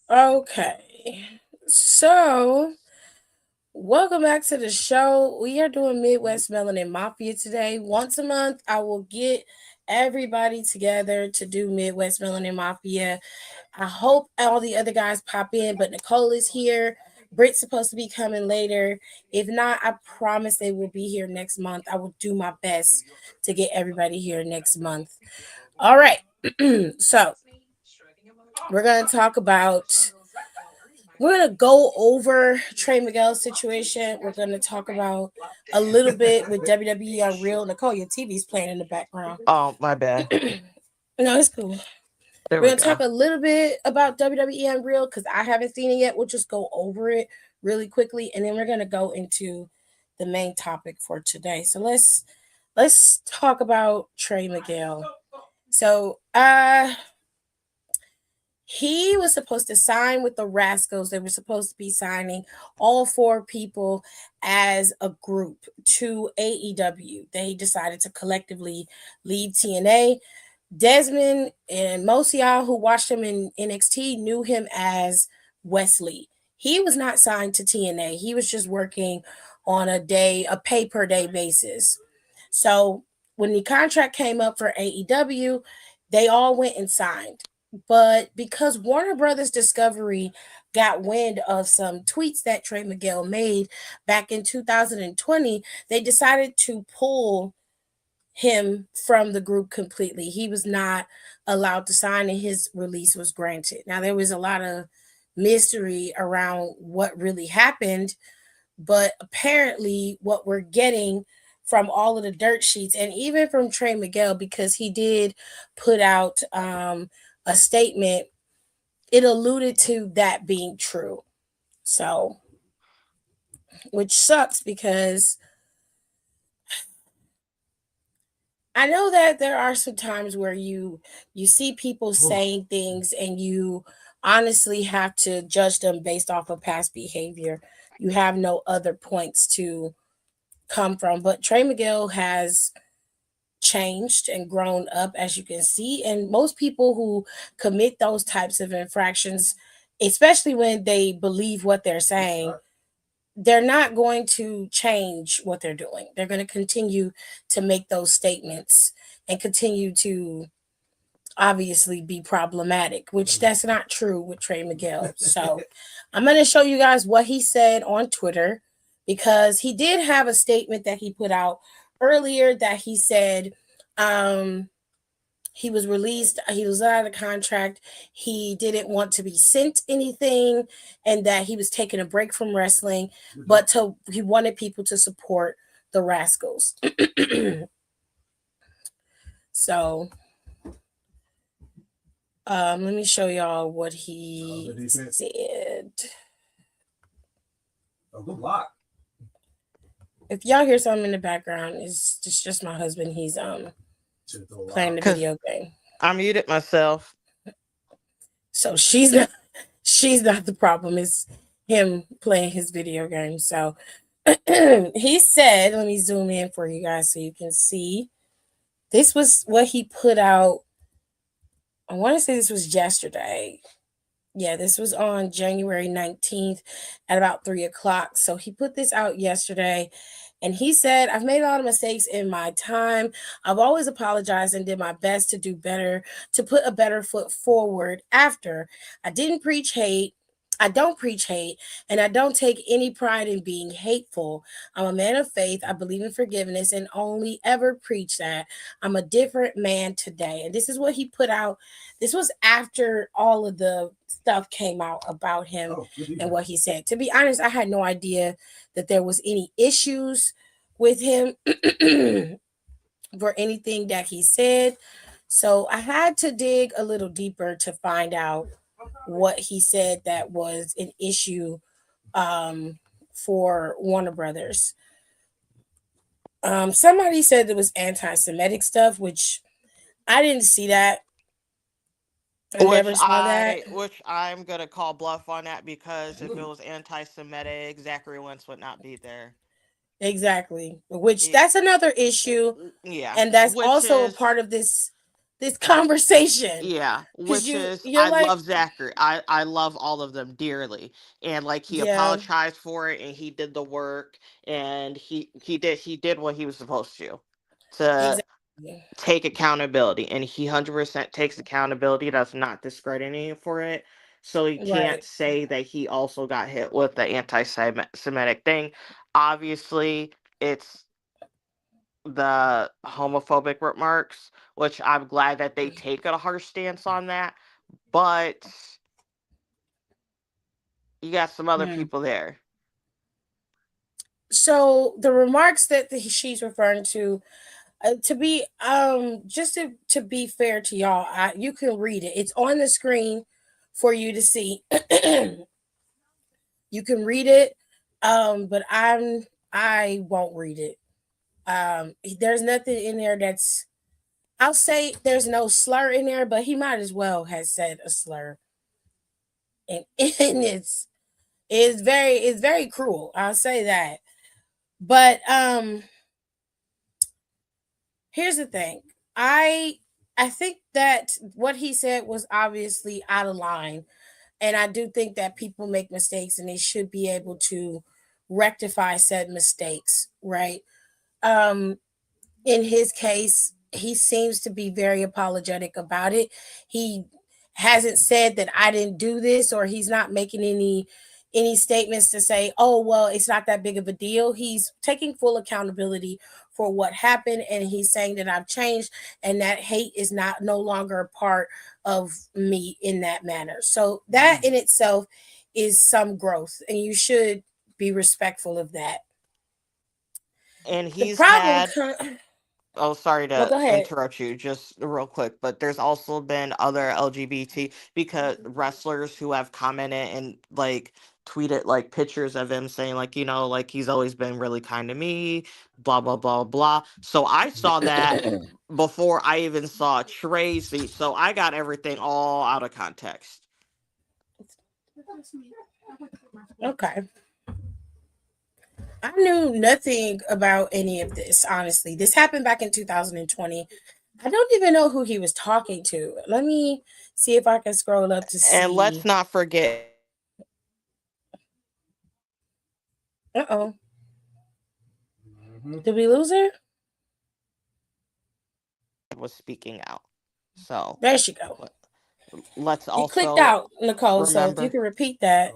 Okay. So, welcome back to the show. We are doing Midwest Melanin Mafia today. Once a month, I will get everybody together to do Midwest Melanin Mafia. I hope all the other guys pop in, but Nicole is here. Britt's supposed to be coming later. If not, I promise they will be here next month. I will do my best to get everybody here next month. All right. So, we're going to talk about we're gonna go over Trey Miguel's situation. We're gonna talk about a little bit with WWE on Real. Nicole, your TV's playing in the background. Oh, my bad. No, it's cool. There We're we gonna talk go. a little bit about WWE on Real because I haven't seen it yet. We'll just go over it really quickly, and then we're gonna go into the main topic for today. So let's talk about Trey Miguel. So he was supposed to sign with the Rascals. They were supposed to be signing all four people as a group to AEW. They decided to collectively leave TNA. Desmond and Mosial, who watched him in NXT, knew him as Wesley. He was not signed to TNA. He was just working on a pay per day basis. So when the contract came up for AEW, they all went and signed. But because Warner Brothers Discovery got wind of some tweets that Trey Miguel made back in 2020, they decided to pull him from the group completely. He was not allowed to sign and his release was granted. Now, there was a lot of mystery around what really happened, but apparently, what we're getting from all of the dirt sheets and even from Trey Miguel, because he did put out a statement, it alluded to that being true. So, which sucks because I know that there are some times where you see people saying things and you honestly have to judge them based off of past behavior. You have no other points to come from. But Trey Miguel has changed and grown up, as you can see. And most people who commit those types of infractions, especially when they believe what they're saying, they're not going to change what they're doing. They're going to continue to make those statements and continue to obviously be problematic, which that's not true with Trey Miguel. So I'm going to show you guys what he said on Twitter because he did have a statement that he put out earlier that he said um, he was released, he was out of the contract, he didn't want to be sent anything, and that he was taking a break from wrestling, but he wanted people to support the Rascals. So let me show y'all what he said. Oh, good luck. If y'all hear something in the background, it's just my husband. He's playing the Because video game. I muted myself. So she's not the problem. It's him playing his video game. So he said, let me zoom in for you guys so you can see. This was what he put out. I want to say this was yesterday. Yeah, this was on January 19th at about 3 o'clock. So he put this out yesterday. And he said, I've made a lot of mistakes in my time. I've always apologized and did my best to do better, to put a better foot forward after. I didn't preach hate. I don't preach hate, and I don't take any pride in being hateful. I'm a man of faith. I believe in forgiveness and only ever preach that. I'm a different man today. And this is what he put out. This was after all of the stuff came out about him and what he said. To be honest, I had no idea that there was any issues with him for anything that he said. So I had to dig a little deeper to find out what he said that was an issue um, for Warner Brothers. Somebody said it was anti-Semitic stuff, which I didn't see that. I never saw that. Which I'm gonna call bluff on that because if it was anti-Semitic, Zachary Wentz would not be there. Exactly. Which Yeah, that's another issue, yeah. and that's Which also a is part of this this conversation Yeah, because which is you're I like, love Zachary. I love all of them dearly, and like he yeah, apologized for it, and he did the work, and he did what he was supposed to exactly, take accountability, and he 100% takes accountability. That's not discrediting him for it. So he can't right. say that he also got hit with the anti-Semitic thing. Obviously, it's the homophobic remarks, which I'm glad that they take a harsh stance on that. But you got some other Hmm. people there. So the remarks that she's referring to be just to be fair to y'all, you can read it. It's on the screen for you to see. You can read it, but I won't read it. There's nothing in there that's, I'll say there's no slur in there, but he might as well have said a slur, and, and it's very cruel. I'll say that. But here's the thing. I I think that what he said was obviously out of line, and I do think that people make mistakes and they should be able to rectify said mistakes, right? Um in his case, he seems to be very apologetic about it. He hasn't said that I didn't do this, or he's not making any statements to say, "Oh, well, it's not that big of a deal." He's taking full accountability for what happened, and he's saying that I've changed and that hate is not no longer a part of me in that manner. So that in itself is some growth, and you should be respectful of that. And The he's problem had, com- oh, sorry well, to go ahead. interrupt you just real quick, but there's also been other LGBT because wrestlers who have commented and like tweeted like pictures of him saying like, like he's always been really kind to me, blah blah blah blah. So I saw that before I even saw Tracy. So I got everything all out of context. Okay. I knew nothing about any of this, honestly. This happened back in 2020. I don't even know who he was talking to. Let me see if I can scroll up to And let's see. not forget Uh oh. Did we lose her? was speaking out. So There she go. let- let's You clicked also out, Nicole. So if you remember. can repeat that.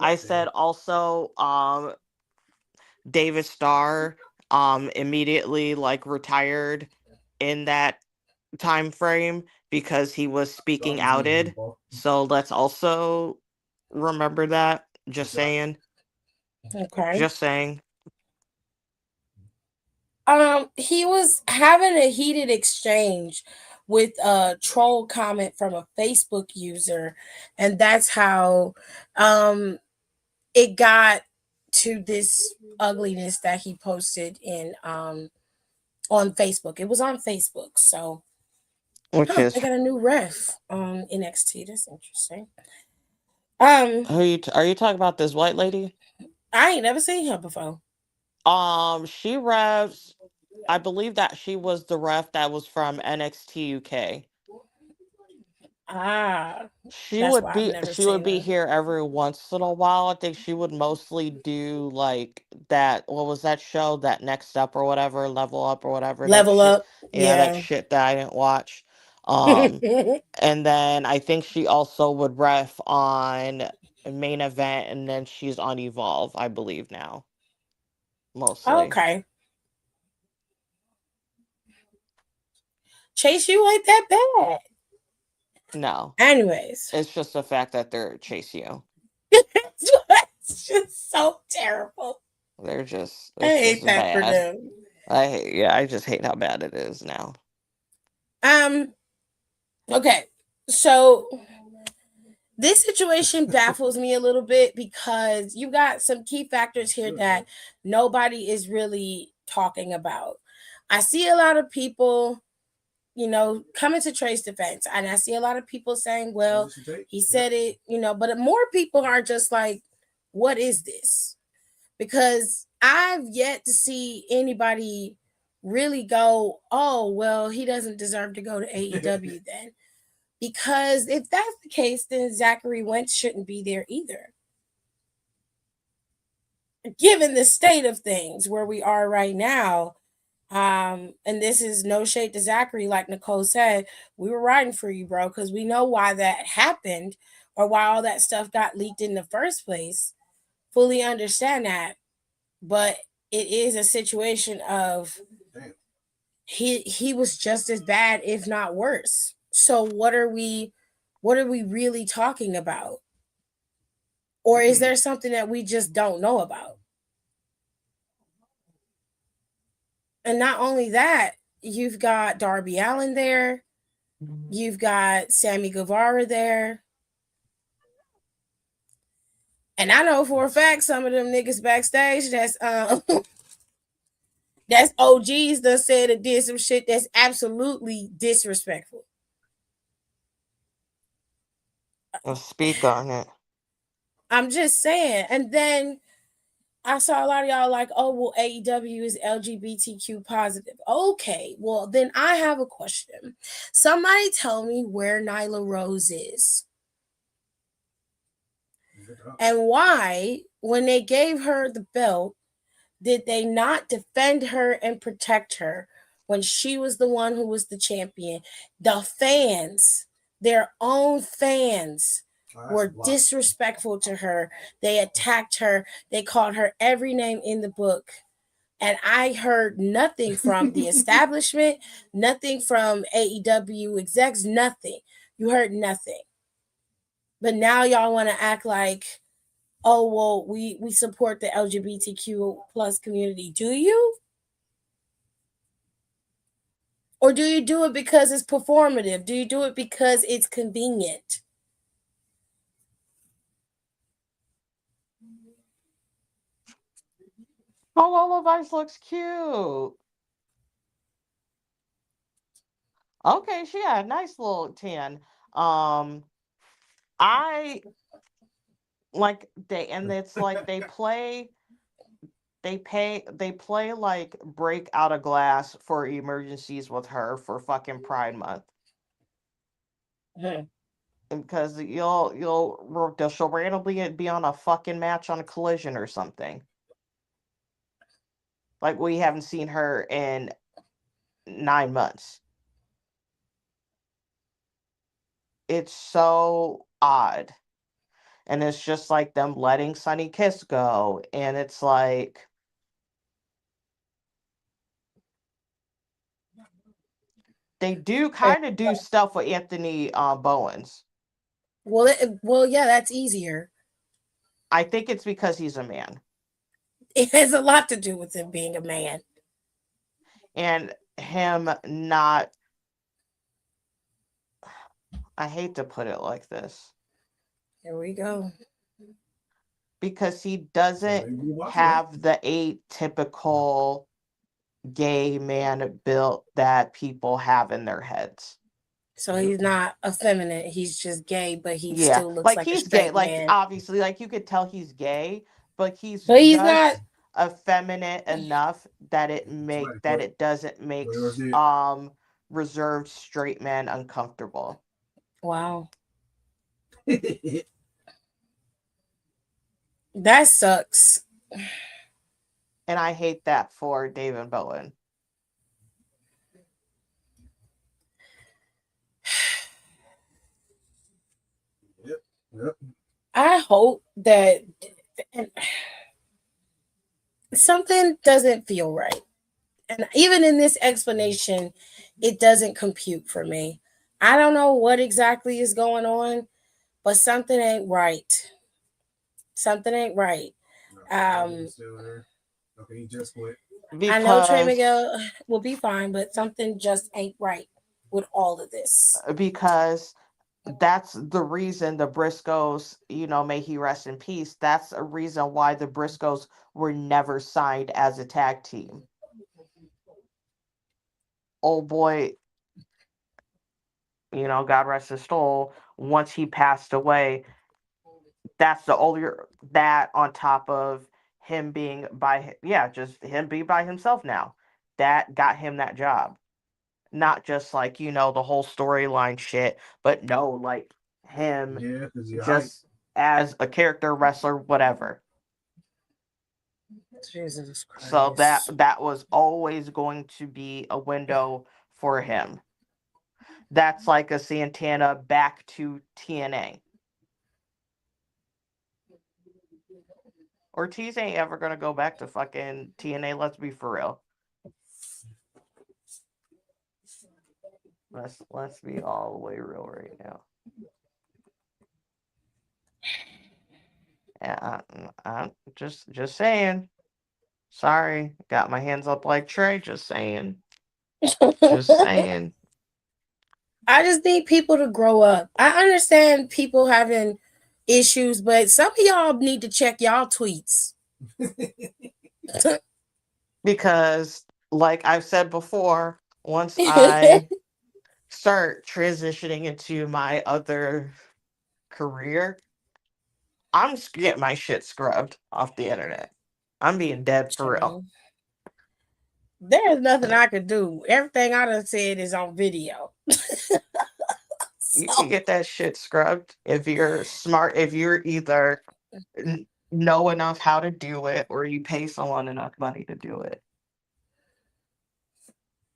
I said also, David Starr, immediately like retired in that time frame because he was speaking outed. So let's also remember that. Just saying. Okay. Just saying. He was having a heated exchange with a troll comment from a Facebook user, and that's how um it got to this ugliness that he posted in on Facebook. It was on Facebook. So Which they is got a new ref on NXT. That's interesting. Um are you talking about this white lady? I ain't never seen her before. She refs. I believe that she was the ref that was from NXT UK. Ah, She that's would why I've be never she would seen be her. here every once in a while. I think she would mostly do like that. What was that show? That Next Up or whatever, Level Up or whatever. That Level shit. up. Yeah, that Yeah. shit that I didn't watch. Um, and then I think she also would ref on Main Event, and then she's on Evolve, I believe now, mostly. Okay. Chase, you ain't that bad. No, Anyways. it's just the fact that they're chase you. It's just so terrible. I It's hate just that for bad. them. I just hate how bad it is now. Um, okay. So this situation baffles me a little bit because you got some key factors here that nobody is really talking about. I see a lot of people, coming to Trace defense, and I see a lot of people saying, well, he said it, but more people are just like, what is this? Because I've yet to see anybody really go, oh, well, he doesn't deserve to go to AEW then. Because if that's the case, then Zachary Wentz shouldn't be there either. Given the state of things where we are right now, and this is no shade to Zachary, like Nicole said, we were riding for you, bro, because we know why that happened or why all that stuff got leaked in the first place. Fully understand that. But it is a situation of he was just as bad, if not worse. So what are we really talking about? Or is there something that we just don't know about? And not only that, you've got Darby Allen there, you've got Sammy Guevara there. And I know for a fact some of them niggas backstage that's that's OGs that said and did some shit that's absolutely disrespectful. Speak on it. I'm just saying. And then I saw a lot of y'all like, oh, well, AEW is LGBTQ positive. Okay, well, then I have a question. Somebody tell me where Nyla Rose is. And why, when they gave her the belt, did they not defend her and protect her when she was the one who was the champion? The fans, their own fans, were disrespectful to her. They attacked her. They called her every name in the book. And I heard nothing from the establishment, nothing from AEW execs, nothing. You heard nothing. But now y'all want to act like, oh, well, we support the LGBTQ plus community. Do you? Or do you do it because it's performative? Do you do it because it's convenient? Oh, Lola Vice looks cute. Okay, she had a nice little tan. Um, I like they, and it's like they play like break out of glass for emergencies with her for fucking Pride Month. Hmm. Because she'll randomly be on a fucking match on a Collision or something. Like we haven't seen her in 9 months. It's so odd. And it's just like them letting Sunny Kiss go. And it's like they do kind of do stuff with Anthony Bowens. Well, yeah, that's easier. I think it's because he's a man. It has a lot to do with him being a man. And him not, I hate to put it like this, Here we go. because he doesn't have the atypical gay man built that people have in their heads. So he's not effeminate. He's just gay, but he Yeah, still looks like like a he's gay. straight Like man. obviously, like you could tell he's gay, but he's But he's not. just effeminate enough that it doesn't make reserved straight men uncomfortable. Wow. That sucks. And I hate that for David Bowen. I hope that something doesn't feel right. And even in this explanation, it doesn't compute for me. I don't know what exactly is going on, but something ain't right. Something ain't right. Um, I know Trey because Miguel will be fine, but something just ain't right with all of this. because that's the reason the Briscoes, may he rest in peace. That's a reason why the Briscoes were never signed as a tag team. Old boy, God rest his soul, once he passed away, that's the only, that on top of him being by, yeah, just him being by himself now. that got him that job. Not just like, the whole storyline shit, but no, like him Yeah, because you're hype. just as a character wrestler, whatever. Jesus So that Christ. that was always going to be a window for him. That's like a Santana back to TNA. Ortiz ain't ever gonna go back to fucking TNA. Let's be for real. Let's be all the way real right now. Yeah, I'm just saying. Sorry, got my hands up like Trey. Just saying. Just saying. I just need people to grow up. I understand people having issues, but some of y'all need to check y'all tweets. Because, like I've said before, once I start transitioning into my other career, I'm just getting my shit scrubbed off the internet. I'm being dead for real. There's nothing I could do. Everything I done said is on video. You can So, get that shit scrubbed if you're smart, if you're either know enough how to do it or you pay someone enough money to do it.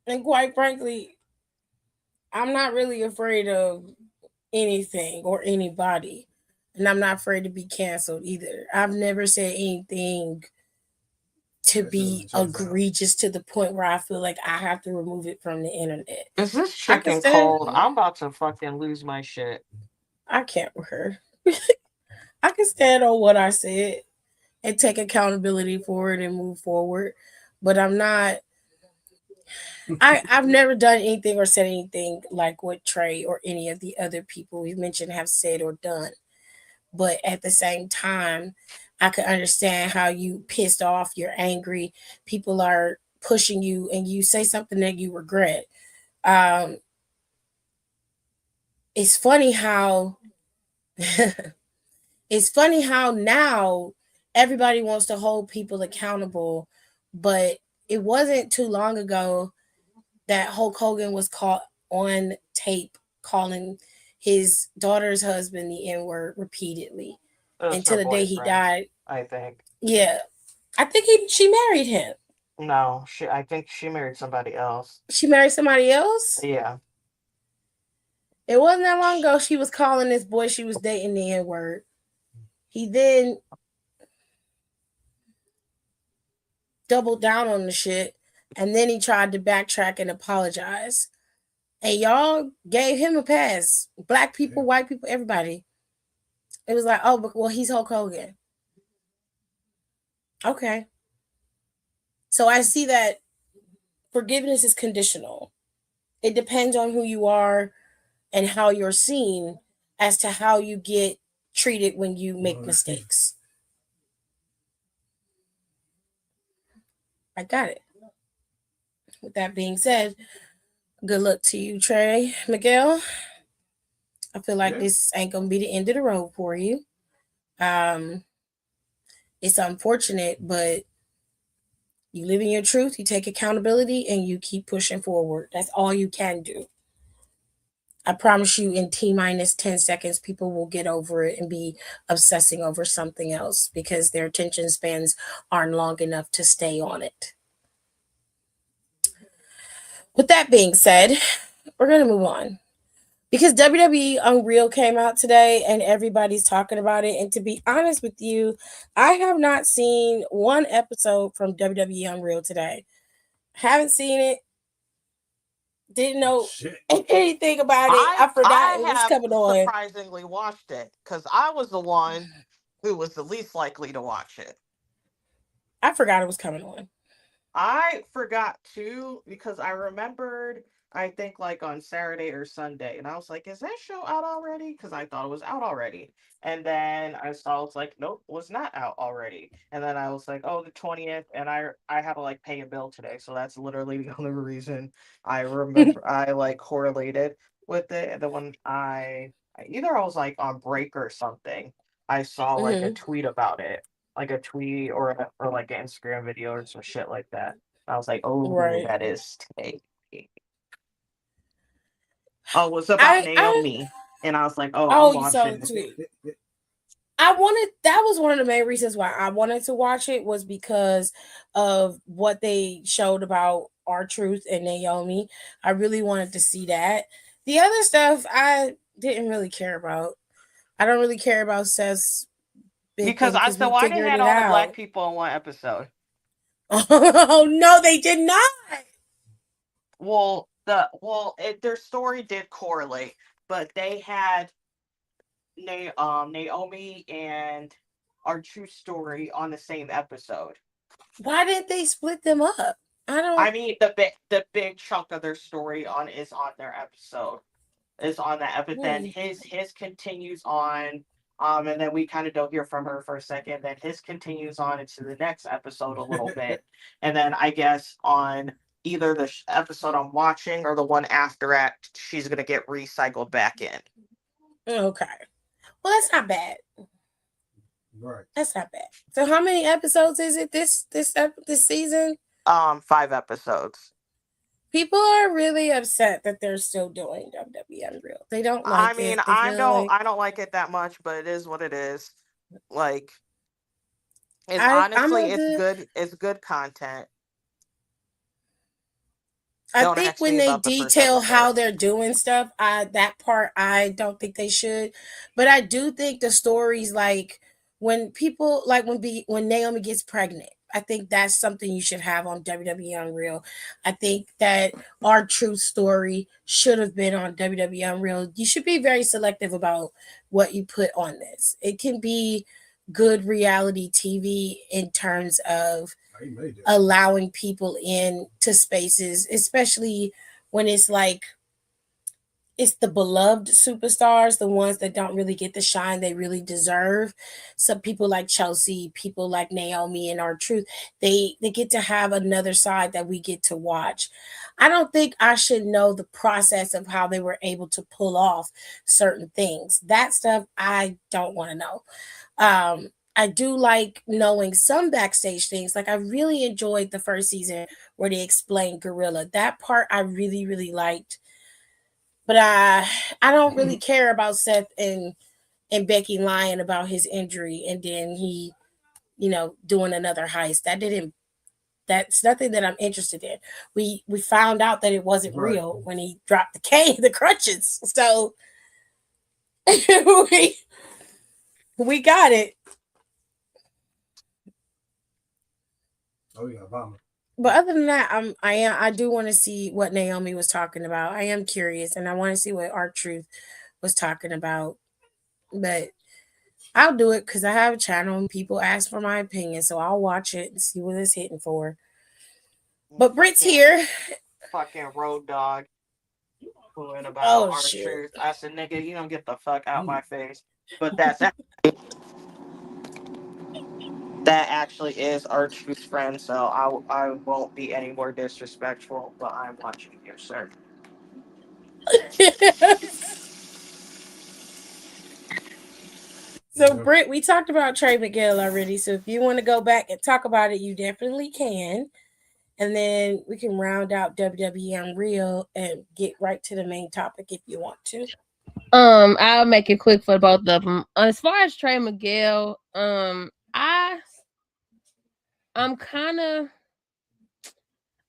and quite frankly, I'm not really afraid of anything or anybody. And I'm not afraid to be canceled either. I've never said anything to be egregious to the point where I feel like I have to remove it from the internet. Is this I can chicken stand. cold? I'm about to fucking lose my shit. I can't with her. I can stand on what I said and take accountability for it and move forward. But I'm not. I've never done anything or said anything like what Trey or any of the other people we've mentioned have said or done. But at the same time, I could understand how you pissed off, you're angry, people are pushing you, and you say something that you regret. Um, it's funny how it's funny how now everybody wants to hold people accountable, but it wasn't too long ago that Hulk Hogan was caught on tape calling his daughter's husband the N word repeatedly It was her until the day he boyfriend, died. I think. Yeah, I think she married him. No, I think she married somebody else. She married somebody else. Yeah. It wasn't that long ago she was calling this boy she was dating the N word. He then doubled down on the shit, and then he tried to backtrack and apologize. And y'all gave him a pass. Black people, white people, everybody. It was like, oh, well, he's Hulk Hogan. Okay. So I see that forgiveness is conditional. It depends on who you are and how you're seen as to how you get treated when you make mistakes. I got it. With that being said, good luck to you, Trey. Miguel, I feel like this ain't gonna be the end of the road for you. Um, it's unfortunate, but you live in your truth, you take accountability, and you keep pushing forward. That's all you can do. I promise you, in T minus 10 seconds, people will get over it and be obsessing over something else because their attention spans aren't long enough to stay on it. With that being said, we're going to move on because WWE Unreal came out today and everybody's talking about it. And to be honest with you, I have not seen one episode from WWE Unreal today. Haven't seen it. Didn't know anything about it. I forgot I it was have coming on. surprisingly watched it because I was the one who was the least likely to watch it. I forgot it was coming on. I forgot too because I remembered, I think like on Saturday or Sunday, and I was like, "Is that show out already?" Because I thought it was out already, and then I saw it's like, "Nope, was not out already." And then I was like, "Oh, the 20th," and I had to like pay a bill today, so that's literally the only reason I remember I like correlated with it. And then when either I was like on break or something, I saw like a Mm-hmm. tweet about it, like a tweet or like an Instagram video or some shit like that. I was like, oh, Right. that is today. Oh, it was about I Naomi. And I was like, oh, I'm oh, you saw the watching. tweet. I wanted that was one of the main reasons why I wanted to watch it was because of what they showed about our truth and Naomi. I really wanted to see that. The other stuff I didn't really care about. I don't really care about Seth's big Because thing I because said, we why they figured had it all the black out. people in one episode? Oh no, they did not. Their story did correlate, but they had Naomi and our true story on the same episode. Why did they split them up? I I don't. mean, the big chunk of their story on is on their episode. Is on that, but then Hmm. his continues on. And then we kind of don't hear from her for a second. Then his continues on into the next episode a little bit, and then I guess on either the episode I'm watching or the one after it, she's gonna get recycled back in. Okay. Well, that's not bad. Right. That's not bad. So, how many episodes is it this season? 5 episodes. People are really upset that they're still doing WWE Unreal. They don't I like mean, it. They feel like I don't like it that much, but it is what it is. Like, it's I'm honestly, of the it's good content. I Don't think ask when me they about the first detail how episode. they're doing stuff, I that part I don't think they should. But I do think the stories like when people like when Naomi gets pregnant, I think that's something you should have on WWE Unreal. I think that our true story should have been on WWE Unreal. You should be very selective about what you put on this. It can be good reality TV in terms of allowing people in to spaces, especially when it's like it's the beloved superstars, the ones that don't really get the shine they really deserve. Some people like Chelsea, people like Naomi and our truth, they get to have another side that we get to watch. I don't think I should know the process of how they were able to pull off certain things. That stuff I don't want to know. I do like knowing some backstage things. Like I really enjoyed the first season where they explained Gorilla. That part I really really liked. But I don't really care about Seth and Becky lying about his injury and then he, doing another heist. That's nothing that I'm interested in. We found out that it wasn't real when he dropped the cane, the crutches. So we we got it. Oh yeah, vomit. But other than that, I do want to see what Naomi was talking about. I am curious, and I want to see what Art Truth was talking about. But I'll do it because I have a channel and people ask for my opinion, so I'll watch it and see what it's hitting for. But Britt's Fucking here. fucking road dog fooling about Oh our shoot. truth. I said, nigga, you don't get the fuck out my face. But that actually is our truth friend, so I won't be any more disrespectful. But I'm watching you, sir. So Britt, we talked about Trey Miguel already. So if you want to go back and talk about it, you definitely can. And then we can round out WWE Unreal and get right to the main topic if you want to. I'll make it quick for both of them. As far as Trey Miguel, I'm kind of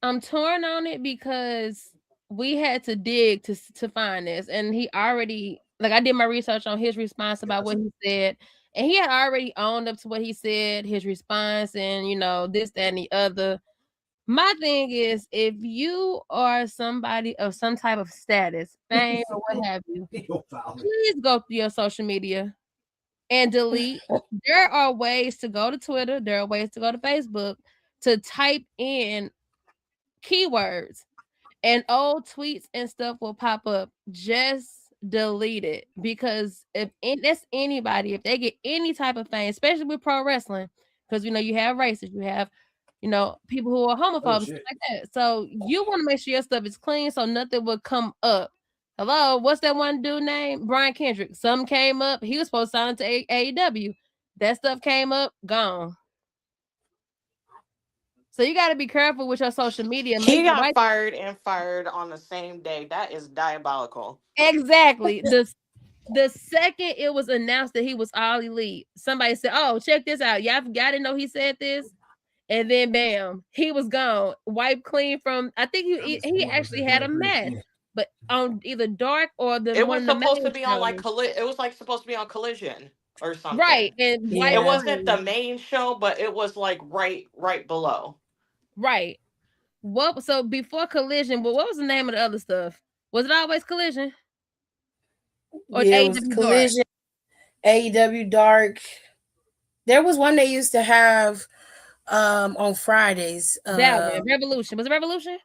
I'm torn on it because we had to dig to find this, and he already like I did my research on his response about what he said, and he had already owned up to what he said, his response, and this, that, and the other. My thing is, if you are somebody of some type of status, fame, or what have you, please go through your social media and delete. There are ways to go to Twitter, there are ways to go to Facebook to type in keywords and old tweets and stuff will pop up. Just delete it because that's anybody, if they get any type of fame, especially with pro wrestling, because you have racists, you have people who are homophobes, stuff like that. So you want to make sure your stuff is clean so nothing will come up. Hello, what's that one dude name? Brian Kendrick. Something came up. He was supposed to sign to AEW. That stuff came up, gone. So you got to be careful with your social media. He Make the got right. fired and fired on the same day. That is diabolical. Exactly. The second it was announced that he was all elite, somebody said, "Oh, check this out. Y'all didn't know he said this." And then bam, he was gone, wiped clean from. I think he actually had a match, but on either Dark or the It one was of the supposed to main be on like shows. it was like supposed to be on Collision or Right, something. and It wiped Yeah. wasn't the clean. main show, but it was like right below. Right. What? So before Collision, but what was the name of the other stuff? Was it always Collision or Yeah, it was AEW Dark? Collision, AEW Dark. There was one they used to have on Fridays. That one, Revolution. Was it Revolution?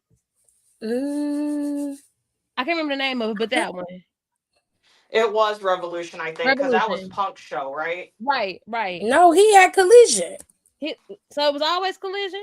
Mm, I can't remember the name of it, but that one, It was Revolution, I think, because that was Revolution. Punk's show, right? Right, right. no, he had Collision. He, so it was always Collision.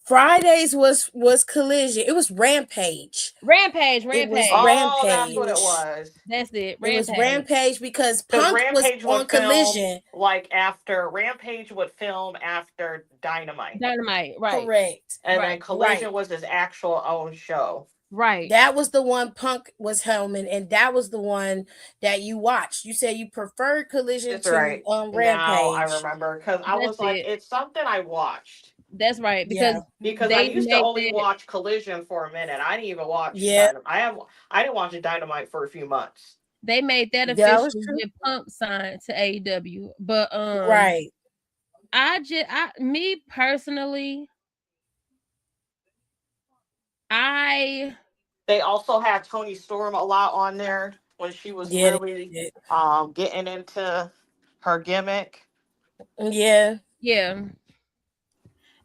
Fridays was Collision. It was Rampage. Rampage, It was Rampage. Oh, that's what it Rampage. was. That's it, It was Rampage. Rampage because Because Punk was Rampage would on film Collision. like after Rampage would film after Dynamite, Dynamite, right, Correct. and then right, Collision Right. was his actual own show. right. That was the one Punk was helming, and that was the one that you watched. You said you preferred Collision That's to right. Now I Rampage. remember because I That's was like, it. it's something I watched That's right. Yeah. because I They used to made only that watch Collision for a minute. I didn't even watch Yeah. Dynamite. I didn't watch Dynamite for a few months. they made that That was official true. with Punk signed to AEW. But Right. me personally, I They also had Tony Storm a lot on there when she was Yeah. They really did. getting into her gimmick. Yeah. yeah.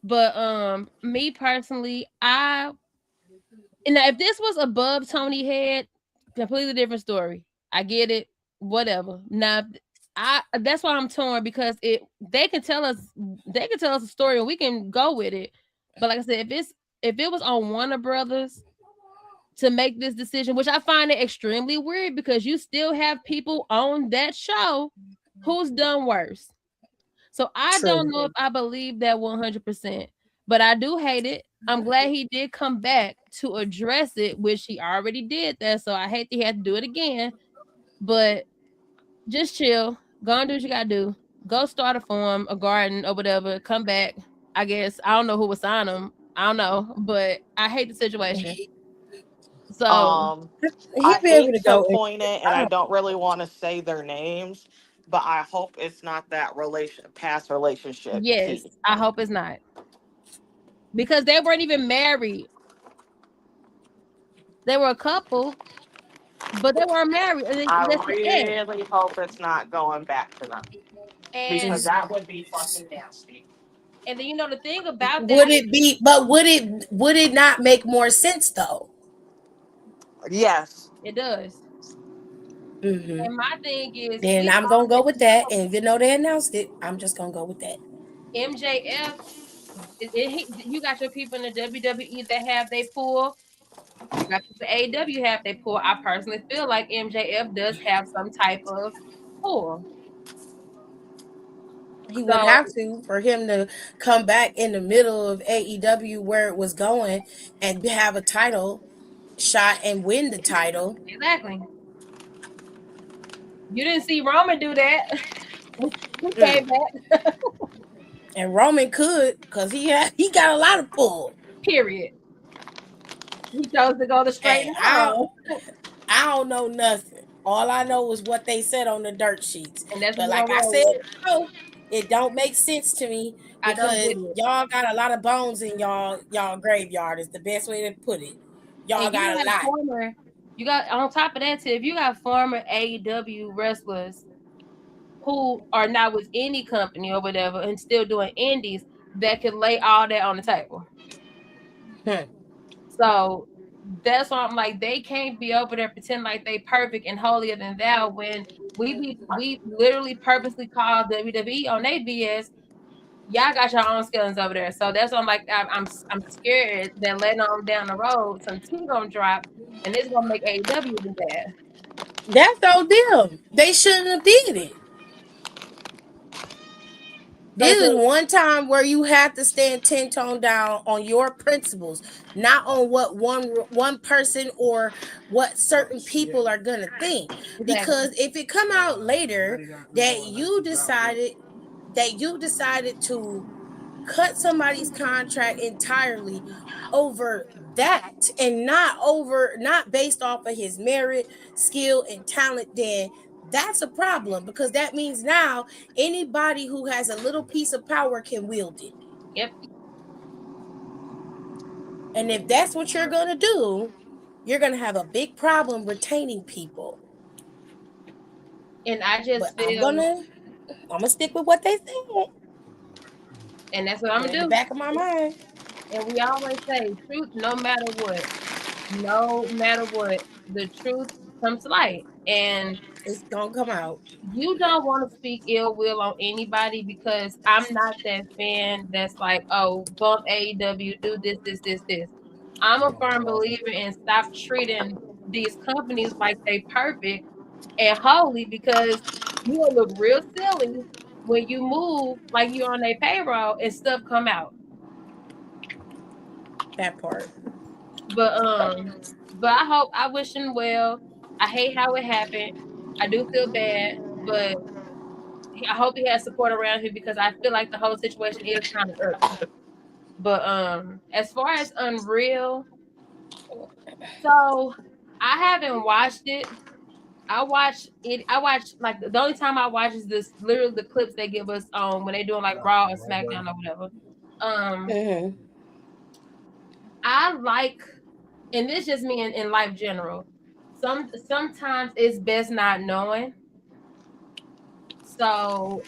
But me personally, and now if this was above Tony Head, completely different story. I get it, whatever. Now that's why I'm torn because they can tell us a story and we can go with it. But like I said, if it was on Warner Brothers to make this decision, which I find it extremely weird because you still have people on that show who's done worse. So I don't True. know if I believe that 100%, but I do hate it. I'm glad he did come back to address it, which he already did that. So I hate that he had to do it again. But just chill. Go and do what you gotta do. Go start a farm, a garden, or whatever. Come back. I guess I don't know who would sign him. I don't know, but I hate the situation. So Um, I He'd be able hate to to go. point it, and I I don't. don't really want to say their names, but I hope it's not that past relationship yes, T. I hope it's not because they weren't even married. They were a couple, but they weren't married. And I that's the end. really hope it's not going back to them because And Just that would be fucking nasty. then the thing about that would is it be? But would it not make more sense though? Yes. it does. Mm-hmm. And my thing is Then we I'm gonna go with that, and even though they announced it, I'm just gonna go with that. MJF. You got your people in the WWE that have they pull. You got people AEW have they pull. I personally feel like MJF does have some type of pull. He would So have to for him to come back in the middle of AEW where it was going and have a title shot and win the title. exactly. You didn't see Roman do that. He came Mm. back. And Roman could because he got a lot of pull. Period. He chose to go the straight Hey, and home. I don't know nothing. All I know is what they said on the dirt sheets. And that's what But we're like gonna I roll said, with. no, it don't make sense to me I don't because get it. y'all got a lot of bones in y'all graveyard is the best way to put it. Y'all And got a lot. you got on top of that too, if you got former AEW wrestlers who are not with any company or whatever and still doing indies that can lay all that on the table. Hmm. So that's why I'm like, they can't be over there pretend like they perfect and holier than thou when we literally purposely call WWE on their BS. Y'all got your own skillings over there. So that's why I'm like, I'm scared that letting on down the road, some tea gonna drop and it's gonna make AEW do bad. That's on them. They shouldn't have did it. This is one time where you have to stand 10 tone down on your principles, not on what one person or what certain people are gonna think. Exactly. Because if it come out later that you decided to cut somebody's contract entirely over that and not based off of his merit, skill, and talent, then that's a problem, because that means now anybody who has a little piece of power can wield it. Yep. And if that's what you're going to do, you're going to have a big problem retaining people. And I But just feel, I'm going to stick with what they said. and that's what I'm Put it gonna in the do. back of my mind. And we always say truth no matter what. No matter what, the truth comes to light. And It's going to come out. you don't want to speak ill will on anybody, because I'm not that fan that's like, oh, bump AEW, do this. I'm a firm believer in stop treating these companies like they perfect and holy, because you'll look real silly when you move like you're on their payroll and stuff come out. That part. But I wish him well. I hate how it happened. I do feel bad, but I hope he has support around him, because I feel like the whole situation is kind of ugly. But as far as Unreal, so I haven't watched it. I watch it. I watch, like, the only time I watch is this literally the clips they give us when they doing like Raw or SmackDown or whatever. Mm-hmm. I like, and this just me in life general. Sometimes it's best not knowing. So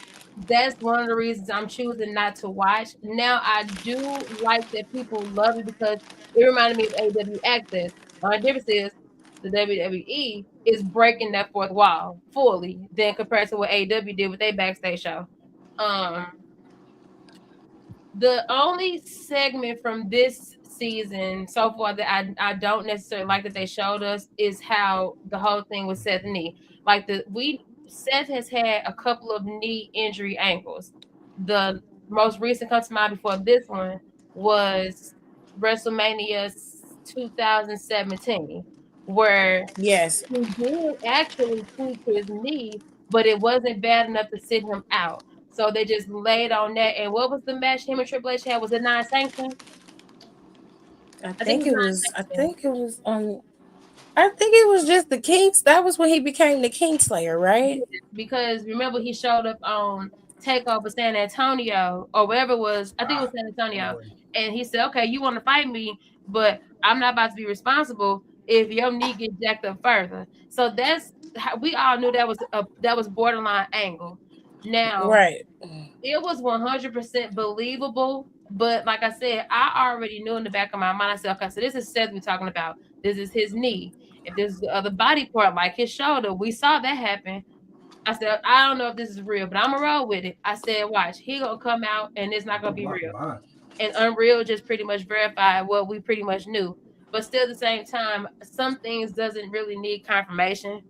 that's one of the reasons I'm choosing not to watch. Now I do like that people love it, because it reminded me of AW Access. The only difference is the WWE is breaking that fourth wall fully than compared to what AW did with their backstage show. Um, the only segment from this season so far that I don't necessarily like that they showed us is how the whole thing with Seth knee. Like Seth has had a couple of knee injury ankles. The most recent comes to mind before this one was WrestleMania 2017, where Yes. he did actually tweak his knee, but it wasn't bad enough to sit him out. So they just laid on that. And what was the match him and Triple H had? Was it non-sanctioned? I I think it think was it was. I non-sanctioned. think it was. I think it was just the Kings. That was when he became the Kingslayer, right? Because remember he showed up on Takeover San Antonio or whatever it was. I think it was San Antonio, and he said, "Okay, you want to fight me, but I'm not about to be responsible if your knee gets jacked up further." So that's how we all knew that was borderline angle. Now Right. it was 100% believable. But like I said, I already knew in the back of my mind. I said, okay, so this is Seth we're talking about. This is his knee. If this is the other body part, like his shoulder, we saw that happen. I said, I don't know if this is real, but I'm gonna roll with it. I said, watch, he gonna come out and it's not gonna be real. And Unreal just pretty much verified what we pretty much knew. But still, at the same time, some things doesn't really need confirmation,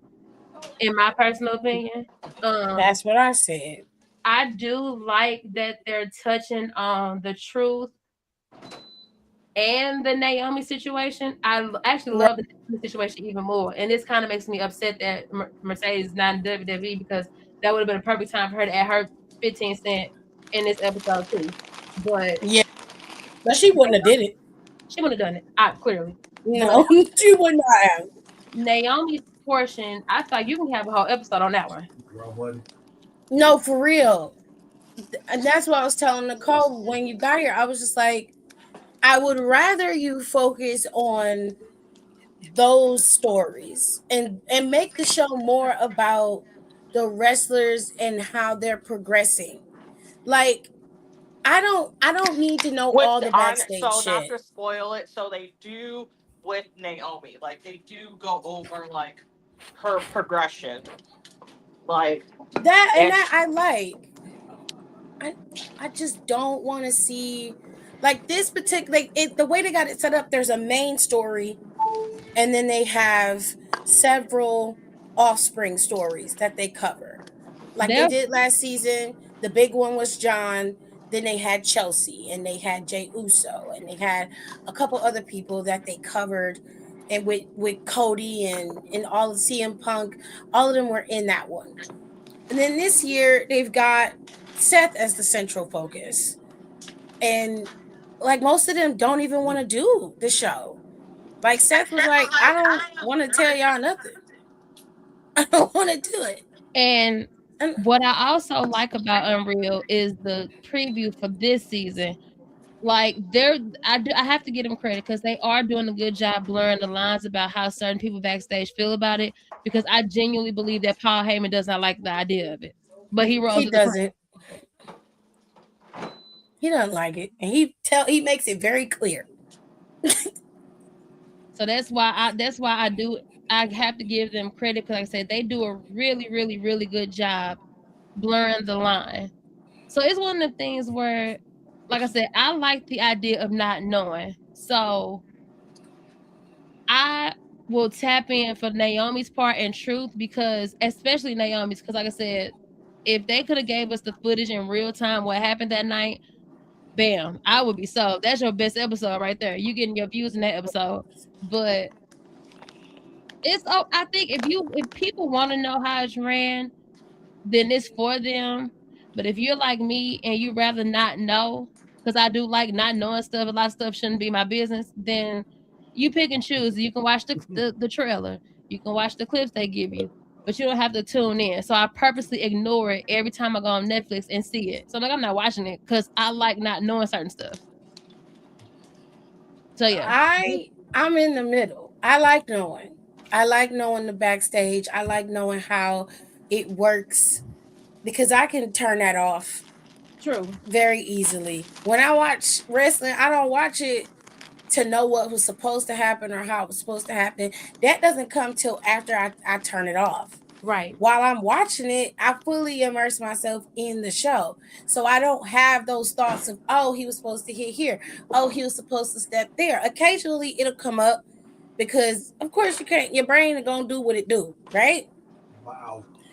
in my personal opinion. That's what I said. I do like that they're touching on the truth and the Naomi situation. I actually Right. love the Naomi situation even more, and this kind of makes me upset that Mercedes is not in WWE, because that would have been a perfect time for her to add her 15 cent in this episode too. But Yeah, but she wouldn't have did it. she would have done it, clearly. But No, she would not have. Naomi's portion, I thought you can have a whole episode on that one. No, for real. And that's what I was telling Nicole when you got here. I was just like, I would rather you focus on those stories and make the show more about the wrestlers and how they're progressing. Like, I don't need to know With all the backstage so not shit. to spoil it, so they do with Naomi, like they do go over like her progression, like That and and that I like. I I just don't want to see like this particular the way they got it set up. There's a main story, and then they have several offspring stories that they cover, like they There, did last season. The big one was John. Then they had Chelsea, and they had Jay Uso, and they had a couple other people that they covered, and with Cody and all of CM Punk, all of them were in that one. And then this year they've got Seth as the central focus, and like most of them don't even want to do the show. Like Seth was like, I don't want to tell y'all nothing. I don't want to do it. And And what I also like about Unreal is the preview for this season. Like I have to give them credit because they are doing a good job blurring the lines about how certain people backstage feel about it. Because I genuinely believe that Paul Heyman does not like the idea of it, but he rolls he with the punches. doesn't. He doesn't like it, and he makes it very clear. So that's why I have to give them credit because like I said they do a really really really good job blurring the line. So it's one of the things where, like I said, I like the idea of not knowing. So I will tap in for Naomi's part and Truth because, especially Naomi's, because like I said, if they could have gave us the footage in real time, what happened that night, bam, I would be sold. That's your best episode right there. You getting your views in that episode, but it's oh, I think if people want to know how it's ran, then it's for them. But if you're like me and you rather not know, because I do like not knowing stuff, a lot of stuff shouldn't be my business, then you pick and choose. You can watch the trailer, you can watch the clips they give you, but you don't have to tune in. So I purposely ignore it every time I go on Netflix and see it. So like I'm not watching it because I like not knowing certain stuff. So yeah. I'm in the middle. I like knowing. I like knowing the backstage. I like knowing how it works because I can turn that off True. very easily. When I watch wrestling, I don't watch it to know what was supposed to happen or how it was supposed to happen. That doesn't come till after I turn it off. Right. While I'm watching it, I fully immerse myself in the show. So I don't have those thoughts of, oh, he was supposed to hit here. Oh, he was supposed to step there. Occasionally it'll come up because of course you can't your brain is gonna do what it do, right?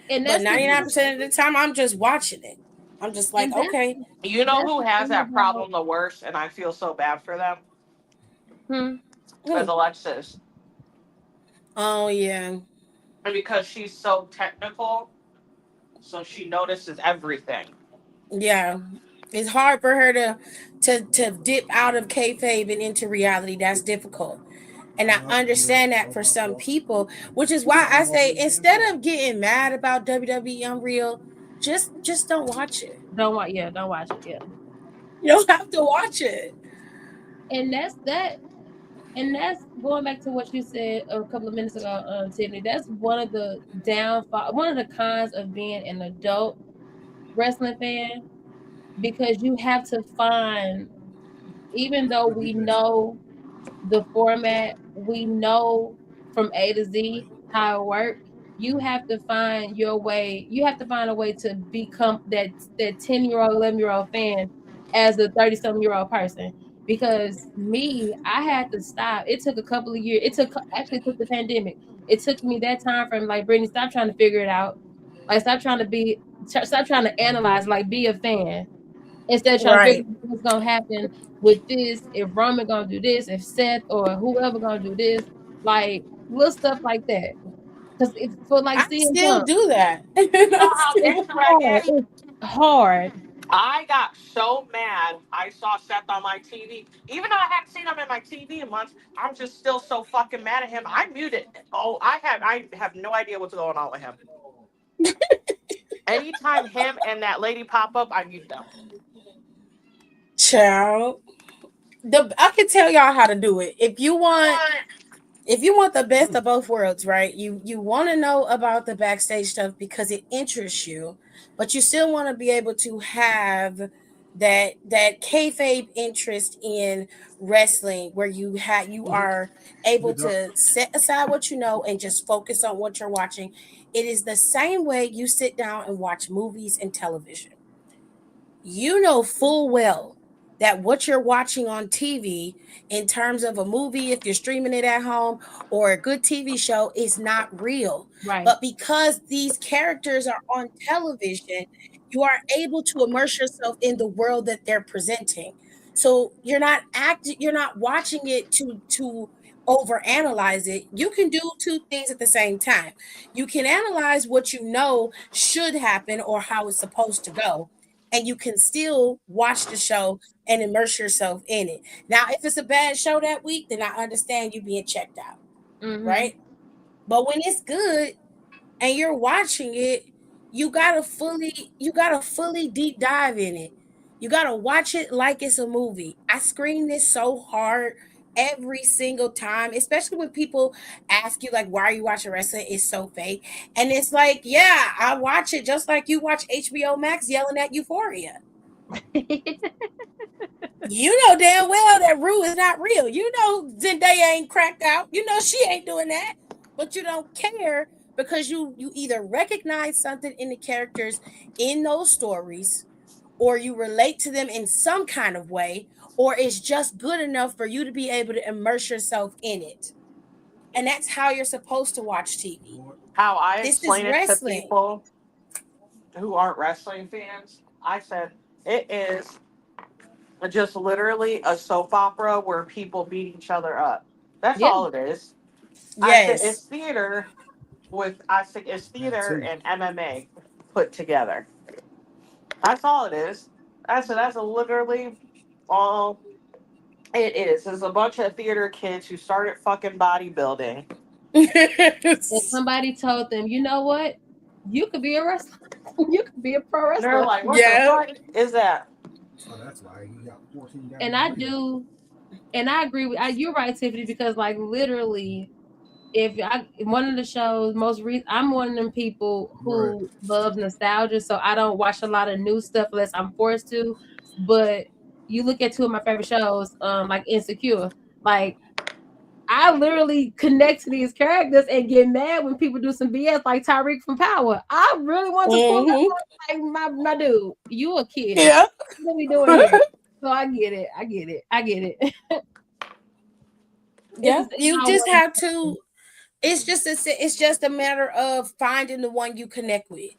And But that's the 99% of the time I'm just watching it. I'm just like, and okay. You know that's who the has thing that about problem the worst, and I feel so bad for them? hmm. Is Hmm. Alexis. Oh yeah. And because she's so technical, so she notices everything. Yeah. It's hard for her to dip out of kayfabe and into reality. That's difficult. And I understand that for some people, which is why I say instead of getting mad about WWE Unreal, just don't watch it. Don't watch it. Yeah. You don't have to watch it. And that's that. And that's going back to what you said a couple of minutes ago, Tiffany. That's one of the downfall, one of the cons of being an adult wrestling fan, because you have to find, even though we know the format, we know from A to Z how it works. You have to find your way. You have to find a way to become that 10-year-old, 11-year-old fan as a 30-something-year-old person. Because me, I had to stop. It took a couple of years. It took the pandemic. It took me that time frame. Like Brittany, stop trying to figure it out. Like stop trying to analyze. Like be a fan instead of trying to figure Right. out what's gonna happen with this, if Roman gonna do this, if Seth or whoever gonna do this, like little stuff like that. Because it's for like I CM still Punk, do that. You know I how it's still interesting? hard. It's hard. I got so mad. I saw Seth on my TV. Even though I hadn't seen him in my TV in months, I'm just still so fucking mad at him. I muted. Oh, I have no idea what's going on with him. Anytime him and that lady pop up, I mute them. child. I can tell y'all how to do it. If you want the best of both worlds, right? You want to know about the backstage stuff because it interests you, but you still want to be able to have that kayfabe interest in wrestling, where you are able to set aside what you know and just focus on what you're watching. It is the same way you sit down and watch movies and television. You know full well that what you're watching on TV, in terms of a movie, if you're streaming it at home, or a good TV show, is not real. Right. But because these characters are on television, You are able to immerse yourself in the world that they're presenting. So you're not watching it to overanalyze it. You can do two things at the same time. You can analyze what you know should happen or how it's supposed to go, and you can still watch the show and immerse yourself in it. Now, if it's a bad show that week, then I understand you being checked out, Mm-hmm. right? But when it's good and you're watching it, you gotta fully deep dive in it. You gotta watch it like it's a movie. I scream this so hard every single time, especially when people ask you like, why are you watching wrestling? It's so fake. And it's like, yeah, I watch it just like you watch HBO Max yelling at Euphoria. You know damn well that Rue is not real. You know Zendaya ain't cracked out. You know she ain't doing that. But you don't care because you either recognize something in the characters in those stories, or you relate to them in some kind of way, or it's just good enough for you to be able to immerse yourself in it. And that's how you're supposed to watch TV. How I This is explain it to wrestling. people who aren't wrestling fans, I said it is just literally a soap opera where people beat each other up. That's Yeah. all it is. I said it's Yes. theater with I think it's theater and MMA put together. That's all it is. I said that's literally all it is. It's a bunch of theater kids who started fucking bodybuilding. And somebody told them, you know what? You could be a wrestler. You could be a pro And they're wrestler. like, what the Yeah. fuck is that? And I do, and I agree with you're right, Tiffany, because like literally, if I one of the shows most recent, I'm one of them people who love nostalgia, so I don't watch a lot of new stuff unless I'm forced to. But you look at two of my favorite shows, like Insecure, like I literally connect to these characters and get mad when people do some BS like Tyreek from Power. I really want to pull Hmm. that like my dude. You a kid. Yeah. What are we doing here? So I get it. I get it. I get it. Yeah. It's You all just one. have to it's just a matter of finding the one you connect with.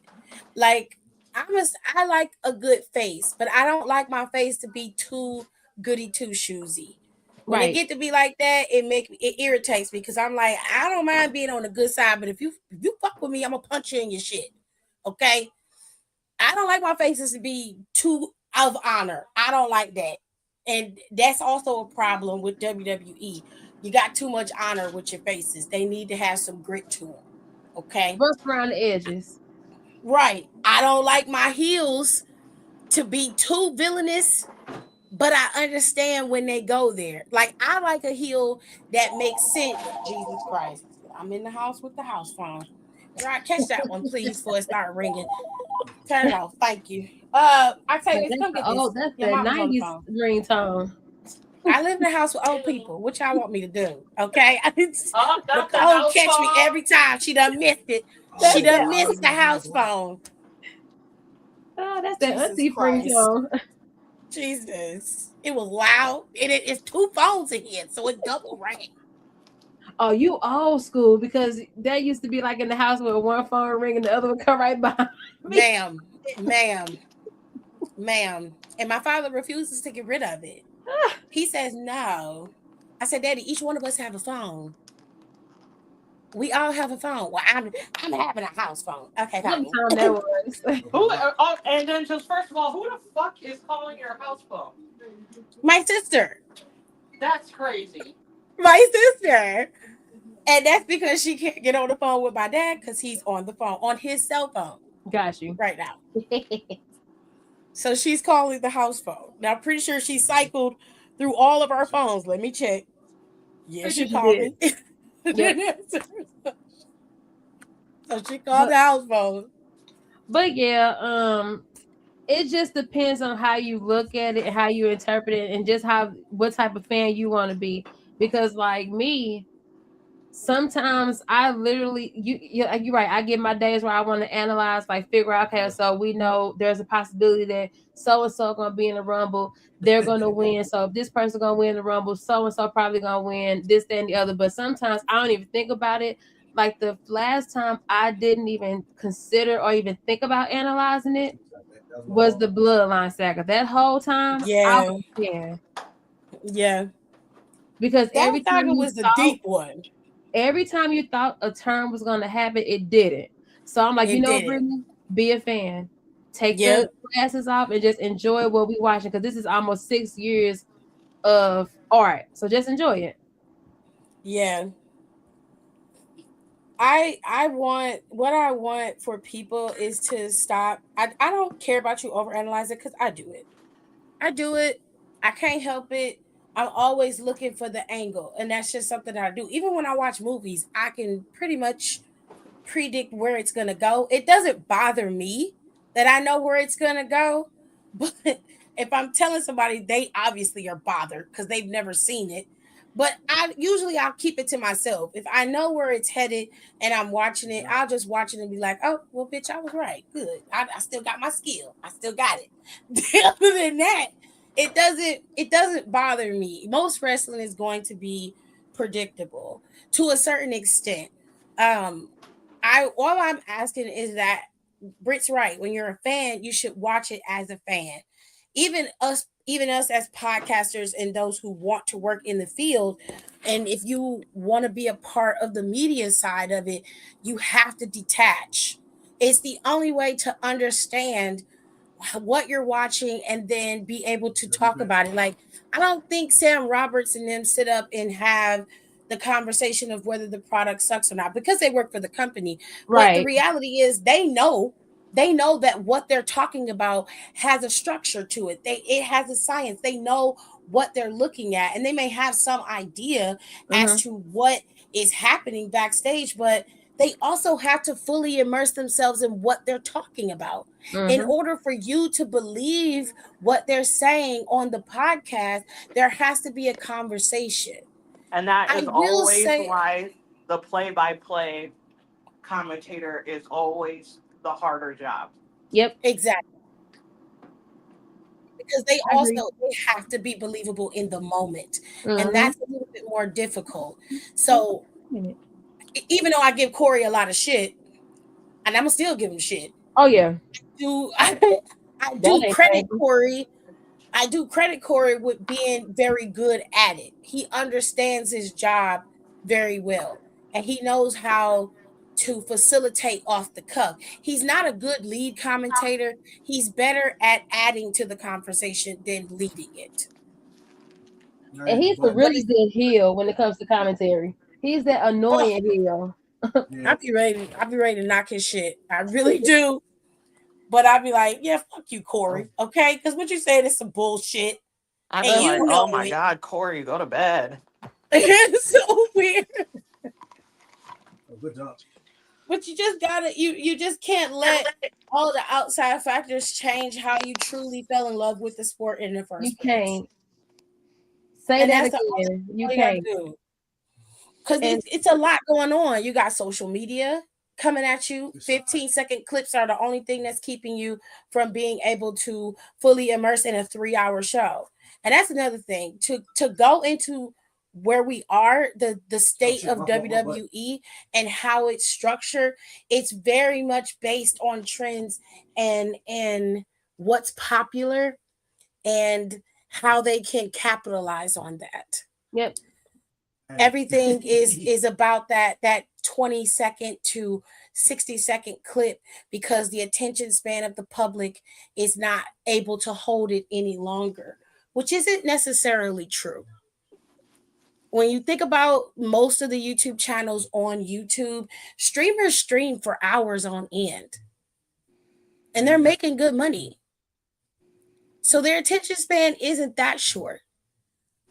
Like I like a good face, but I don't like my face to be too goody two shoesy. When it Right. get to be like that, it irritates me because I'm like, I don't mind being on the good side, but if you fuck with me, I'm gonna punch you in your shit. Okay? I don't like my faces to be too of honor. I don't like that. And that's also a problem with WWE. You got too much honor with your faces. They need to have some grit to them. Okay? Rough around the edges. Right. I don't like my heels to be too villainous, but I understand when they go there. Like I like a heel that makes sense. Jesus Christ. I'm in the house with the house phone. Right, catch that one, please, before it start ringing. Turn it off. Thank you. I tell you Like this. Come get this. that's Your the mama's on the 90s phone. ringtone. I live in a house with old people. What y'all want me to do? Okay. Oh, not the Nicole house catch me phone. every time. She done missed it. She That's done that missed the house phone. that's that Jesus auntie Christ. ringtone. Jesus. It was loud. It's two phones in here, so it double rang. Oh, you old school because that used to be like in the house where one phone ring and the other would come right behind me. Ma'am, ma'am, ma'am. And my father refuses to get rid of it. He says no. I said, Daddy, each one of us have a phone. We all have a phone. Well, I'm having a house phone. Okay, What fine. time that was? Who? Oh, and then just first of all, who the fuck is calling your house phone? My sister. That's crazy. My sister. And that's because she can't get on the phone with my dad because he's on the phone, on his cell phone Got you. right now. So she's calling the house phone. Now, I'm pretty sure she cycled through all of our phones. Let me check. Yeah, Pretty she sure she called did. me. Yep. So she called But the house phone. yeah, it just depends on how you look at it, how you interpret it, and just how what type of fan you want to be. Because like me, sometimes I literally you're right. I get my days where I want to analyze, like figure out, okay, so we know there's a possibility that so and so gonna be in the rumble, they're gonna win. So if this person gonna win the rumble, so and so probably gonna win this, that, and the other. But sometimes I don't even think about it. Like the last time I didn't even consider or even think about analyzing it was the bloodline saga. That whole time, I Yeah, was yeah. yeah. Because That saga was the deep one. every time you thought a turn was gonna happen, it didn't. So I'm like, It did it. Brittany, be a fan. Take the Yep. glasses off and just enjoy what we watching because this is almost 6 years of art. So just enjoy it. Yeah. I want what I want for people is to stop. I don't care about you overanalyzing because I do it. I do it. I can't help it. I'm always looking for the angle, and that's just something that I do. Even when I watch movies, I can pretty much predict where it's going to go. It doesn't bother me that I know where it's going to go, but if I'm telling somebody, they obviously are bothered because they've never seen it. But I'll keep it to myself. If I know where it's headed and I'm watching it, I'll just watch it and be like, "Oh, well, bitch, I was right. Good. I still got my skill. I still got it." Other than that, it doesn't bother me. Most wrestling is going to be predictable to a certain extent. Um, I all I'm asking is that Britt's right. When you're a fan, you should watch it as a fan. Even us as podcasters and those who want to work in the field, and if you want to be a part of the media side of it, you have to detach. It's the only way to understand what you're watching and then be able to talk about it. Like, I don't think Sam Roberts and them sit up and have the conversation of whether the product sucks or not because they work for the company. But the Right. reality is they know that what they're talking about has a structure to it. It has a science. They know what they're looking at, and they may have some idea as Mm-hmm. to what is happening backstage, but they also have to fully immerse themselves in what they're talking about in Mm-hmm. order for you to believe what they're saying on the podcast. There has to be a conversation. And that I is will always say why the play-by-play commentator is always the harder job. Yep. exactly, because they I also agree. they have to be believable in the moment, and Mm-hmm. that's a little bit more difficult. So Minute. even though I give Corey a lot of shit, and I'm gonna still give him shit, Oh yeah. do I That do ain't credit changing. Corey. I do credit Corey with being very good at it. He understands his job very well, and he knows how to facilitate off the cuff. He's not a good lead commentator. He's better at adding to the conversation than leading it. And he's a But really good heel when it comes to commentary. He's that oh, annoying heel. I'll be ready to knock his shit. I really do. But I'll be like, yeah, fuck you, Corey. Okay, because what you saying is some bullshit, I'd and be Uh-huh. like, you oh know my it. God, Corey, go to bed. It's so weird. But you just gotta you just can't let all the outside factors change how you truly fell in love with the sport in the You first place. can't say And that that's again. You all you gotta can't. do. Because And it's a lot going on. You got social media coming at you. 15-second clips are the only thing that's keeping you from being able to fully immerse in a 3-hour show. And that's another thing. To go into where we are, the state of WWE and how it's structured, it's very much based on trends and what's popular and how they can capitalize on that. yep. Everything is about that 20-second to 60-second clip because the attention span of the public is not able to hold it any longer, which isn't necessarily true. When you think about most of the YouTube channels on YouTube, streamers stream for hours on end and they're making good money, so their attention span isn't that short.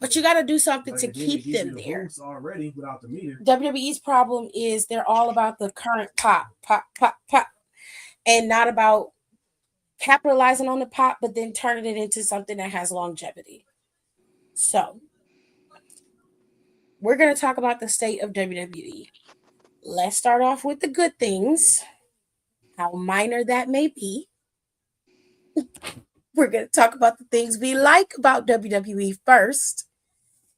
But you got to do something to keep them there. WWE's problem is they're all about the current pop, pop, pop, pop, and not about capitalizing on the pop, but then turning it into something that has longevity. So we're going to talk about the state of WWE. Let's start off with the good things, how minor that may be. We're going to talk about the things we like about WWE first.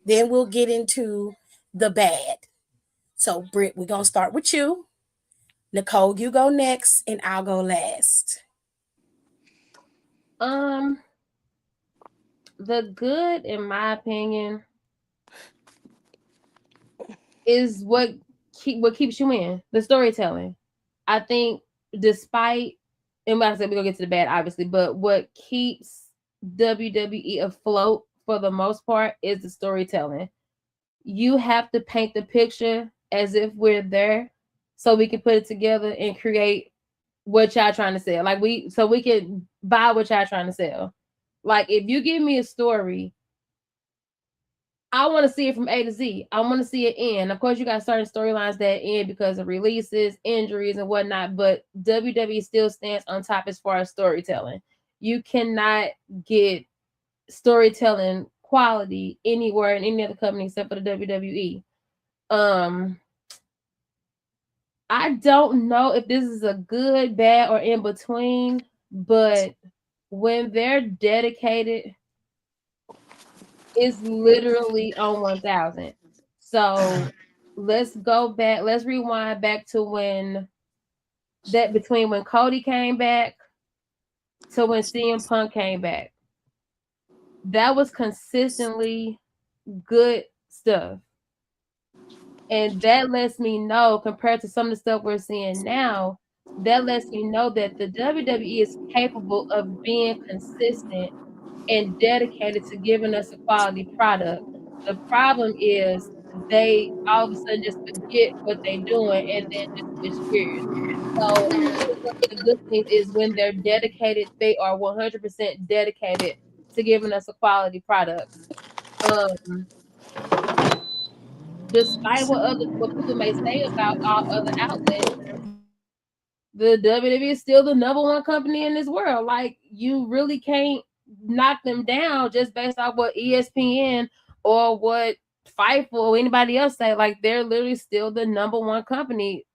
Then we'll get into the bad. So, Britt, we're going to start with you. Nicole, you go next, and I'll go last. Um, the good, in my opinion, is what keeps you in the storytelling. I think, despite, and like I said, we're gonna get to the bad, obviously, but what keeps WWE afloat for the most part is the storytelling. You have to paint the picture as if we're there, so we can put it together and create what y'all trying to sell. Like, so we can buy what y'all trying to sell. Like, if you give me a story, I want to see it from A to Z. I want to see it end. Of course, you got certain storylines that end because of releases, injuries, and whatnot, but WWE still stands on top as far as storytelling. You cannot get storytelling quality anywhere in any other company except for the WWE. Um, I don't know if this is a good, bad, or in between, but when they're dedicated, it's literally on 1000. So let's go back, let's rewind back to when Cody came back to when CM Punk came back. That was consistently good stuff. And that lets me know, compared to some of the stuff we're seeing now, that lets me know that the WWE is capable of being consistent and dedicated to giving us a quality product. The problem is they all of a sudden just forget what they're doing and then just switch gears. So I think one of the good things is when they're dedicated, they are 100% dedicated to giving us a quality product. Um, Despite what people may say about all other outlets, the WWE is still the number one company in this world. Like, you really can't knock them down just based off what ESPN or what Fightful or anybody else say. Like, they're literally still the number one company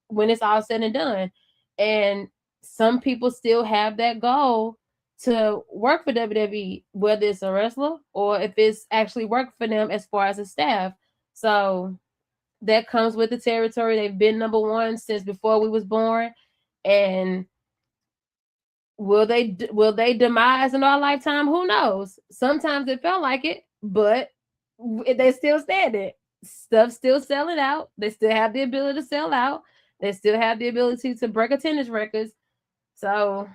when it's all said and done. And some people still have that goal to work for WWE, whether it's a wrestler or if it's actually work for them as far as a staff. So that comes with the territory. They've been number one since before we was born, and will they demise in our lifetime? Who knows? Sometimes it felt like it, but they still standing. Stuff still selling out. They still have the ability to sell out. They still have the ability to break attendance records. So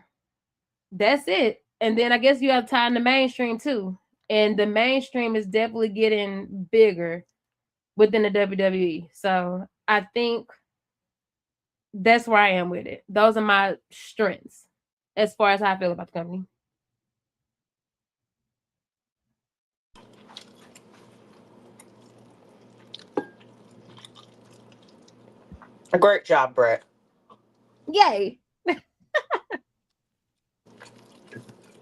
that's it. And then I guess you have to tie in the mainstream too. And the mainstream is definitely getting bigger within the WWE. So I think that's where I am with it. Those are my strengths as far as how I feel about the company. Great job, Brett. Yay.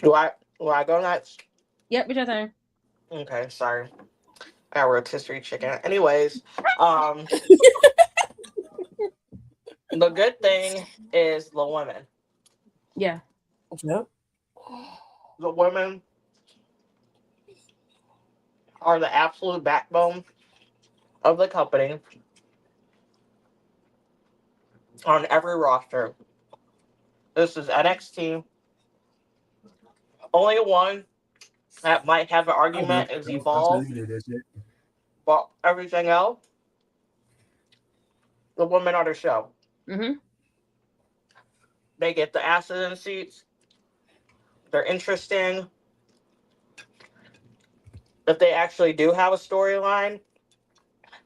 Do I go next? Yep, it's your turn. Okay, sorry. I got rotisserie chicken. Anyways, um, the good thing is the women. Yeah. Yep. The women are the absolute backbone of the company on every roster. This is NXT. Only one that might have an argument is Evolve, but everything else, the women are the show. Mm-hmm. They get the asses in seats. They're interesting. If they actually do have a storyline,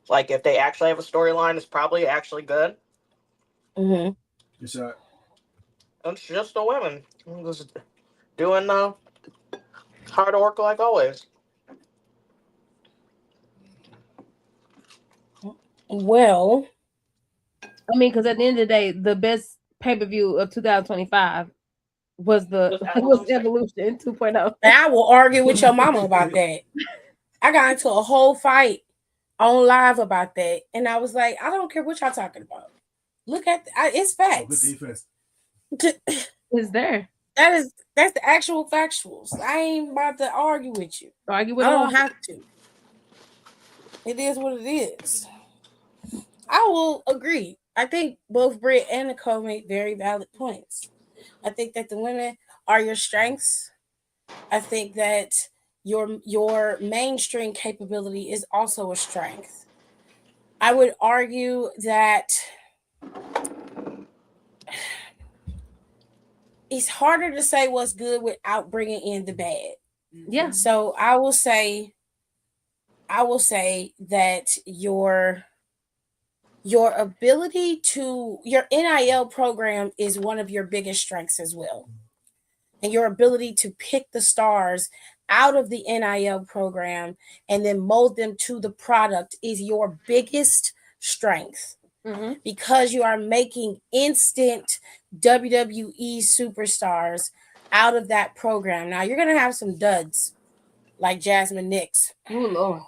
like if they actually have a storyline, it's probably actually good. Mm-hmm. It's just the women just doing the hard work like always. Well, I mean, because at the end of the day, the best pay-per-view of 2025 was the Just was evolution. Evolution 2.0. and I will argue with your mama about that. I got into a whole fight on live about that, and I was like, I don't care what y'all talking about. Look at it's facts. Is there? That's the actual factuals. I ain't about to argue with you. Argue with I a don't wall. have to. It is what it is. I will agree. I think both Britt and Nicole make very valid points. I think that the women are your strengths. I think that your mainstream capability is also a strength. I would argue that it's harder to say what's good without bringing in the bad. Yeah. So I will say that your ability to your NIL program is one of your biggest strengths as well. And your ability to pick the stars out of the NIL program and then mold them to the product is your biggest strength. Mm-hmm. Because you are making instant WWE superstars out of that program. Now you're gonna have some duds like Jasmine Nix. Oh Lord.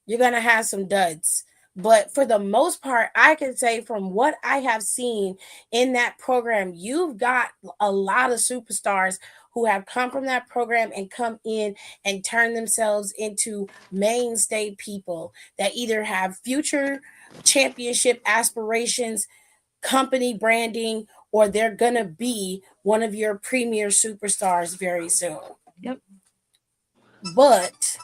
You're gonna have some duds. But for the most part, I can say from what I have seen in that program, you've got a lot of superstars who have come from that program and come in and turn themselves into mainstay people that either have future championship aspirations, company branding, or they're gonna be one of your premier superstars very soon. Yep. But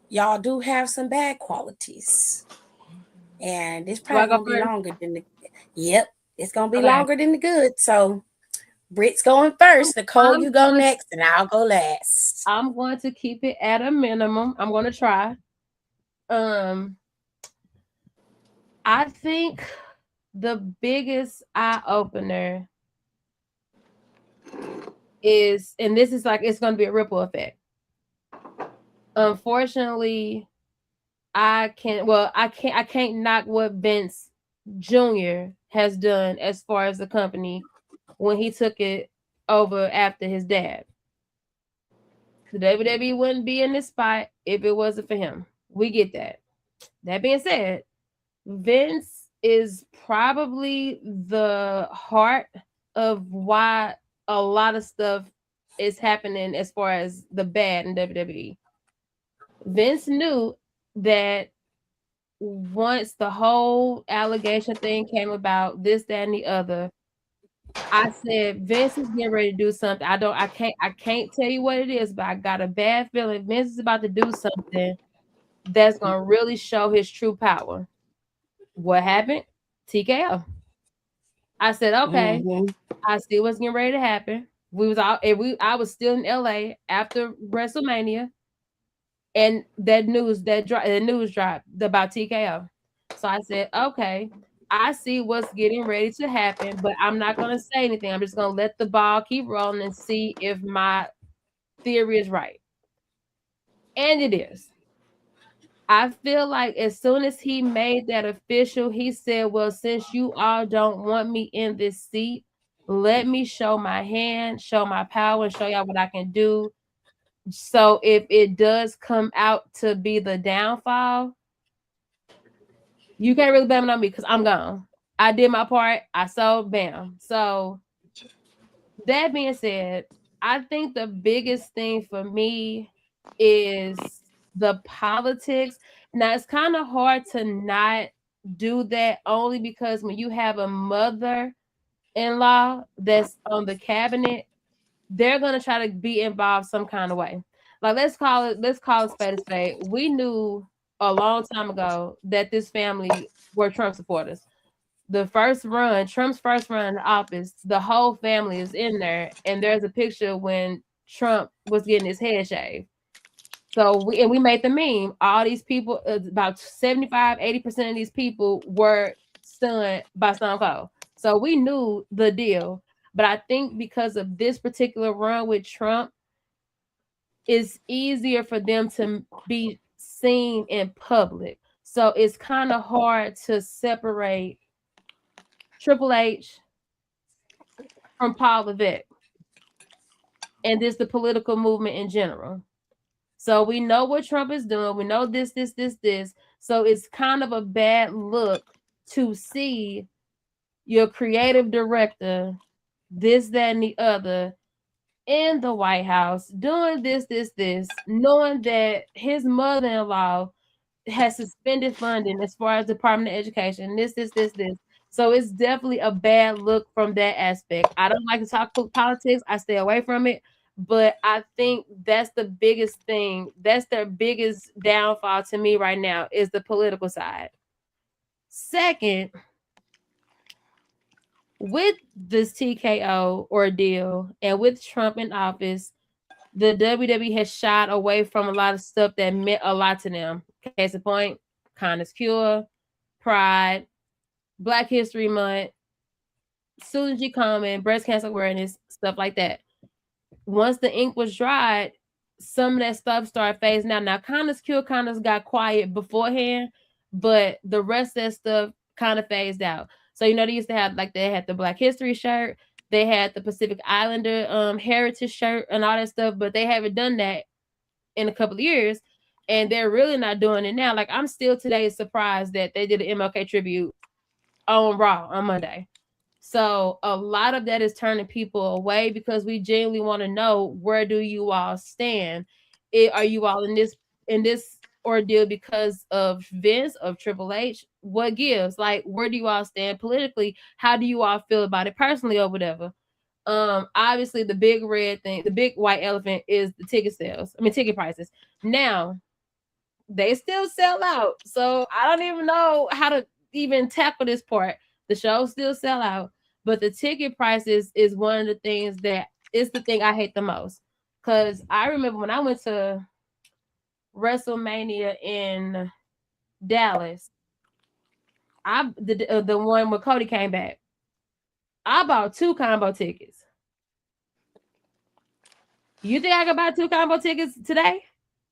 y'all do have some bad qualities. And it's Do I probably go gonna be first? longer than the Yep, it's gonna be Okay. longer than the good. So Britt's going first, Nicole, I'm you go going- next, and I'll go last. I'm going to keep it at a minimum. I'm going to try. I think the biggest eye opener is, and this is like it's going to be a ripple effect. Unfortunately, I can't knock what Vince Jr. has done as far as the company when he took it over after his dad. The WWE wouldn't be in this spot if it wasn't for him. We get that. That being said, Vince is probably the heart of why a lot of stuff is happening as far as the bad in WWE. Vince knew that once the whole allegation thing came about, this, that, and the other, I said Vince is getting ready to do something. I can't tell you what it is, but I got a bad feeling Vince is about to do something that's gonna really show his true power. What happened? TKO. I said, okay, Mm-hmm. I see what's getting ready to happen. I was still in LA after WrestleMania, and the news dropped about TKO. So I said, okay, I see what's getting ready to happen, but I'm not gonna say anything. I'm just gonna let the ball keep rolling and see if my theory is right. And it is. I feel like as soon as he made that official, he said, well, since you all don't want me in this seat, let me show my hand, show my power, and show y'all what I can do. So if it does come out to be the downfall, you can't really blame it on me because I'm gone. I did my part. I sold, bam. So that being said, I think the biggest thing for me is the politics. Now it's kind of hard to not do that only because when you have a mother-in-law that's on the cabinet, they're gonna try to be involved some kind of way. Like let's call it spade a spade. We knew a long time ago that this family were Trump supporters. Trump's first run in office, the whole family is in there, and there's a picture when Trump was getting his head shaved. So we made the meme. All these people, about 75-80% of these people were stunned by Stone Cold. So we knew the deal. But I think because of this particular run with Trump, it's easier for them to be seen in public. So it's kind of hard to separate Triple H from Paul Levesque and this the political movement in general. So we know what Trump is doing. We know this. So it's kind of a bad look to see your creative director, this, that, and the other, in the White House doing this, knowing that his mother-in-law has suspended funding as far as Department of Education, this. So it's definitely a bad look from that aspect. I don't like to talk politics. I stay away from it. But I think that's the biggest thing. That's their biggest downfall to me right now is the political side. Second, with this TKO ordeal and with Trump in office, the WWE has shied away from a lot of stuff that meant a lot to them. Case in point, Kindness Cure, Pride, Black History Month, Susan G. Komen, breast cancer awareness, stuff like that. Once the ink was dried, some of that stuff started phasing out. Now, Kindness Cure kind of got quiet beforehand, but the rest of that stuff kind of phased out. So, they used to have, like, they had the Black History shirt, they had the Pacific Islander heritage shirt and all that stuff, but they haven't done that in a couple of years, and they're really not doing it now. Like, I'm still today surprised that they did an MLK tribute on Raw on Monday. So a lot of that is turning people away because we genuinely want to know, where do you all stand? Are you all in this ordeal because of Vince, of Triple H? What gives? Like, where do you all stand politically? How do you all feel about it personally or whatever? Obviously the big red thing, the big white elephant is the ticket prices. Now, they still sell out. So I don't even know how to even tackle this part. The shows still sell out, but the ticket prices is one of the things that is the thing I hate the most. Because I remember when I went to WrestleMania in Dallas, the one where Cody came back, I bought 2 combo tickets. You think I could buy 2 combo tickets today?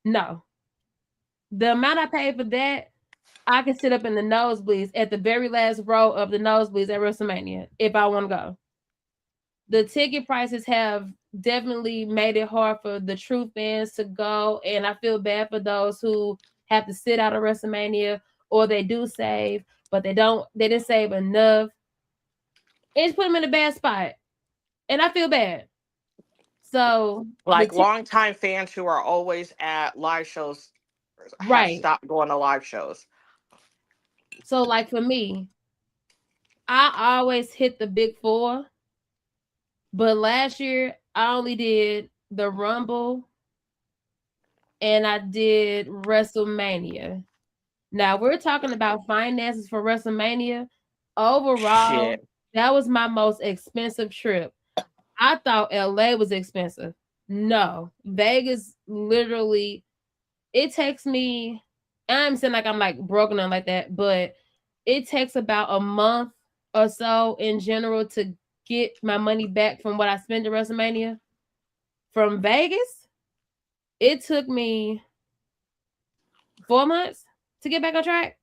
No. The amount I paid for that, I can sit up in the nosebleeds at the very last row of the nosebleeds at WrestleMania if I want to go. The ticket prices have definitely made it hard for the true fans to go, and I feel bad for those who have to sit out of WrestleMania, or they do save, but they didn't save enough. It's put them in a bad spot, and I feel bad. So, like longtime fans who are always at live shows have right. stopped going to live shows. So, like, for me, I always hit the big 4, but last year I only did the Rumble and I did WrestleMania. Now we're talking about finances for WrestleMania. Overall, Shit. that was my most expensive trip. I thought LA was expensive. No, Vegas literally, it takes me, I'm saying like I'm like broken on like that, but it takes about a month or so in general to get my money back from what I spent at WrestleMania. From Vegas, it took me 4 months to get back on track.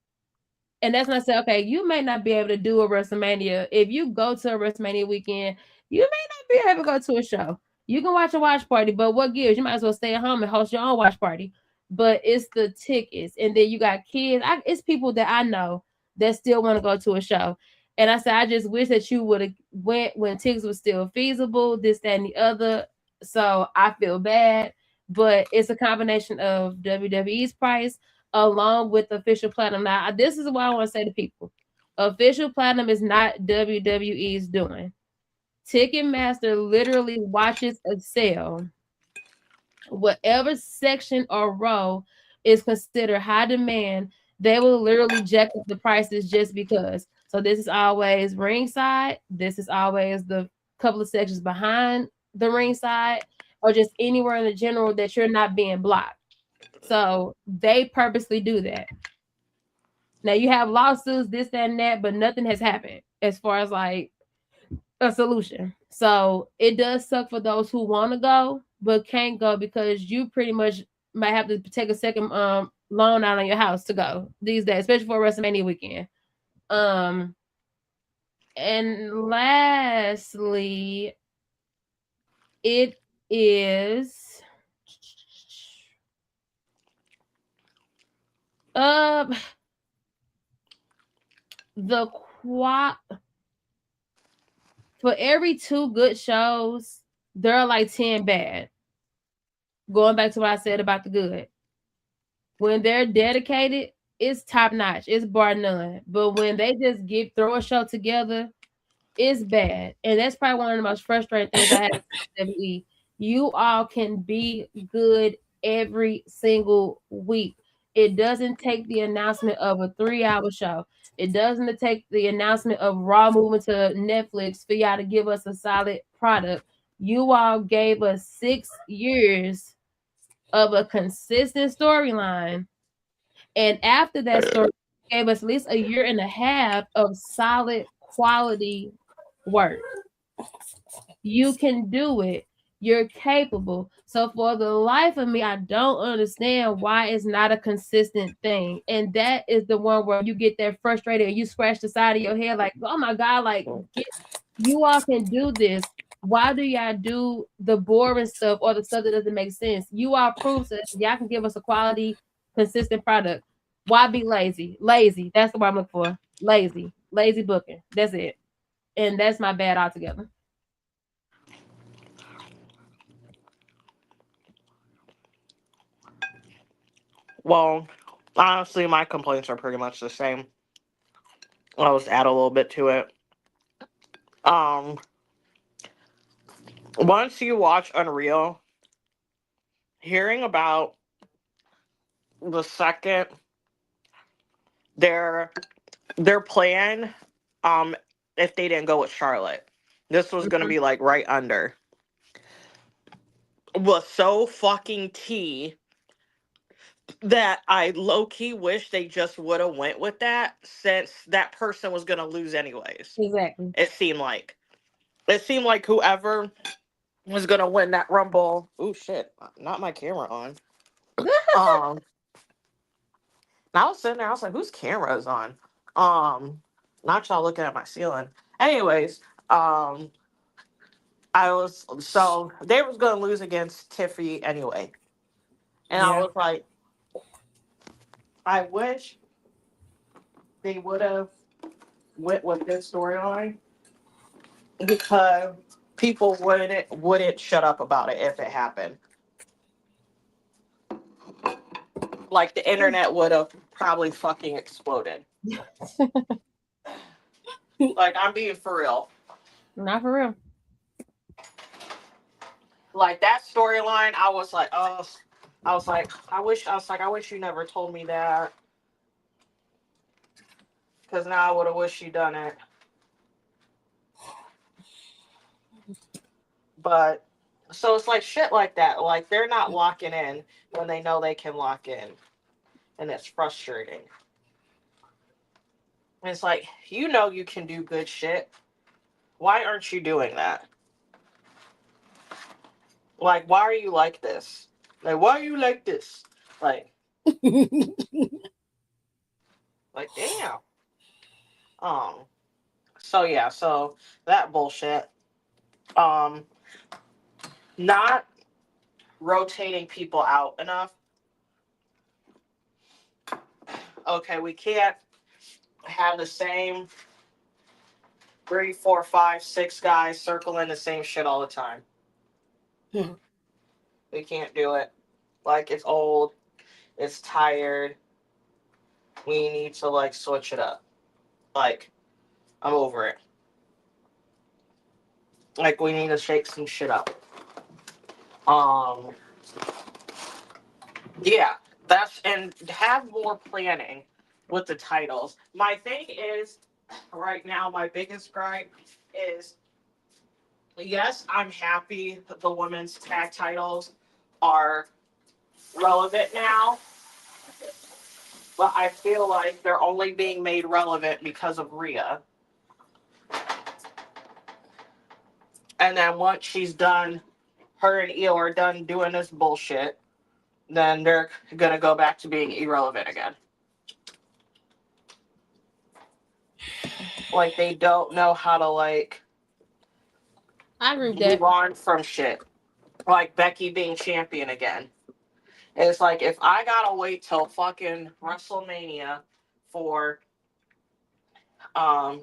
And that's when I said, okay, you may not be able to do a WrestleMania. If you go to a WrestleMania weekend, you may not be able to go to a show. You can watch a watch party, but what gives? You might as well stay at home and host your own watch party. But it's the tickets. And then you got kids. It's people that I know that still want to go to a show. And I said, I just wish that you would have went when tickets were still feasible, this, that, and the other. So I feel bad. But it's a combination of WWE's price along with official platinum. Now, this is what I want to say to people. Official platinum is not WWE's doing. Ticketmaster literally watches a sale. Whatever section or row is considered high demand, they will literally jack up the prices just because. So this is always ringside. This is always the couple of sections behind the ringside, or just anywhere in the general that you're not being blocked. So they purposely do that. Now you have lawsuits, this, that, and that, but nothing has happened as far as like a solution. So it does suck for those who want to go but can't go because you pretty much might have to take a second loan out on your house to go these days, especially for WrestleMania weekend. And lastly, it is the for every 2 good shows, there are like 10 bad. Going back to what I said about the good. When they're dedicated, it's top notch. It's bar none. But when they just throw a show together, it's bad. And that's probably one of the most frustrating things I have with WWE. You all can be good every single week. It doesn't take the announcement of a 3-hour show. It doesn't take the announcement of Raw moving to Netflix for y'all to give us a solid product. You all gave us 6 years of a consistent storyline. And after that story, gave us at least a year and a half of solid quality work. You can do it. You're capable. So for the life of me, I don't understand why it's not a consistent thing. And that is the one where you get that frustrated and you scratch the side of your head like, oh my God, like you all can do this. Why do y'all do the boring stuff or the stuff that doesn't make sense? You all prove that y'all can give us a quality, consistent product. Why be lazy? Lazy. That's the word I'm looking for. Lazy. Lazy booking. That's it. And that's my bad altogether. Well, honestly, my complaints are pretty much the same. I'll just add a little bit to it. Um, Once you watch Unreal, hearing about the second their their plan, um, if they didn't go with Charlotte, this was gonna be like right under, was so fucking tea that I low key wish they just would have went with that, since that person was gonna lose anyways. Exactly. It seemed like whoever was gonna win that rumble. Oh shit! Not my camera on. Um, and I was sitting there. I was like, "Whose camera is on?" Not y'all looking at my ceiling. Anyways, I was so they was gonna lose against Tiffy anyway, and I Yeah. was like, I wish they would have went with this storyline, because people wouldn't shut up about it if it happened. Like the internet would have probably fucking exploded. Like I'm being for real. Not for real. Like that storyline, I was like, oh, I wish you never told me that, because now I would have wished you done it. But so it's like shit like that. Like they're not locking in when they know they can lock in, and it's frustrating. And it's like, you can do good shit. Why aren't you doing that? Like, why are you like this? Like, why are you like this? Like, like, damn. Um. So yeah. So that bullshit. Um. Not rotating people out enough. Okay, we can't have the same 3, 4, 5, 6 guys circling the same shit all the time. We can't do it. Like it's old. It's tired. We need to like switch it up. Like I'm over it. Like we need to shake some shit up. Um. Yeah. And have more planning with the titles. My thing is, right now, my biggest gripe is, yes, I'm happy that the women's tag titles are relevant now, but I feel like they're only being made relevant because of Rhea. And then once she's done, her and Io are done doing this bullshit, then they're gonna go back to being irrelevant again. Like they don't know how to like I agree with move that. on from shit. Like Becky being champion again. It's like if I gotta wait till fucking WrestleMania for um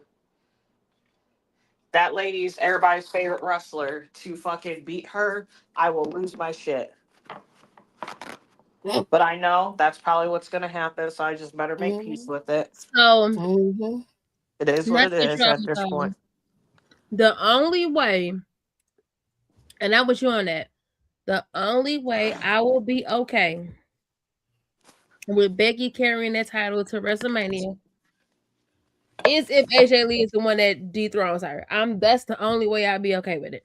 that lady's everybody's favorite wrestler to fucking beat her, I will lose my shit. But I know that's probably what's gonna happen, so I just better make peace with it. So, It is what not it to is interrupt at you, this point. the only way, and I'm with you on that, The only way I will be okay with Becky carrying that title to WrestleMania is if AJ Lee is the one that dethrones her. That's the only way I'd be okay with it.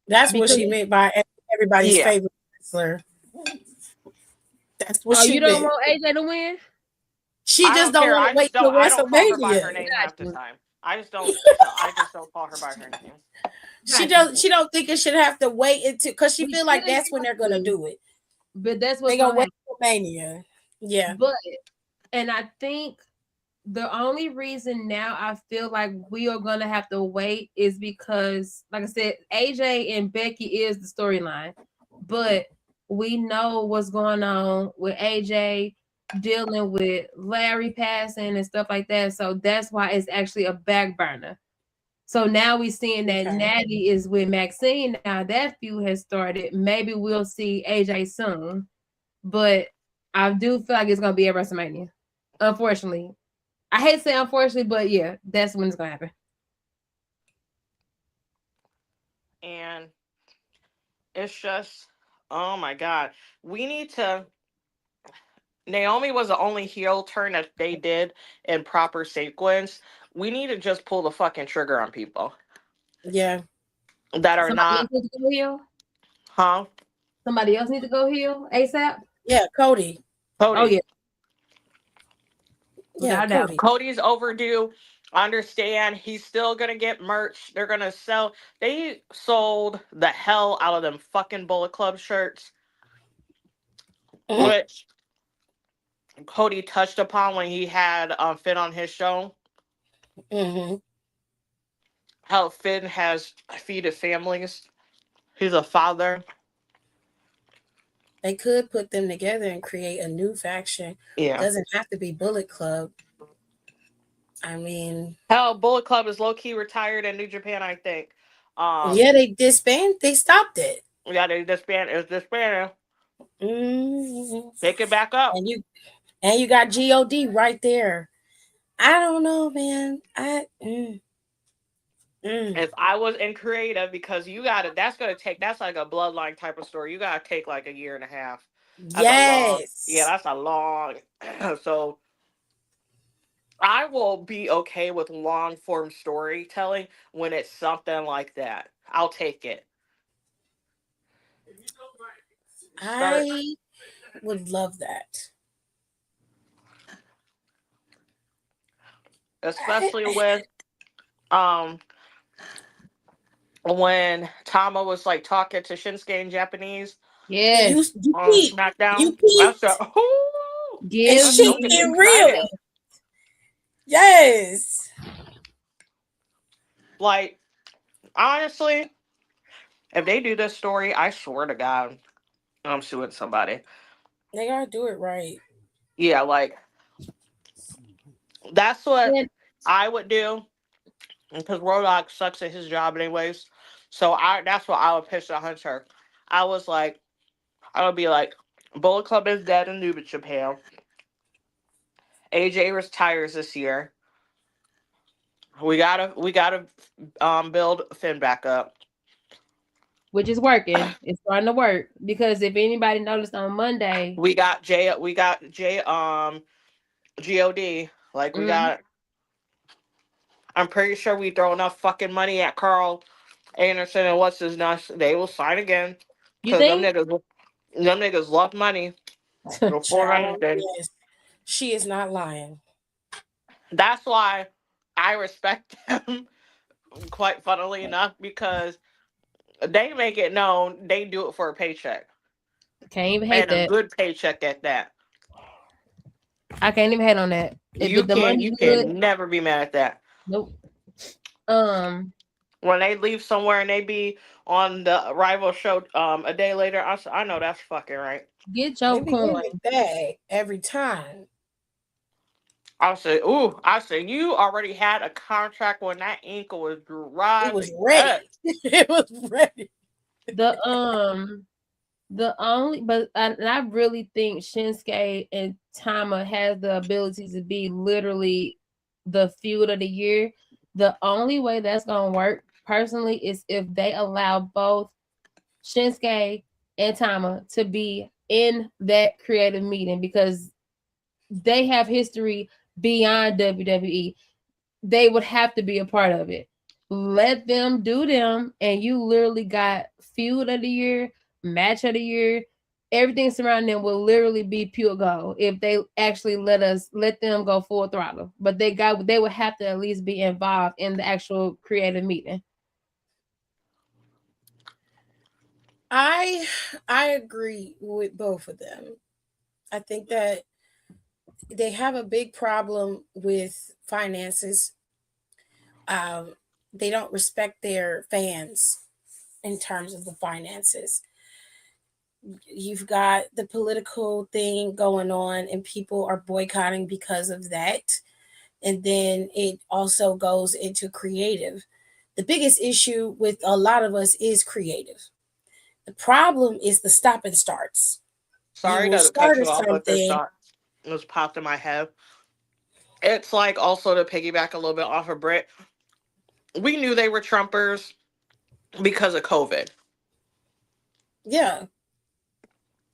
That's what Because she meant by everybody's Yeah. favorite wrestler. That's what oh, she you don't meant. want AJ to win? She I just don't don't care. want to I just wait don't. till I don't call her by her WrestleMania. name half the Gotcha. time. I just don't. I just don't call her by her name. Gotcha. She don't think it should have to wait until because she We feel like shouldn't that's when have they're gonna to, do it. but that's They what's gonna gonna wait happen. for Mania. Yeah. But and I think the only reason now I feel like we are gonna have to wait is because, like I said, AJ and Becky is the storyline, but we know what's going on with AJ dealing with Larry passing and stuff like that. So that's why it's actually a back burner. So now we're seeing that Okay. Natty is with Maxine. Now that feud has started. Maybe we'll see AJ soon, but I do feel like it's gonna be at WrestleMania. Unfortunately, I hate to say unfortunately, but yeah, that's when it's gonna happen. And it's just, oh my god, we need to. Naomi was the only heel turn that they did in proper sequence. We need to just pull the fucking trigger on people Yeah. that are Somebody else not, need to go heel. huh? Somebody else need to go heel ASAP. Yeah. Cody. Oh Cody. yeah, Yeah. without a doubt. Cody. Cody's overdue. I understand he's still gonna get merch. They're gonna sell. They sold the hell out of them fucking Bullet Club shirts, which Cody touched upon when he had Finn on his show. Mm-hmm. How Finn has feeded families. He's a father. They could put them together and create a new faction. Yeah. Doesn't have to be Bullet Club. I mean, Hell, Bullet Club is low key retired in New Japan, I think. yeah, they disbanded. They stopped it. Yeah, they disbanded. It's disbanded. Mm-hmm. Pick it back up. And you got God right there. I don't know, man. Mm. If I was in creative, because you got to, that's gonna take. That's like a bloodline type of story. You gotta take like a year and a half. That's a long. Yeah, Yes. that's a long. So I will be okay with long form storytelling when it's something like that. I'll take it. Start, I would love that. especially with um when Tama was like talking to Shinsuke in Japanese You Yes, you on peep. You SmackDown. I said, peeped. "Ooh, And give I'm she getting get me excited." real. Yes. Like honestly, if they do this story, I swear to God, I'm suing somebody. They gotta do it right. Yeah, like that's what and I would do because Rodock sucks at his job anyways. So I that's what I would pitch to Hunter. I was like, I would be like, Bullet Club is dead in New Japan. AJ retires this year. We gotta build Finn back up. which is working. It's starting to work because if anybody noticed on Monday, We got J God. Like we mm, got I'm pretty sure we throw enough fucking money at Carl Anderson and what's his nuts. They will sign again. you Cause think? them niggas love money before Child, anything. yes. She is not lying. That's why I respect them quite funnily enough because they make it known they do it for a paycheck. Can't even hate And a that. good paycheck at that. I can't even hate on that. If You the can money's you good, can never be mad at that. nope. Um, When they leave somewhere and they be on the rival show a day later, I know that's fucking right. get They your be coin. getting it back every time. I said, ooh, I said you already had a contract when that ankle was It was driving. ready. it was ready. The the only, but and I really think Shinsuke and Tama has the ability to be literally the feud of the year. The only way that's gonna work personally is if they allow both Shinsuke and Tama to be in that creative meeting because they have history beyond WWE. They would have to be a part of it. Let them do them, and you literally got feud of the year, match of the year. Everything surrounding them will literally be pure gold if they actually let them go full throttle. But they would have to at least be involved in the actual creative meeting. I I agree with both of them. I think that they have a big problem with finances. Um, they don't respect their fans in terms of the finances. You've got the political thing going on, and people are boycotting because of that. And then it also goes into creative. The biggest issue with a lot of us is creative. The problem is the stop and starts. You Sorry will to start cut at you off, but this something. thought was popped in my head. It's like also to piggyback a little bit off of Brit. We knew they were Trumpers because of COVID. Yeah,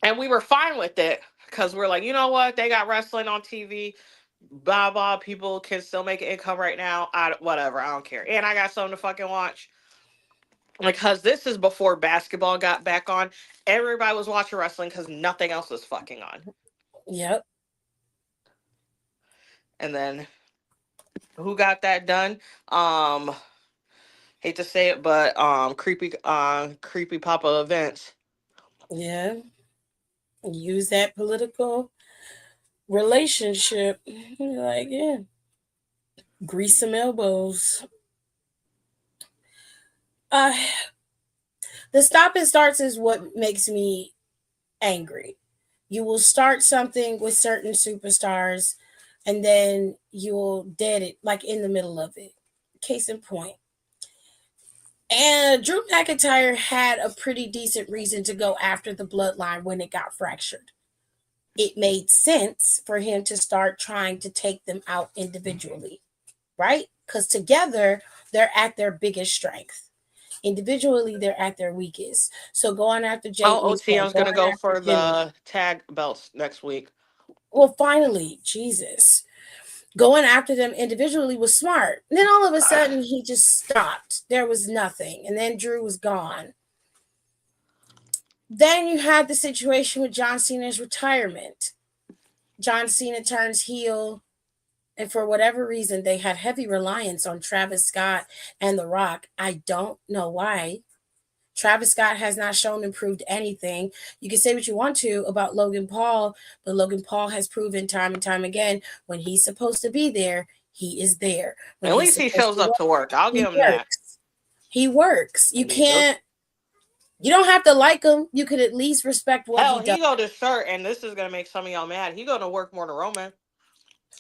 And we were fine with it because we're like, you know what? They got wrestling on TV. Blah, blah. People can still make an income right now. Whatever. I don't care. And I got something to fucking watch. Because this is before basketball got back on. Everybody was watching wrestling because nothing else was fucking on. yep, And then who got that done? Um, Hate to say it, but creepy papa events. yeah. Use that political relationship. Like, yeah, grease some elbows. Uh, the stop and starts is what makes me angry. You will start something with certain superstars, and then you'll dead it like in the middle of it. Case in point. And Drew McIntyre had a pretty decent reason to go after the bloodline when it got fractured. It made sense for him to start trying to take them out individually, right? Because together they're at their biggest strength. Individually, they're at their weakest. So going after Jay Oh, Uso, OTM's gonna going go after for Jimmy. the tag belts next week. Well, finally, Jesus. Going after them individually was smart. And then all of a sudden, he just stopped. There was nothing. And then Drew was gone. Then you had the situation with John Cena's retirement. John Cena turns heel, and for whatever reason, they had heavy reliance on Travis Scott and The Rock. I don't know why. Travis Scott has not shown improved anything. You can say what you want to about Logan Paul, but Logan Paul has proven time and time again when he's supposed to be there, he is there. When At he's least he supposed shows to up work, to work. I'll he give him that. works. He works. You And he does. can't, you don't have to like him. You could at least respect what Hell, he does. he go to shirt, and this is gonna make some of y'all mad. He go to work more than Roman.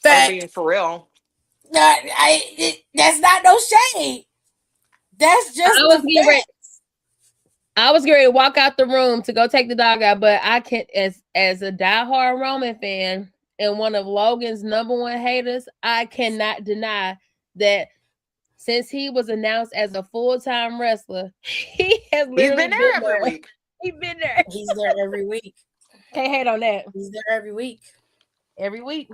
I'm being Fact. for real. That's not no shade. That's I just was the getting ready. fact. I was ready to walk out the room to go take the dog out, but I can't. As a diehard Roman fan and one of Logan's number one haters, I cannot deny that since he was announced as a full-time wrestler, he has He's literally been there been every there. week. He's been there. He's there every week. Can't hate on that. He's there every week. Every week.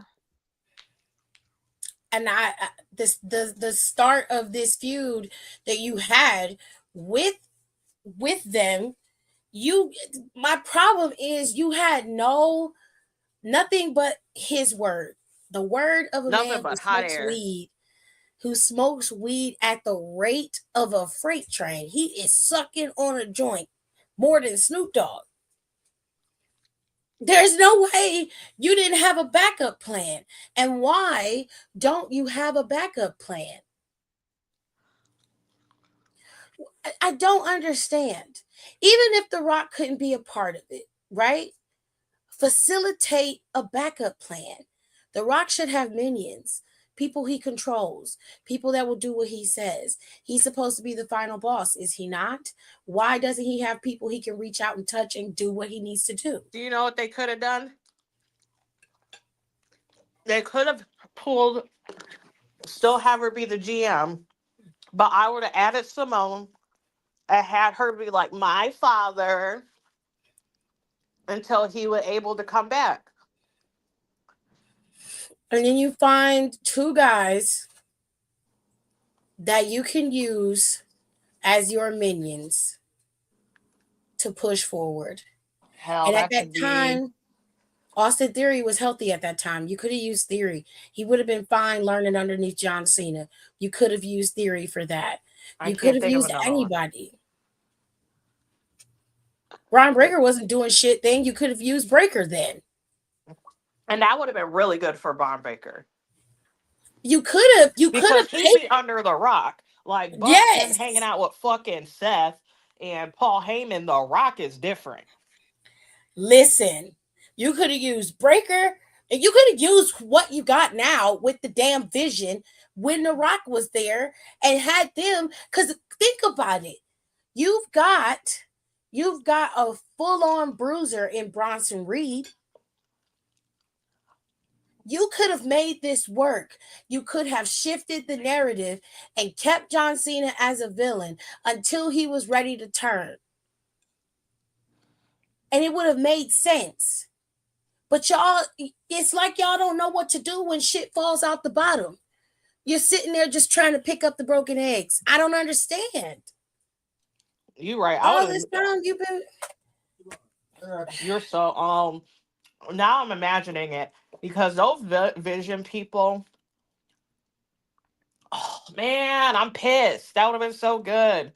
And this the start of this feud that you had with them, you my problem is you had nothing but his word. The word of a Nothing man but hot air. who smokes weed at the rate of a freight train. He is sucking on a joint more than Snoop Dogg. There's no way you didn't have a backup plan. And why don't you have a backup plan? I don't understand. Even if The Rock couldn't be a part of it, right? Facilitate a backup plan. The Rock should have minions, people he controls, people that will do what he says. He's supposed to be the final boss, is he not? Why doesn't he have people he can reach out and touch and do what he needs to do? Do you know what they could have done? They could have pulled, still have her be the GM, but I would have added Simone and had her be like my father, until he was able to come back. And then you find two guys that you can use as your minions to push forward. Hell, And at that that could be. time, Austin Theory was healthy at that time. You could have used Theory. He would have been fine learning underneath John Cena. You could have used Theory for that. I You could can't have think of used another one. anybody. Ron Breaker wasn't doing shit then. You could have used Breaker then. And that would have been really good for Bron Baker. You could Because have he'd be under the rock. Like, but him hanging yes. out with fucking Seth and Paul Heyman, the rock is different. Listen, you could have used Breaker and you could have used what you got now with the damn Vision when The Rock was there and had them. Because think about it. You've got you've got a full-on bruiser in Bronson Reed. You could have made this work. You could have shifted the narrative and kept John Cena as a villain until he was ready to turn. And it would have made sense. But y'all, it's like y'all don't know what to do when shit falls out the bottom. You're sitting there just trying to pick up the broken eggs. I don't understand. You right. I All would this have. time you've been. You're so. Now I'm imagining it because those Vision people. Oh man, I'm pissed. That would have been so good.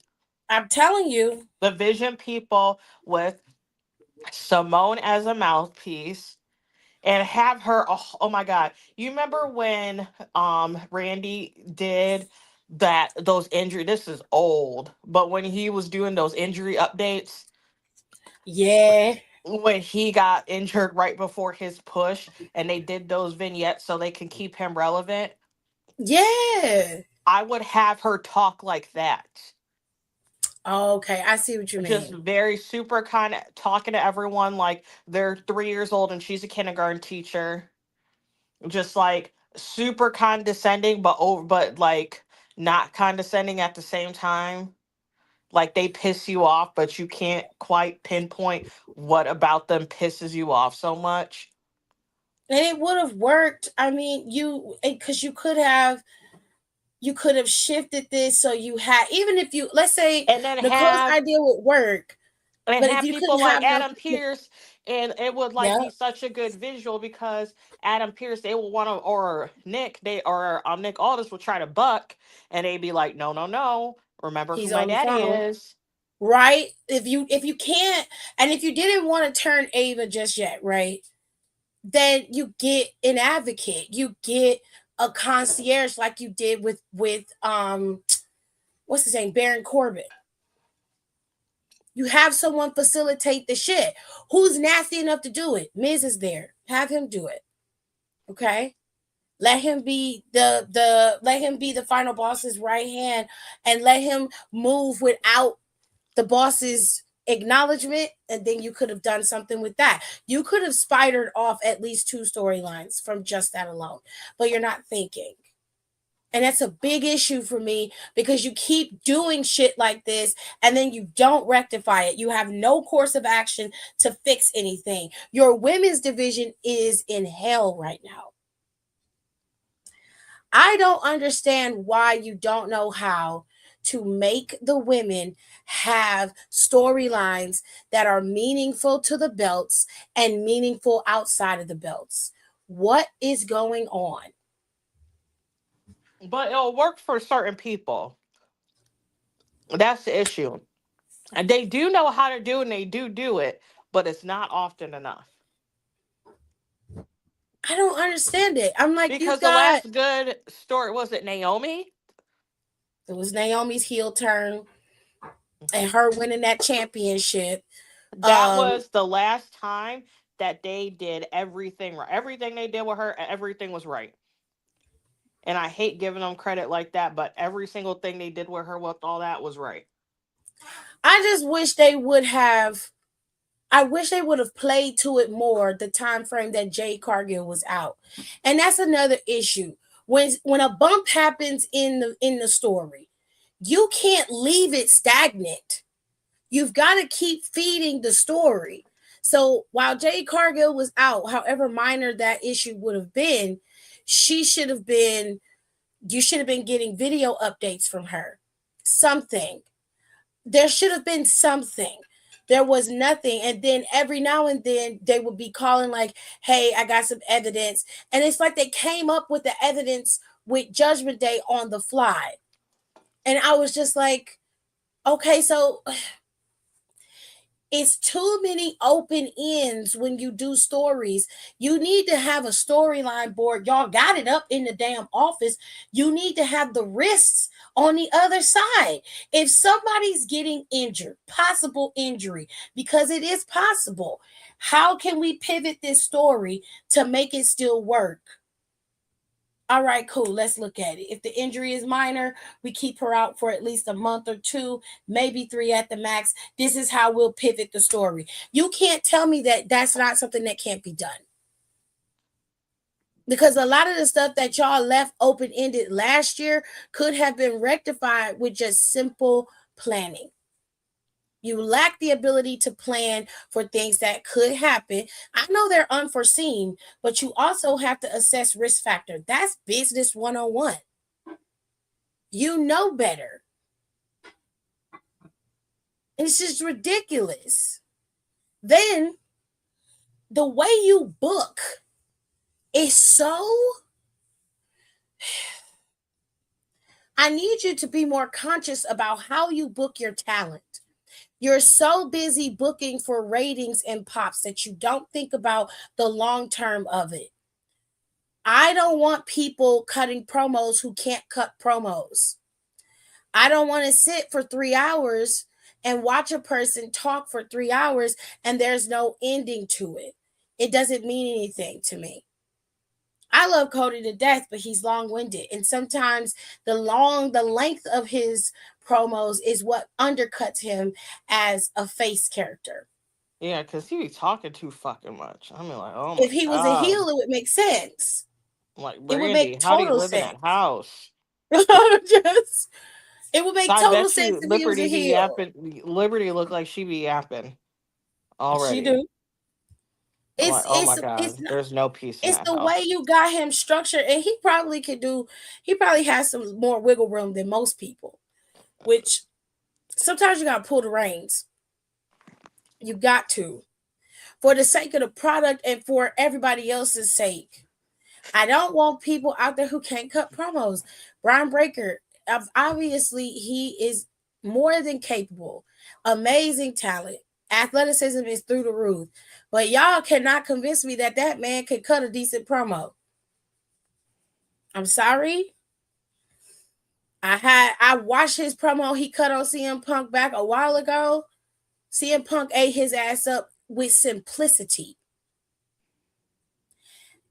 I'm telling you. The Vision people with Simone as a mouthpiece and have her. Oh my god, you remember when Randy did those injury, this is old, but when he was doing those injury updates, Yeah. when he got injured right before his push, and they did those vignettes so they can keep him relevant, Yeah. I would have her talk like that. Okay, I see what you Just mean. very super kind of talking to everyone like they're 3 years old and she's a kindergarten teacher, just like super condescending but over, but like not condescending at the same time. Like they piss you off but you can't quite pinpoint what about them pisses you off so much. And it would have worked. I mean, because you could have shifted this so you had, even if you, let's say And then Nicole's have idea would work, and but if have you people couldn't like have them, Adam Pierce, and it would like yeah, be such a good visual because Adam Pierce, they will want to, or Nick, they or Nick Aldis will try to buck, and they'd be like, no, no, no, remember who he's my on the daddy phone. is. Right? If you can't, and if you didn't want to turn Ava just yet, right? Then you get an advocate. You get a concierge like you did with what's his name? Baron Corbin. You have someone facilitate the shit. Who's nasty enough to do it? Miz is there. Have him do it. Okay? Let him be the final boss's right hand and let him move without the boss's acknowledgement, and then you could have done something with that. You could have spidered off at least two storylines from just that alone, but you're not thinking. And that's a big issue for me because you keep doing shit like this and then you don't rectify it. You have no course of action to fix anything. Your women's division is in hell right now. I don't understand why you don't know how to make the women have storylines that are meaningful to the belts and meaningful outside of the belts. What is going on? But it'll work for certain people. That's the issue. And they do know how to do it and they do it, but it's not often enough. I don't understand it. I'm like, you've Because the got last good story was it Naomi? it was Naomi's heel turn and her winning that championship. That Um, was the last time that they did everything right. Everything they did with her, everything was right. And I hate giving them credit like that, but every single thing they did with her with all that was right. I just wish they would have I wish they would have played to it more the time frame that Jade Cargill was out. And that's another issue. When a bump happens in the story, you can't leave it stagnant. You've got to keep feeding the story. So while Jade Cargill was out, however minor that issue would have been, she should have been, you should have been getting video updates from her. Something. There should have been something. There was nothing. And then every now and then they would be calling, like, hey, I got some evidence. And it's like they came up with the evidence with Judgment Day on the fly. And I was just like, okay, so it's too many open ends when you do stories. You need to have a storyline board. Y'all got it up in the damn office. You need to have the risks on the other side. If somebody's getting injured, possible injury, because it is possible, how can we pivot this story to make it still work? All right, cool. Let's look at it. If the injury is minor, we keep her out for at least a month or two, maybe 3 at the max. This is how we'll pivot the story. You can't tell me that that's not something that can't be done. Because a lot of the stuff that y'all left open ended last year could have been rectified with just simple planning. You lack the ability to plan for things that could happen. I know they're unforeseen, but you also have to assess risk factor. That's business 101. You know better. It's just ridiculous. Then the way you book is so. I need you to be more conscious about how you book your talent. You're so busy booking for ratings and pops that you don't think about the long term of it. I don't want people cutting promos who can't cut promos. I don't want to sit for 3 hours and watch a person talk for 3 hours and there's no ending to it. It doesn't mean anything to me. I love Cody to death, but he's long-winded. And sometimes the length of his promos is what undercuts him as a face character. Yeah, because he be talking too fucking much. I mean, like, oh If my he was a god. heel, it would make sense. I'm like, It would Brandy, make how do you total live in sense. that house? Just, it would So make I total bet sense you if he was a Liberty be heel. yapping. Liberty look like she be yapping She already. do. I'm It's like, oh my it's it's god, not. there's no peace in It's that the way house. you got him structured, and he probably could do. He probably has some more wiggle room than most people, which sometimes you got to pull the reins. You got to, for the sake of the product and for everybody else's sake. I don't want people out there who can't cut promos. Brian Breaker, obviously, he is more than capable. Amazing talent. Athleticism is through the roof. But y'all cannot convince me that that man could cut a decent promo. I'm sorry. I watched his promo he cut on CM Punk back a while ago. CM Punk ate his ass up with simplicity.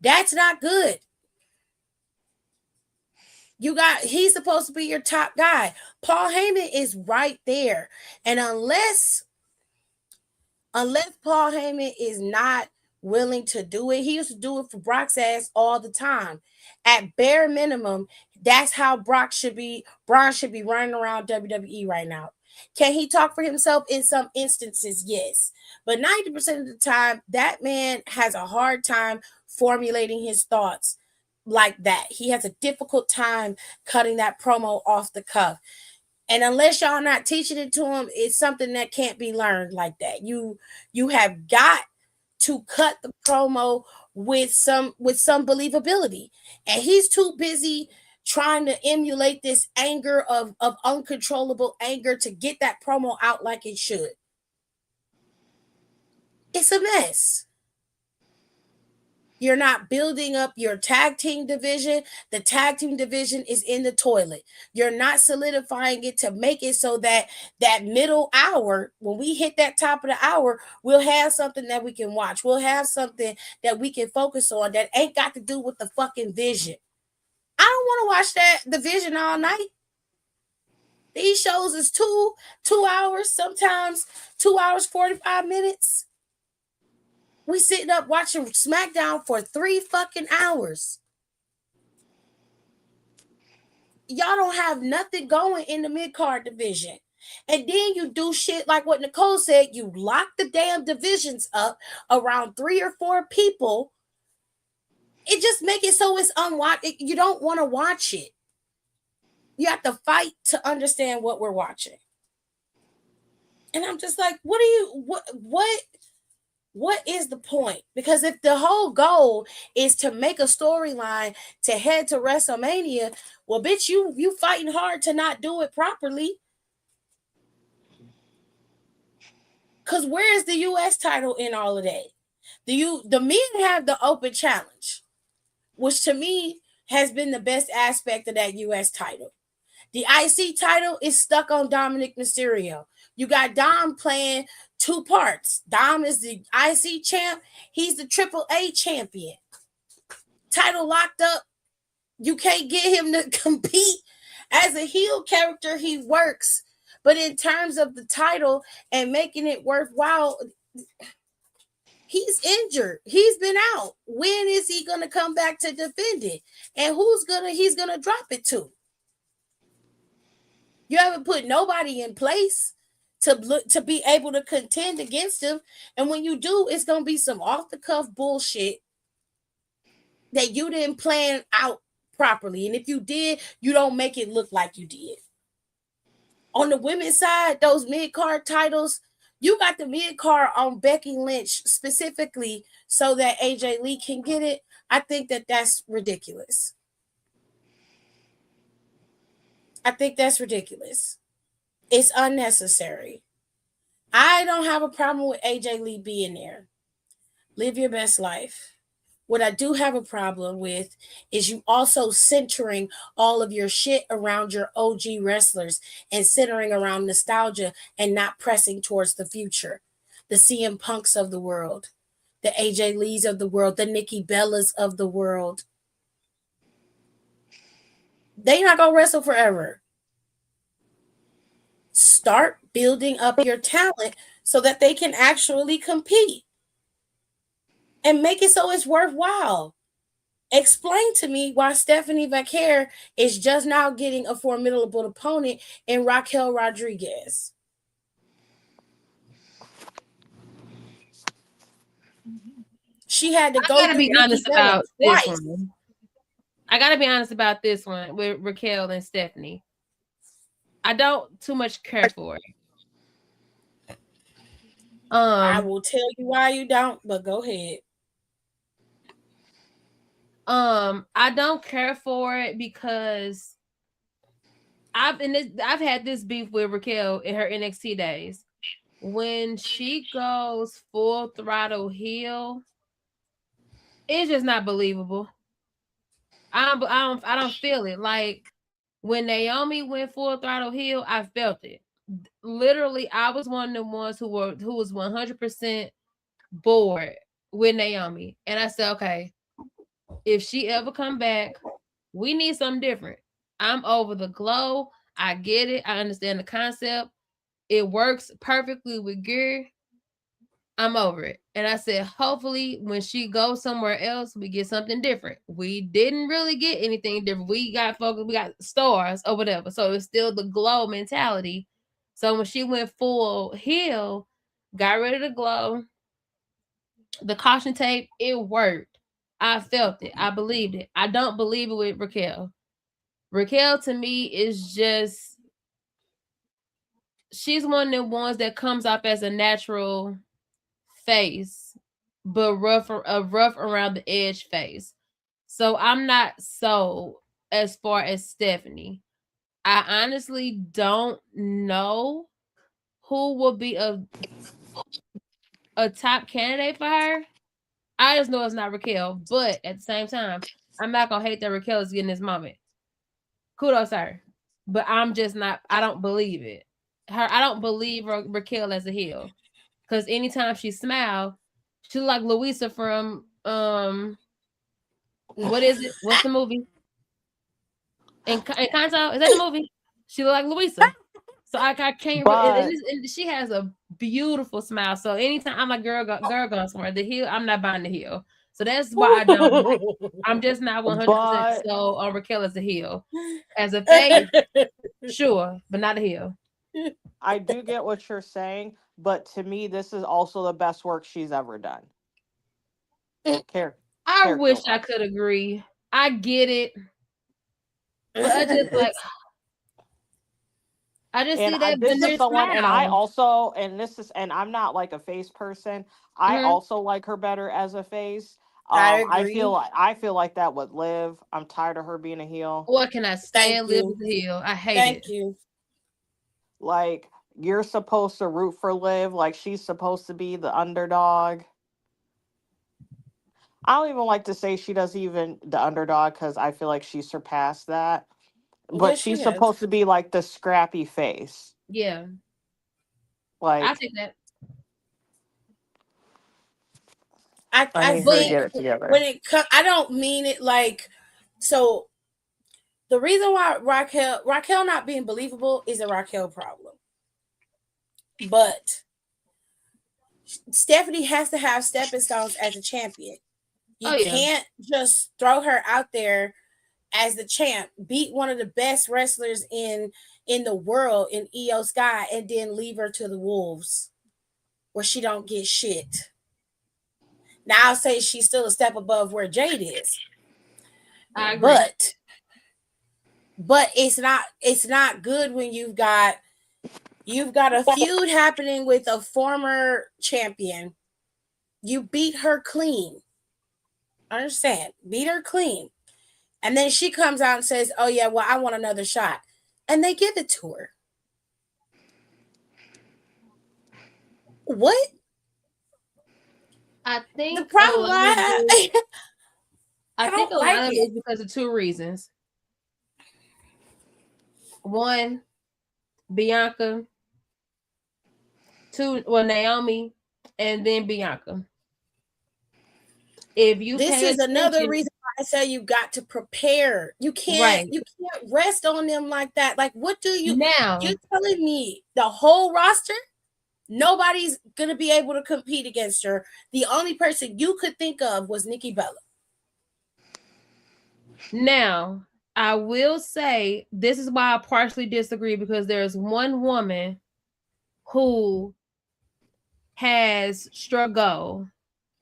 That's not good. He's supposed to be your top guy. Paul Heyman is right there. And unless Paul Heyman is not willing to do it, he used to do it for Brock's ass all the time. At bare minimum, that's how Braun should be running around WWE right now. Can he talk for himself in some instances? Yes. But 90% of the time, that man has a hard time formulating his thoughts like that. He has a difficult time cutting that promo off the cuff. And unless y'all not teaching it to him, it's something that can't be learned like that. You have got to cut the promo with some believability. And he's too busy trying to emulate this anger of uncontrollable anger to get that promo out like it should. It's a mess. You're not building up your tag team division. The tag team division is in the toilet. You're not solidifying it to make it so that that middle hour, when we hit that top of the hour, we'll have something that we can watch. We'll have something that we can focus on that ain't got to do with the fucking vision. I don't want to watch the vision all night. These shows is two hours, sometimes 2 hours, 45 minutes. We sitting up watching SmackDown for 3 fucking hours. Y'all don't have nothing going in the mid-card division. And then you do shit like what Nicole said, you lock the damn divisions up around 3 or 4 people. It just make it so it's unwatch. You don't want to watch it. You have to fight to understand what we're watching. And I'm just like, what is the point? Because if the whole goal is to make a storyline to head to WrestleMania, well, bitch, you fighting hard to not do it properly. Because where is the U.S. title in all of that? The men have the open challenge, which to me has been the best aspect of that U.S. title. The IC title is stuck on Dominic Mysterio. You got Dom playing 2 parts. Dom is the IC champ. He's the AAA champion. Title locked up. You can't get him to compete. As a heel character, he works. But in terms of the title and making it worthwhile, he's injured. He's been out. When is he going to come back to defend it? And he's going to drop it to? You haven't put nobody in place to be able to contend against him. And when you do, it's going to be some off-the-cuff bullshit that you didn't plan out properly. And if you did, you don't make it look like you did. On the women's side, those mid-card titles, you got the mid-card on Becky Lynch specifically so that AJ Lee can get it. I think that that's ridiculous. I think that's ridiculous. It's unnecessary. I don't have a problem with AJ Lee being there. Live your best life. What I do have a problem with is you also centering all of your shit around your OG wrestlers and centering around nostalgia and not pressing towards the future. The CM Punks of the world, the AJ Lees of the world, the Nikki Bellas of the world. They not gonna wrestle forever. Start building up your talent so that they can actually compete. And make it so it's worthwhile. Explain to me why Stephanie Vaquer is just now getting a formidable opponent in Raquel Rodriguez. She had to go through Nikki Bella twice. I gotta be honest about this one with Raquel and Stephanie. I don't too much care for it. I will tell you why you don't, but go ahead. I don't care for it because I've had this beef with Raquel in her NXT days. When she goes full throttle heel, it's just not believable. I don't feel it. Like when Naomi went full throttle heel, I felt it. Literally, I was one of the ones who was 100% bored with Naomi, and I said, okay, if she ever come back, we need something different. I'm over the glow. I get it. I understand the concept. It works perfectly with gear. I'm over it. And I said, hopefully, when she goes somewhere else, we get something different. We didn't really get anything different. We got stars or whatever. So it's still the glow mentality. So when she went full heel, got rid of the glow, the caution tape, it worked. I felt it. I believed it. I don't believe it with Raquel. Raquel to me is just, she's one of the ones that comes off as a natural face, but rough around the edge face. So I'm not sold as far as Stephanie. I honestly don't know who will be a top candidate for her. I just know it's not Raquel, but at the same time, I'm not gonna hate that Raquel is getting this moment. Kudos to her, but I'm just not. I don't believe it. I don't believe Raquel as a heel, because anytime she smiles, she like Louisa from what is it? What's the movie? In Kanto, is that the movie? She look like Louisa. So I can't. But, and she has a beautiful smile. So anytime I'm like, girl going somewhere. The heel, I'm not buying the heel. So that's why I don't. I'm just not 100% sold on Raquel as a heel. As a face, sure, but not a heel. I do get what you're saying, but to me, this is also the best work she's ever done. Care I character wish I wise. could agree. I get it, but I just like I just And see that this is veneer someone, and I smile. also, and this is, and I'm not like a face person. I Hmm. also like her better as a face. I I agree. feel like that would live. I'm tired of her being a heel. What can I Thank stand? Live you. with the hill. I hate it. Thank you. Like you're supposed to root for Liv, like she's supposed to be the underdog. I don't even like to say she does even the underdog because I feel like she surpassed that. But Yes, she she's has. supposed to be like the scrappy face. Yeah, I Like think that. I I need her to But think get it together. when it comes, I don't mean it like so. The reason why Raquel not being believable is a Raquel problem, but Stephanie has to have stepping stones as a champion. oh You yeah, can't just throw her out there as the champ, beat one of the best wrestlers in the world in Io Sky, and then leave her to the wolves where she don't get shit. Now I'll say she's still a step above where Jade is, I agree. but it's not good when you've got a feud happening with a former champion. You beat her clean. Understand? Beat her clean. And then she comes out and says, "Oh yeah, well I want another shot." And they give it to her. What? I The think a problem lot of it. I have, I I think don't a lot like of it it. is because of two reasons. One, Bianca. Two, well, Naomi, and then Bianca. If you This pay is another attention, reason why I say you got to prepare. You can't right you can't rest on them like that. Like what do you now, telling me the whole roster? Nobody's gonna be able to compete against her. The only person you could think of was Nikki Bella. now, I will say this is why I partially disagree because there's one woman who has struggled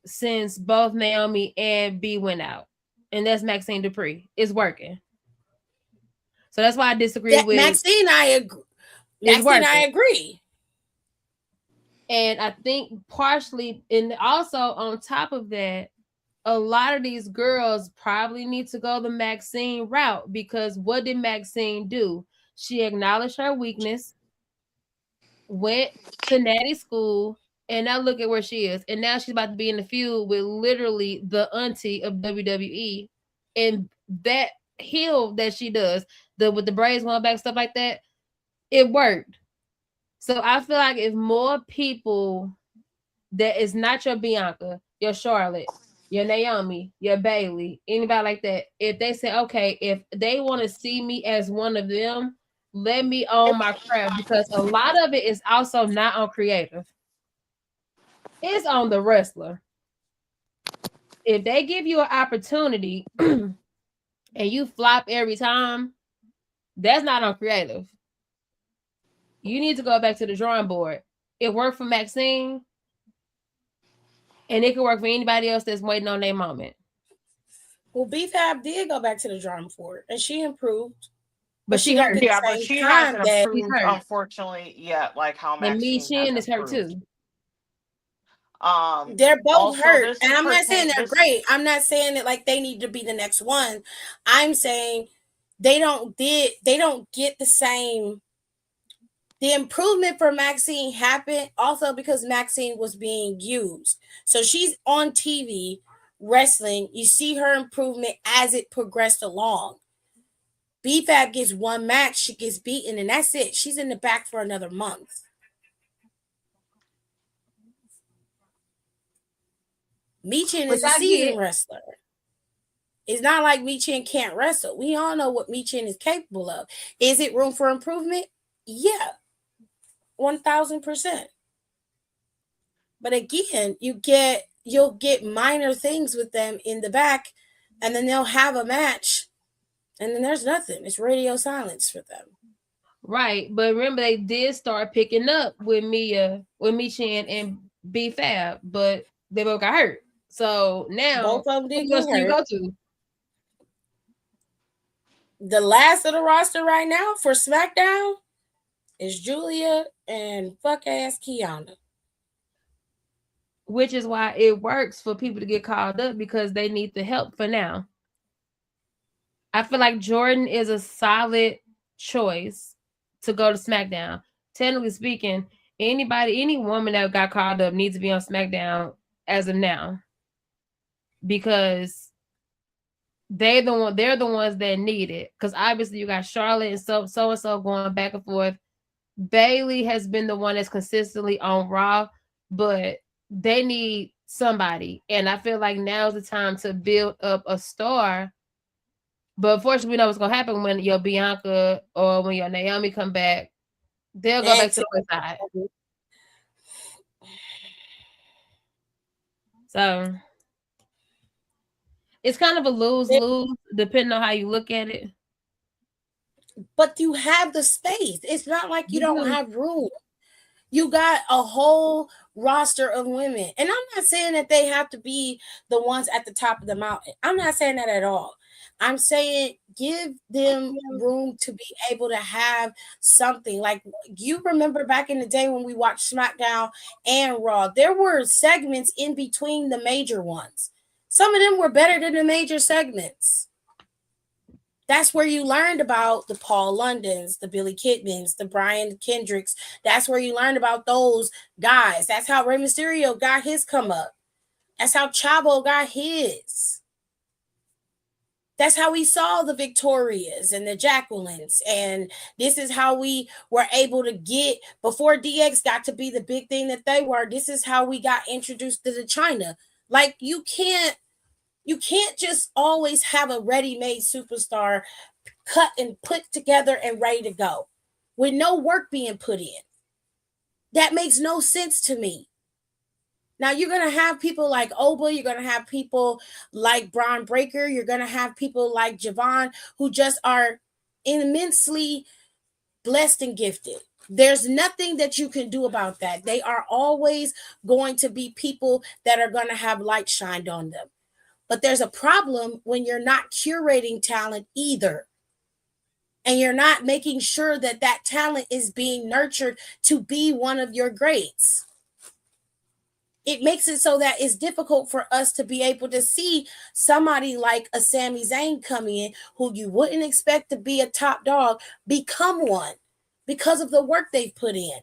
since both Naomi and B went out, and that's Maxine Dupree. It's working. So that's why I disagree That with Maxine, I agree. it's Maxine, I working. agree. And I think partially, and also on top of that, a lot of these girls probably need to go the Maxine route because what did Maxine do? She acknowledged her weakness, went to Natty school, and now look at where she is. And now she's about to be in the feud with literally the auntie of WWE. And that heel that she does, the with the braids going back, stuff like that, it worked. So I feel like if more people that is not your Bianca, your Charlotte, your Naomi, your Bailey, anybody like that, if they say, okay, if they want to see me as one of them, let me own my craft because a lot of it is also not on creative. It's on the wrestler. If they give you an opportunity and you flop every time, that's not on creative. You need to go back to the drawing board. It worked for Maxine, and it can work for anybody else that's waiting on their moment. Well, BFAB did go back to the drawing board and she improved, but But she she don't hurt. get the Yeah, but same she time hasn't that She's improved, hurt. unfortunately, yet. Like how And Mi Maxine has Chin is hurt improved. too. they're both Also, hurt. this And is I'm not saying pertain. they're This great. I'm not saying that like they need to be the next one. I'm saying they don't get the same. The improvement for Maxine happened also because Maxine was being used. So she's on TV wrestling. You see her improvement as it progressed along. BFAB gets one match, she gets beaten, and that's it. She's in the back for another month. Michin Which is a I get. seasoned wrestler. It's not like Michin can't wrestle. We all know what Michin is capable of. Is it room for improvement? Yeah, 1000%. But again, you'll get minor things with them in the back, and then they'll have a match, and then there's nothing. It's radio silence for them. Right, but remember they did start picking up with Michin and B Fab, but they both got hurt. So now, Both of them did who else get do you hurt. go to? The last of the roster right now for SmackDown is Julia and fuck ass Kiana. Which is why it works for people to get called up because they need the help for now. I feel like Jordan is a solid choice to go to SmackDown. Technically speaking, any woman that got called up needs to be on SmackDown as of now because they're the ones that need it. Because obviously you got Charlotte and so going back and forth. Bailey has been the one that's consistently on Raw, but they need somebody. And I feel like now's the time to build up a star. But unfortunately, we know what's gonna happen when your Bianca or when your Naomi come back. They'll go back to the west side. So it's kind of a lose-lose, depending on how you look at it. But you have the space. It's not like you don't have room. You got a whole roster of women. And I'm not saying that they have to be the ones at the top of the mountain. I'm not saying that at all. I'm saying give them room to be able to have something. Like you remember back in the day when we watched SmackDown and Raw, there were segments in between the major ones. Some of them were better than the major segments. That's where you learned about the Paul Londons, the Billy Kidmans, the Brian Kendricks. That's where you learned about those guys. That's how Rey Mysterio got his come up. That's how Chavo got his. That's how we saw the Victorias and the Jacquelines. And this is how we were able to get, before DX got to be the big thing that they were, this is how we got introduced to the China. Like you can't just always have a ready-made superstar cut and put together and ready to go with no work being put in. That makes no sense to me. Now you're going to have people like Oba, you're going to have people like Braun Breaker, you're going to have people like Javon who just are immensely blessed and gifted. There's nothing that you can do about that. They are always going to be people that are going to have light shined on them. But there's a problem when you're not curating talent either. And you're not making sure that that talent is being nurtured to be one of your greats. It makes it so that it's difficult for us to be able to see somebody like a Sami Zayn come in who you wouldn't expect to be a top dog become one because of the work they've put in.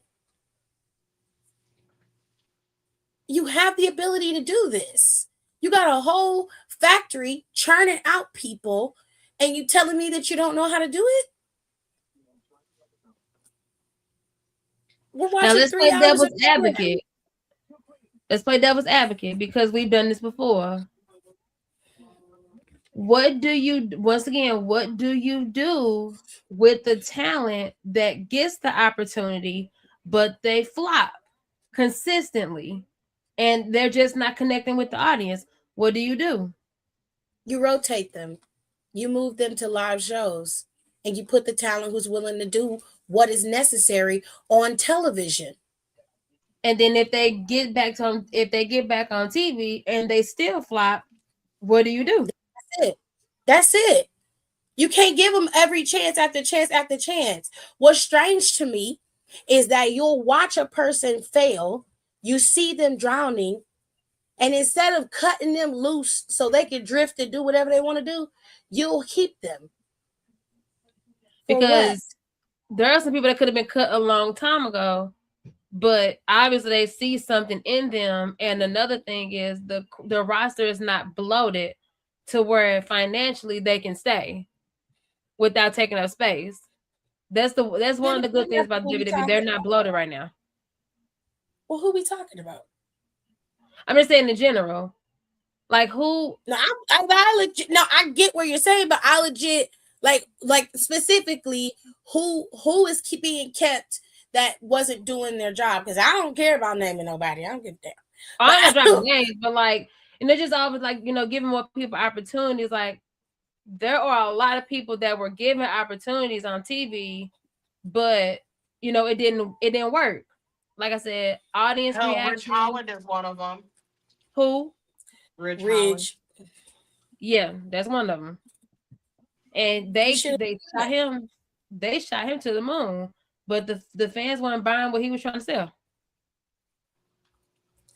You have the ability to do this. You got a whole factory churning out people, and you telling me that you don't know how to do it? We're watching now let's 3 play hours devil's of advocate. Let's play devil's advocate because we've done this before. What do you do with the talent that gets the opportunity, but they flop consistently and they're just not connecting with the audience? What do? You rotate them. You move them to live shows, and you put the talent who's willing to do what is necessary on television. And then if they get back on TV and they still flop, what do? That's it. You can't give them every chance after chance after chance. What's strange to me is that you'll watch a person fail, you see them drowning, and instead of cutting them loose so they can drift and do whatever they want to do, you'll keep them. Because there are some people that could have been cut a long time ago, but obviously they see something in them. And another thing is the roster is not bloated to where financially they can stay without taking up space. That's one of the good things about WWE. They're not bloated right now. Well, who we talking about? I'm just saying in general. Like who? No, I get what you're saying, but I legit like specifically who is being kept that wasn't doing their job, because I don't care about naming nobody. I don't give a damn. I'm not dropping names, but like, and they're just always like, giving more people opportunities. Like there are a lot of people that were given opportunities on TV but it didn't work. Like I said, audience Hell, Rich reaction. Holland is one of them. Who? Rich Holland. Ridge. Yeah, that's one of them. And He they should they shot have. him. They shot him to the moon, but the fans weren't buying what he was trying to sell.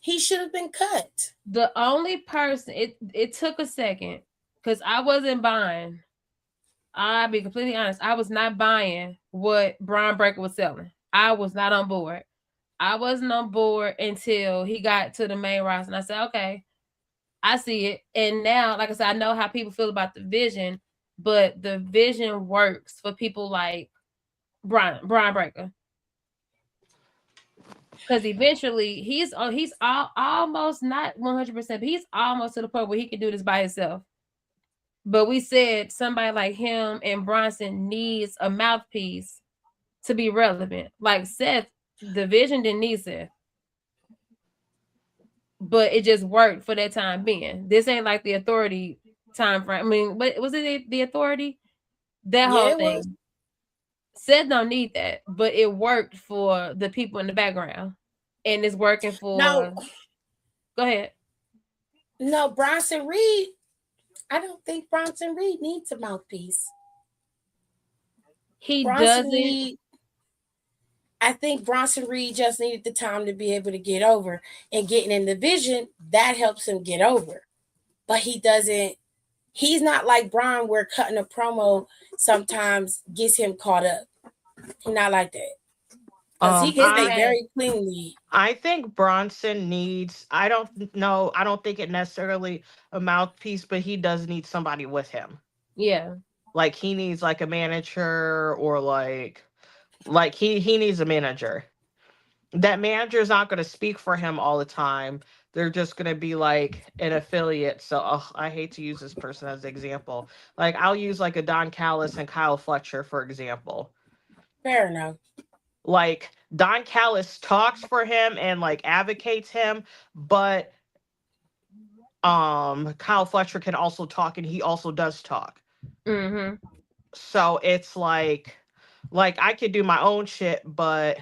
He should have been cut. The only person it took a second because I wasn't buying. I'll be completely honest. I was not buying what Brian Breaker was selling. I was not on board. I wasn't on board until he got to the main roster, and I said, "Okay, I see it." And now, like I said, I know how people feel about the vision, but the vision works for people like Brian Breaker, because eventually almost not 100%, but he's almost to the point where he can do this by himself. But we said somebody like him and Bronson needs a mouthpiece to be relevant. Like Seth, the vision didn't need Seth, but it just worked for that time being. This ain't like the authority time frame. I mean, what was it? The authority? That Yeah, whole it was. thing. Seth don't need that, but it worked for the people in the background, and it's working No, for. Go ahead. no, Bronson Reed. I don't think Bronson Reed needs a mouthpiece. He Bronson doesn't. Reed. I think Bronson Reed just needed the time to be able to get over, and getting in the vision that helps him get over. But he doesn't. He's not like Brian, where cutting a promo sometimes gets him caught up. He's not like that because he can say I very cleanly. I think Bronson needs. I don't know. I don't think it necessarily a mouthpiece, but he does need somebody with him. Yeah. Like he needs like a manager or like he needs a manager. That manager is not going to speak for him all the time. They're just going to be like an affiliate. So I hate to use this person as an example. Like I'll use like a Don Callis and Kyle Fletcher for example. Fair enough. Like Don Callis talks for him and like advocates him, but Kyle Fletcher can also talk and he also does talk. Mm-hmm. So it's like I could do my own shit, but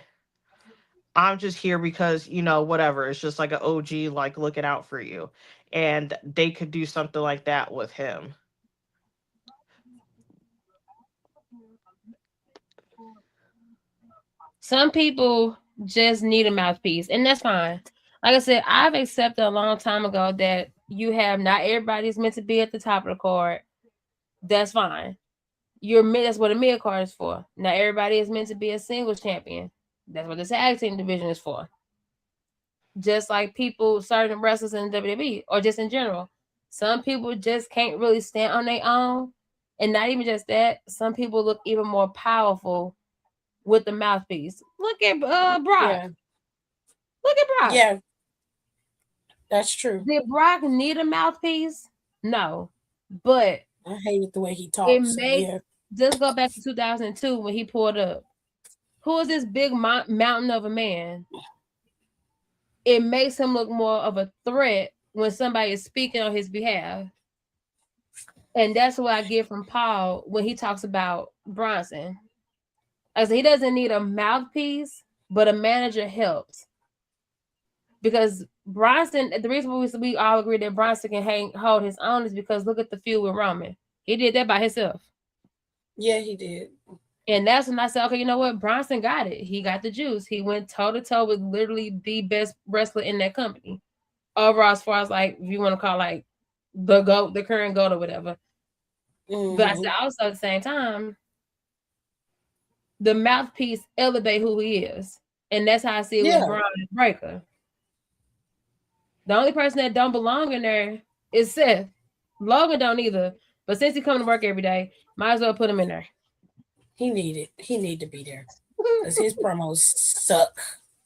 I'm just here because, whatever. It's just like an OG, like looking out for you. And they could do something like that with him. Some people just need a mouthpiece, and that's fine. Like I said, I've accepted a long time ago that you have not everybody's meant to be at the top of the card. That's fine. That's what a mid card is for. Not everybody is meant to be a singles champion. That's what the tag team division is for. Just like people, certain wrestlers in WWE or just in general, some people just can't really stand on their own, and not even just that. Some people look even more powerful with the mouthpiece. Look at Brock. Yeah. Look at Brock. Yeah. That's true. Did Brock need a mouthpiece? No, but I hated the way he it talks. So makes. yeah. Just go back to 2002 when he pulled up. Who is this big mountain of a man? It makes him look more of a threat when somebody is speaking on his behalf. And that's what I get from Paul when he talks about Bronson. I said he doesn't need a mouthpiece, but a manager helps. Because Bronson, the reason we all agree that Bronson can hold his own is because look at the feud with Roman. He did that by himself. Yeah, he did. And that's when I said, okay, you know what? Bronson got it. He got the juice. He went toe to toe with literally the best wrestler in that company. Overall, as far as like, if you want to call like the GOAT, the current GOAT or whatever. Mm-hmm. But I said also at the same time, the mouthpiece elevate who he is. And that's how I see it with Braun and Breaker. The only person that don't belong in there is Seth. Logan don't either. But since he coming to work every day, might as well put him in there. He need to be there. Because his promos suck.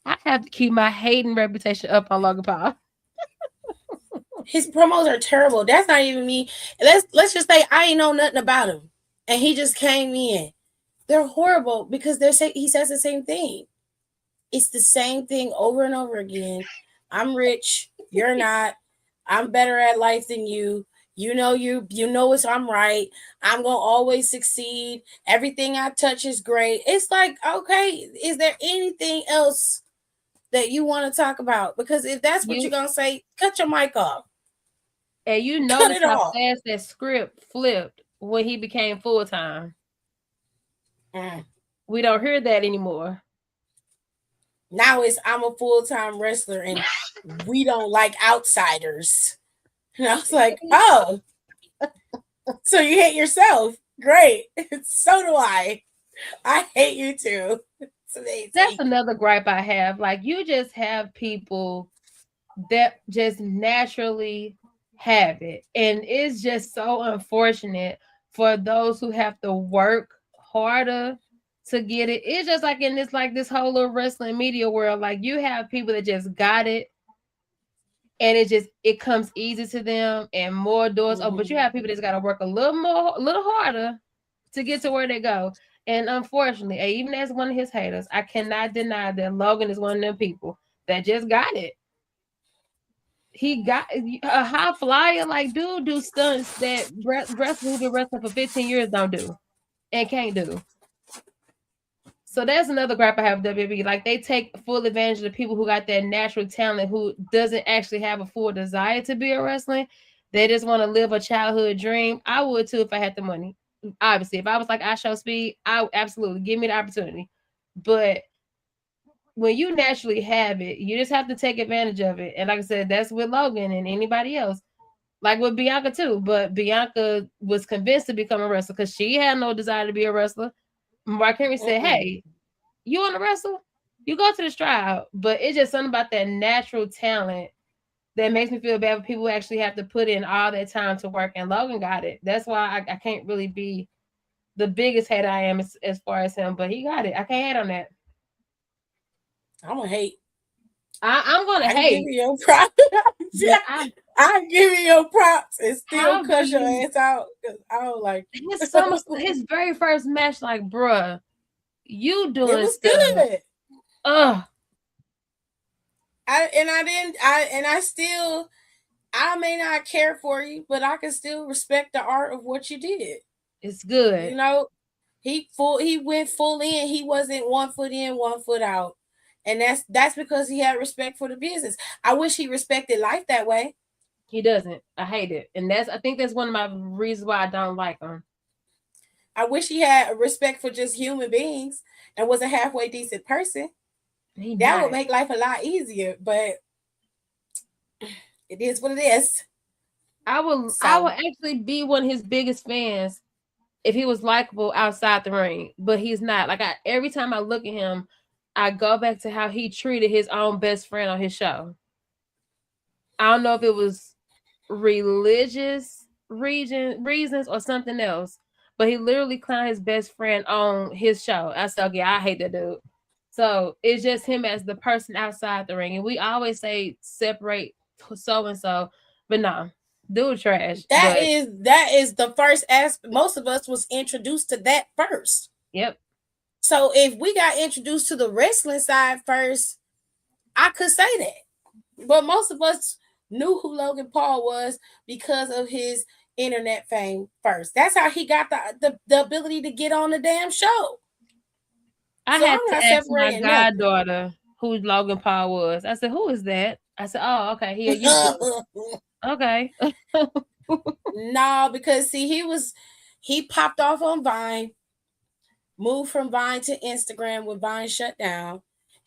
I have to keep my hating reputation up on Logan Paul. His promos are terrible. That's not even me. Let's just say I ain't know nothing about him. And he just came in. They're horrible because he says the same thing. It's the same thing over and over again. I'm rich. You're not. I'm better at life than you. You know I'm right. I'm gonna always succeed. Everything I touch is great. It's like, okay, is there anything else that you want to talk about? Because if that's what you're You gonna say, cut your mic off. and you Cut notice it how off. fast that script flipped when he became full time. Mm. We don't hear that anymore. Now it's I'm a full-time wrestler and we don't like outsiders. And I was like, oh, so you hate yourself. Great. So do I. I hate you too. It's amazing. That's another gripe I have. Like, you just have people that just naturally have it. And it's just so unfortunate for those who have to work harder to get it. It's just like in this whole little wrestling media world, like you have people that just got it and it comes easy to them and more doors open. But you have people that's gotta work a little harder to get to where they go. And unfortunately, even as one of his haters, I cannot deny that Logan is one of them people that just got it. He got a high flyer, like dude do stunts that wrestlers who've been wrestling for 15 years don't do and can't do. So that's another gripe I have with WWE. Like they take full advantage of the people who got that natural talent who doesn't actually have a full desire to be a wrestling. They just want to live a childhood dream. I would too if I had the money. Obviously, if I was like I show speed, I would absolutely give me the opportunity. But when you naturally have it, you just have to take advantage of it. And like I said, that's with Logan and anybody else. Like with Bianca too. But Bianca was convinced to become a wrestler because she had no desire to be a wrestler. Mark Henry said, "Hey, you want to wrestle? You go to this tryout." But it's just something about that natural talent that makes me feel bad for people who actually have to put in all that time to work. And Logan got it. That's why I can't really be the biggest hater I am as far as him. But he got it. I can't hate on that. I'm gonna hate. I'm gonna I can give hate. you your props. I give you your props and still cuss your ass out because I don't like his very first match. Like, bruh, you doing it was stuff. good. Ugh. I may not care for you, but I can still respect the art of what you did. It's good. You know, he went full in. He wasn't 1 foot in, 1 foot out. And that's because he had respect for the business. I wish he respected life that way. He doesn't. I hate it. And I think that's one of my reasons why I don't like him. I wish he had a respect for just human beings and was a halfway decent person. That would make life a lot easier, but it is what it is. I will actually be one of his biggest fans if he was likable outside the ring, but he's not. Like every time I look at him, I go back to how he treated his own best friend on his show. I don't know if it was religious reasons or something else, but he literally clowned his best friend on his show. I said, okay, I hate that dude. So it's just him as the person outside the ring. And we always say separate so and so, but no, dude trash. That is the first aspect. Most of us was introduced to that first. Yep. So if we got introduced to the wrestling side first, I could say that. But most of us knew who Logan Paul was because of his internet fame first. That's how he got the ability to get on the damn show. I had to ask my goddaughter who Logan Paul was. I said, "Who is that?" I said, "Oh, okay, he a YouTuber." Okay. No, because see, he popped off on Vine, moved from Vine to Instagram when Vine shut down,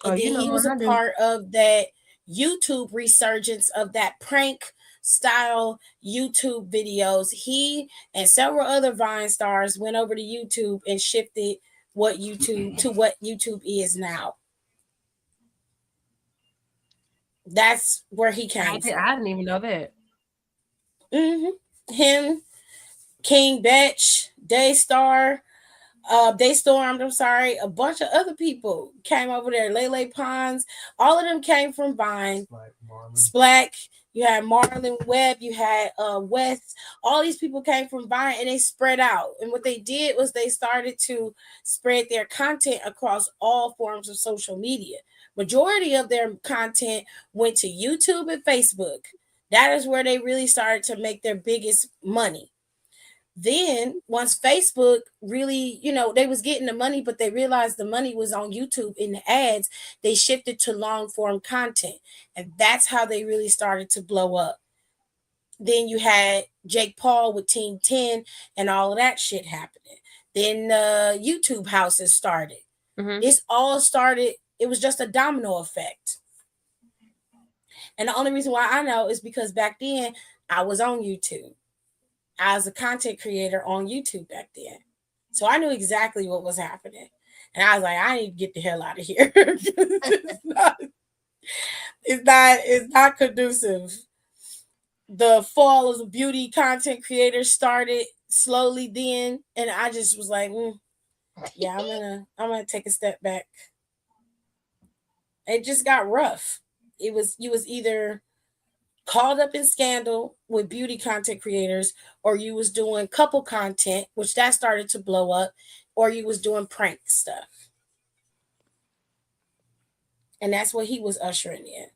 and then he was a part of that YouTube resurgence of that prank style YouTube videos. He and several other Vine stars went over to YouTube and shifted what YouTube is now. That's where he came from. I didn't even know that. Him, King Betch, Daystorm, I'm sorry, a bunch of other people came over there. Lele Pons, all of them came from Vine. Splack, you had Marlon Webb, you had West. All these people came from Vine and they spread out. And what they did was they started to spread their content across all forms of social media. Majority of their content went to YouTube and Facebook. That is where they really started to make their biggest money. Then once Facebook really, they was getting the money, but they realized the money was on YouTube in the ads, they shifted to long form content. And that's how they really started to blow up. Then you had Jake Paul with Team 10 and all of that shit happening. Then YouTube houses started. This all started, it was just a domino effect. And the only reason why I know is because back then I was on YouTube. I was a content creator on YouTube back then. So I knew exactly what was happening. And I was like, I need to get the hell out of here. It's not conducive. The fall of the beauty content creators started slowly then, and I just was like, yeah, I'm gonna take a step back. It just got rough. You was either caught up in scandal with beauty content creators, or you was doing couple content, which that started to blow up, or you was doing prank stuff. And that's what he was ushering in.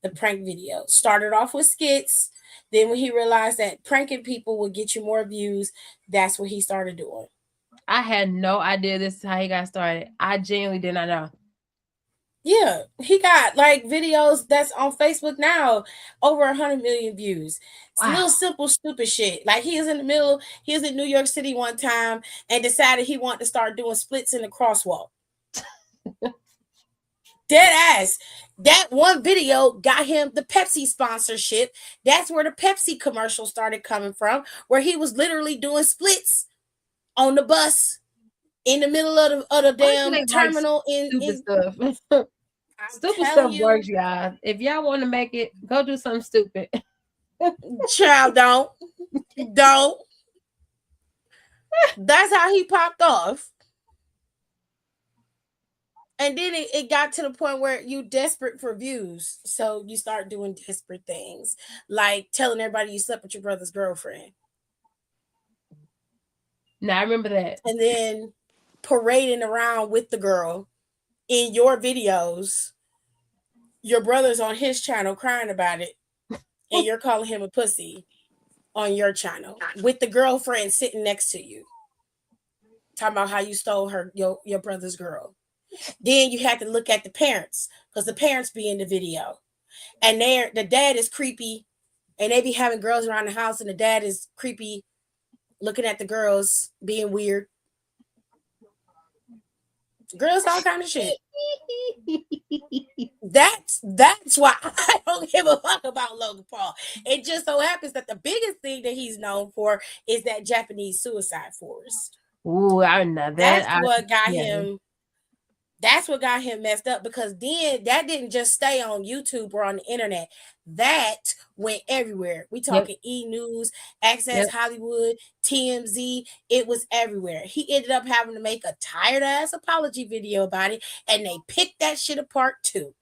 The prank video started off with skits. Then when he realized that pranking people would get you more views, that's what he started doing. I had no idea this is how he got started. I genuinely did not know. Yeah, he got like videos that's on Facebook now, over 100 million views. It's little simple, stupid shit. Like he was in New York City one time and decided he wanted to start doing splits in the crosswalk. Dead ass. That one video got him the Pepsi sponsorship. That's where the Pepsi commercial started coming from, where he was literally doing splits on the bus in the middle of the damn terminal. Stupid stuff. Stupid stuff works, y'all. If y'all want to make it, go do something stupid. Child, don't. That's how he popped off. And then it got to the point where you desperate for views. So you start doing desperate things. Like telling everybody you slept with your brother's girlfriend. Now I remember that. And then parading around with the girl in your videos. Your brother's on his channel crying about it. And you're calling him a pussy on your channel. With the girlfriend sitting next to you. Talking about how you stole your brother's girl. Then you had to look at the parents, because the parents be in the video, and the dad is creepy, and they be having girls around the house, and the dad is creepy, looking at the girls, being weird. Girls, all kind of shit. That's why I don't give a fuck about Logan Paul. It just so happens that the biggest thing that he's known for is that Japanese suicide forest. Ooh, I know that. That's what got him. That's what got him messed up, because then that didn't just stay on YouTube or on the internet. That went everywhere. We talking E! News, Access Hollywood, TMZ. It was everywhere. He ended up having to make a tired ass apology video about it, and they picked that shit apart too.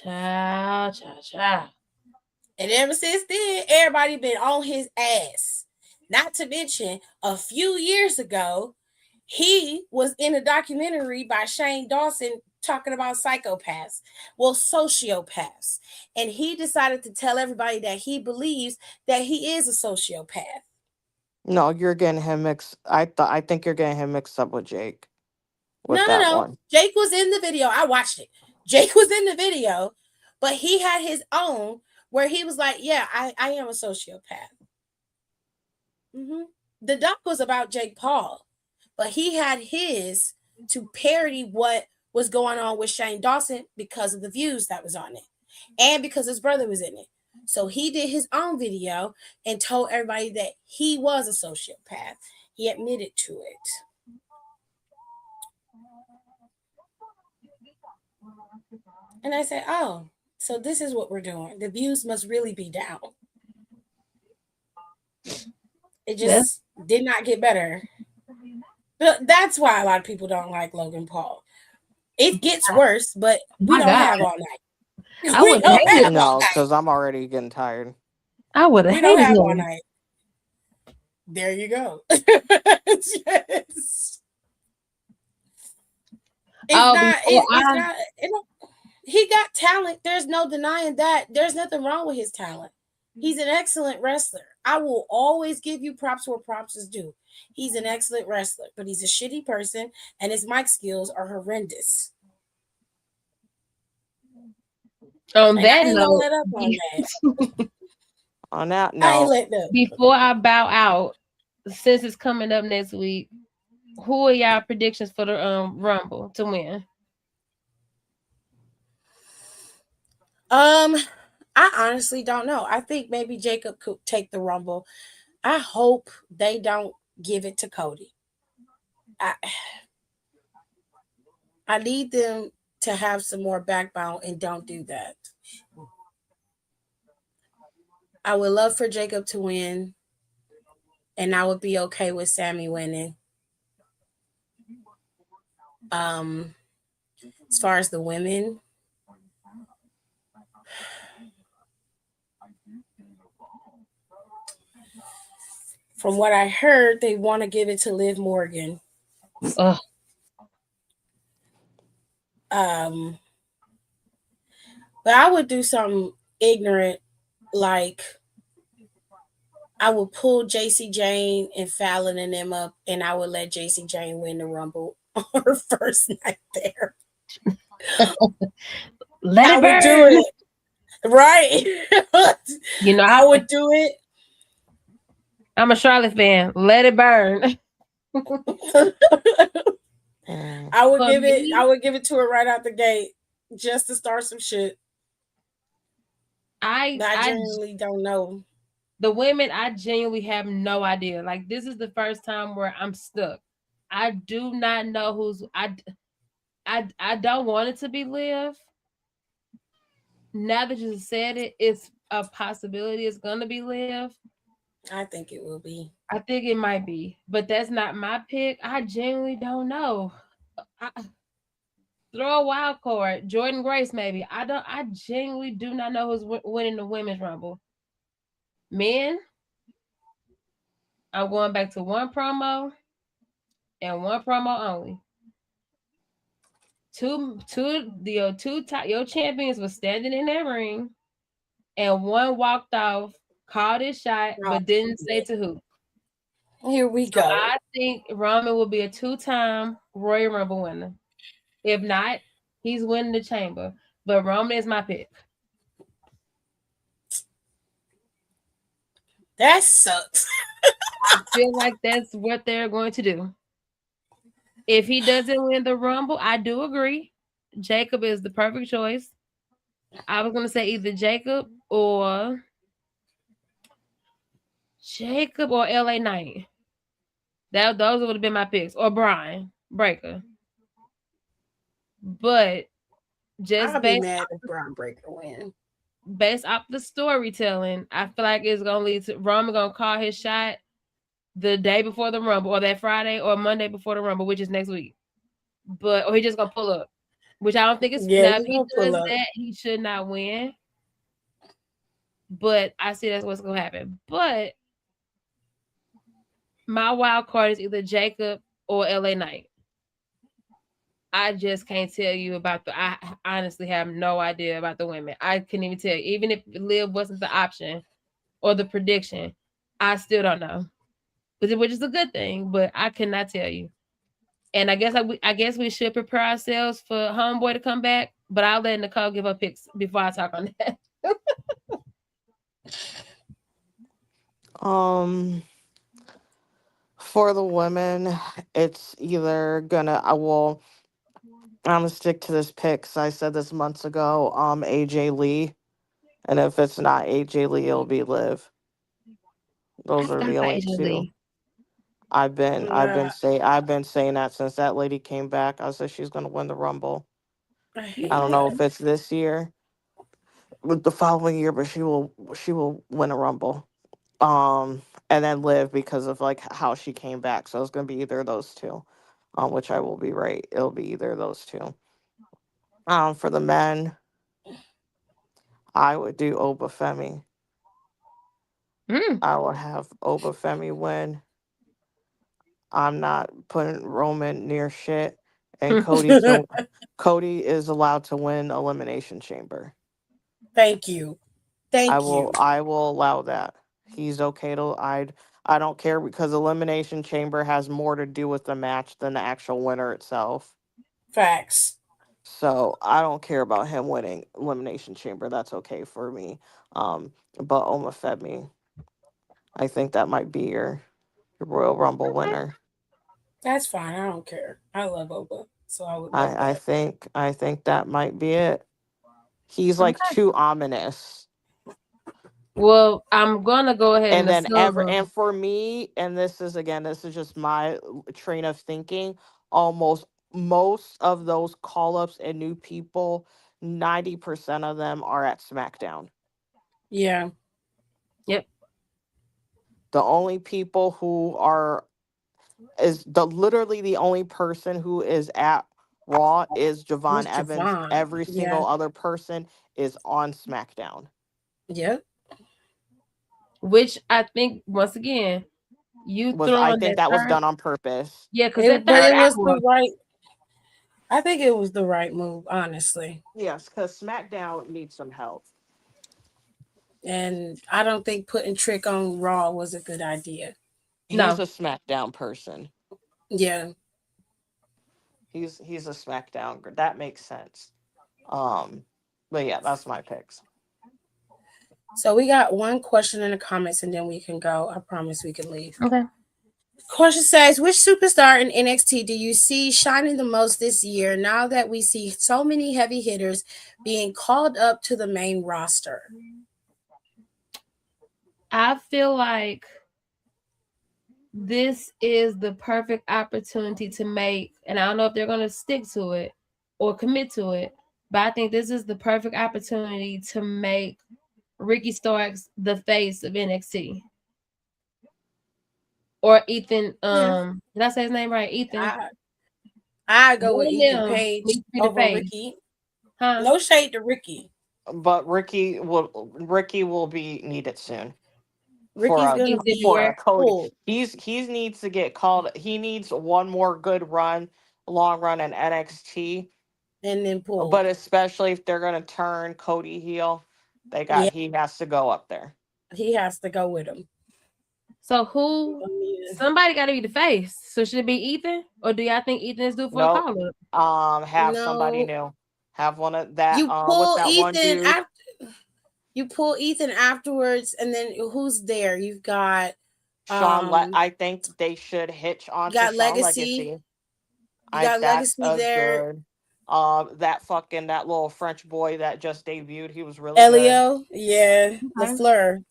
Child. And ever since then, everybody been on his ass. Not to mention, a few years ago, he was in a documentary by Shane Dawson talking about psychopaths, sociopaths. And he decided to tell everybody that he believes that he is a sociopath. No, you're getting him mixed. I think you're getting him mixed up with Jake. No. One. Jake was in the video. I watched it. Jake was in the video, but he had his own where he was like, yeah, I am a sociopath. Mm-hmm. The doc was about Jake Paul. But he had his to parody what was going on with Shane Dawson because of the views that was on it. And because his brother was in it. So he did his own video and told everybody that he was a sociopath. He admitted to it. And I said, oh, so this is what we're doing. The views must really be down. It just did not get better. That's why a lot of people don't like Logan Paul. It gets worse, but we don't have all night. I would hate it. No, because I'm already getting tired. I would have hated have him. all night. There you go. Yes. He got talent. There's no denying that. There's nothing wrong with his talent. He's an excellent wrestler. I will always give you props where props is due. He's an excellent wrestler, but he's a shitty person, and his mic skills are horrendous. On And I that ain't gonna note, let up on that. On that I ain't note, letting up. before I bow out, since it's coming up next week, who are y'all predictions for the Rumble to win? Um, I honestly don't know. I think maybe Jacob could take the Rumble. I hope they don't give it to Cody. I I need them to have some more backbone and don't do that. I would love for Jacob to win, and I would be okay with Sammy winning. Um, as far as the women, from what I heard, they want to give it to Liv Morgan. Ugh. Um, but I would do something ignorant, like I would pull JC Jane and Fallon and them up, and I would let JC Jane win the Rumble on her first night there. Let I it would do burn. it. Right. You know, I would do it. I'm a Charlotte fan. Let it burn. mm, I would For give it. me, I would give it to her right out the gate, just to start some shit I that I I genuinely don't know. the women, I genuinely have no idea. Like this is the first time where I'm stuck. I do not know who's I don't want it to be Liv. Now that you said it, it's a possibility it's gonna be Liv. I think it will be. I think it might be, but that's not my pick. I genuinely don't know. I, throw a wild card, Jordan Grace maybe. I don't. I genuinely do not know who's winning the women's rumble. Men, I'm going back to one promo and one promo only. Your champions were standing in that ring, and one walked off, called his shot, Oh, but didn't say shit. to who. Here we So go. I think Roman will be a two-time Royal Rumble winner. If not, he's winning the chamber. But Roman is my pick. That sucks. I feel like that's what they're going to do. If he doesn't win the Rumble, I do agree. Jacob is the perfect choice. I was gonna say either Jacob or LA Knight. That those would have been my picks. Or Brian Breaker. But just I'll be mad if Braun Breaker win. based off the storytelling, I feel like it's gonna lead to Roman gonna call his shot the day before the Rumble, or that Friday or Monday before the Rumble, which is next week. But or he just gonna pull up, which I don't think it's Yeah, now. If you he gonna pull does up. that, he should not win. But I see that's what's gonna happen. But my wild card is either Jacob or LA Knight. I just can't tell you about the. I honestly have no idea about the women. I couldn't even tell you. Even if Liv wasn't the option or the prediction, I still don't know. Which is a good thing, but I cannot tell you. And I guess we should prepare ourselves for Homeboy to come back. But I'll let Nicole give her picks before I talk on that. um, for the women, it's either gonna. I will. I'm gonna stick to this pick 'cause I said this months ago. AJ Lee, and if it's not AJ Lee, it'll be Liv. I Those are stand the for only AJ two. Lee. Yeah, I've been saying that since that lady came back. I said she's gonna win the Rumble. I I hate don't know Okay. that. if it's this year, with the following year, but she will win a Rumble. And then Liv because of like how she came back. So it's gonna be either of those two. Which I will be right. It'll be either of those two. For the men, I would do Obafemi. Mm. I would have Obafemi win. I'm not putting Roman near shit. and Cody is allowed to win Elimination Chamber. Thank you. Thank you. I will allow that. He's okay to I don't care because Elimination Chamber has more to do with the match than the actual winner itself. Facts. So I don't care about him winning Elimination Chamber. That's okay for me. But Oma Femi, I think that might be your Royal Rumble Okay. winner. That's fine. I don't care. I love Oba, so I would love that. I think that might be it. He's like Okay. too ominous. Well, I'm gonna go ahead And and then sub and him. for me, and this is just my train of thinking, almost most of those call ups and new people, 90% of them are at SmackDown. Yeah. Yep. The only people who are is the literally the only person who is at Raw is Javon Who's Evans. Javon? Every Yeah. single other person is on SmackDown. Yep. Which I think once again, you Was I throwing think that that was third, done on purpose. yeah, because that But third it was the hour, right. I think it was the right move, honestly. Yes, because SmackDown needs some help. And I don't think putting Trick on Raw was a good idea. He's no. a SmackDown person. Yeah. He's a SmackDown. That makes sense. Um, but yeah, that's my picks. So we got one question in the comments, and then we can go. I promise we can leave. Okay. Question says, which superstar in NXT do you see shining the most this year now that we see so many heavy hitters being called up to the main roster? I feel like this is the perfect opportunity to make, and I don't know if they're gonna stick to it or commit to it, but I think this is the perfect opportunity to make Ricky Starks the face of NXT. Or Ethan, Yeah. did I say his name right? Ethan. I I go with One of Ethan them Page needs to be the over face. Ricky. Huh? No shade to Ricky. But Ricky will be needed soon for Ricky's gonna Needs to be for where? be a Cody. pulled He needs to get called. He needs one more good run, long run in NXT. and then But pulled. especially if they're gonna turn Cody heel, Yeah, he has to go up there. he has to go with him. So who? Somebody got to be the face. So should it be Ethan, or do y'all think Ethan is due for a Nope. call up? Have somebody No, new. Have one of that. you What's pull that one Ethan dude? after you pull Ethan afterwards, and then who's there? You've got I think they should hitch you onto got Sean Legacy. Legacy. You got That's Legacy a there. good. That little French boy that just debuted. He was really good. Elio, yeah, Okay. LaFleur.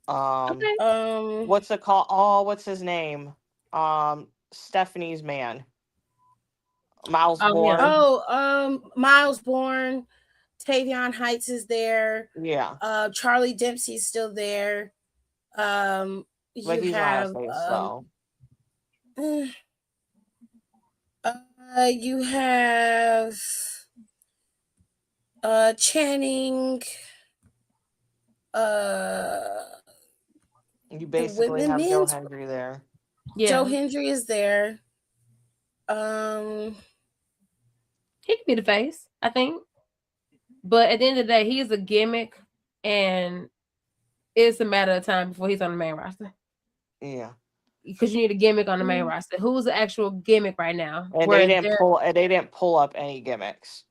Um, Okay. what's it called? Oh, what's his name? Stephanie's man, Miles Yeah. Bourne. Oh, Miles Bourne, Tavion Heights is there. Yeah, Charlie Dempsey's still there. Um, but you he's not a have face, so uh, you have Channing, uh you the basically women have Joe men's Hendry there. Joe Yeah. Hendry is there. Um He could be the face, I think. But at the end of the day, he is a gimmick, and it's a matter of time before he's on the main roster. Yeah, Because you need a gimmick on the main roster. Who's the actual gimmick right now? and Where they're they didn't pull up any gimmicks.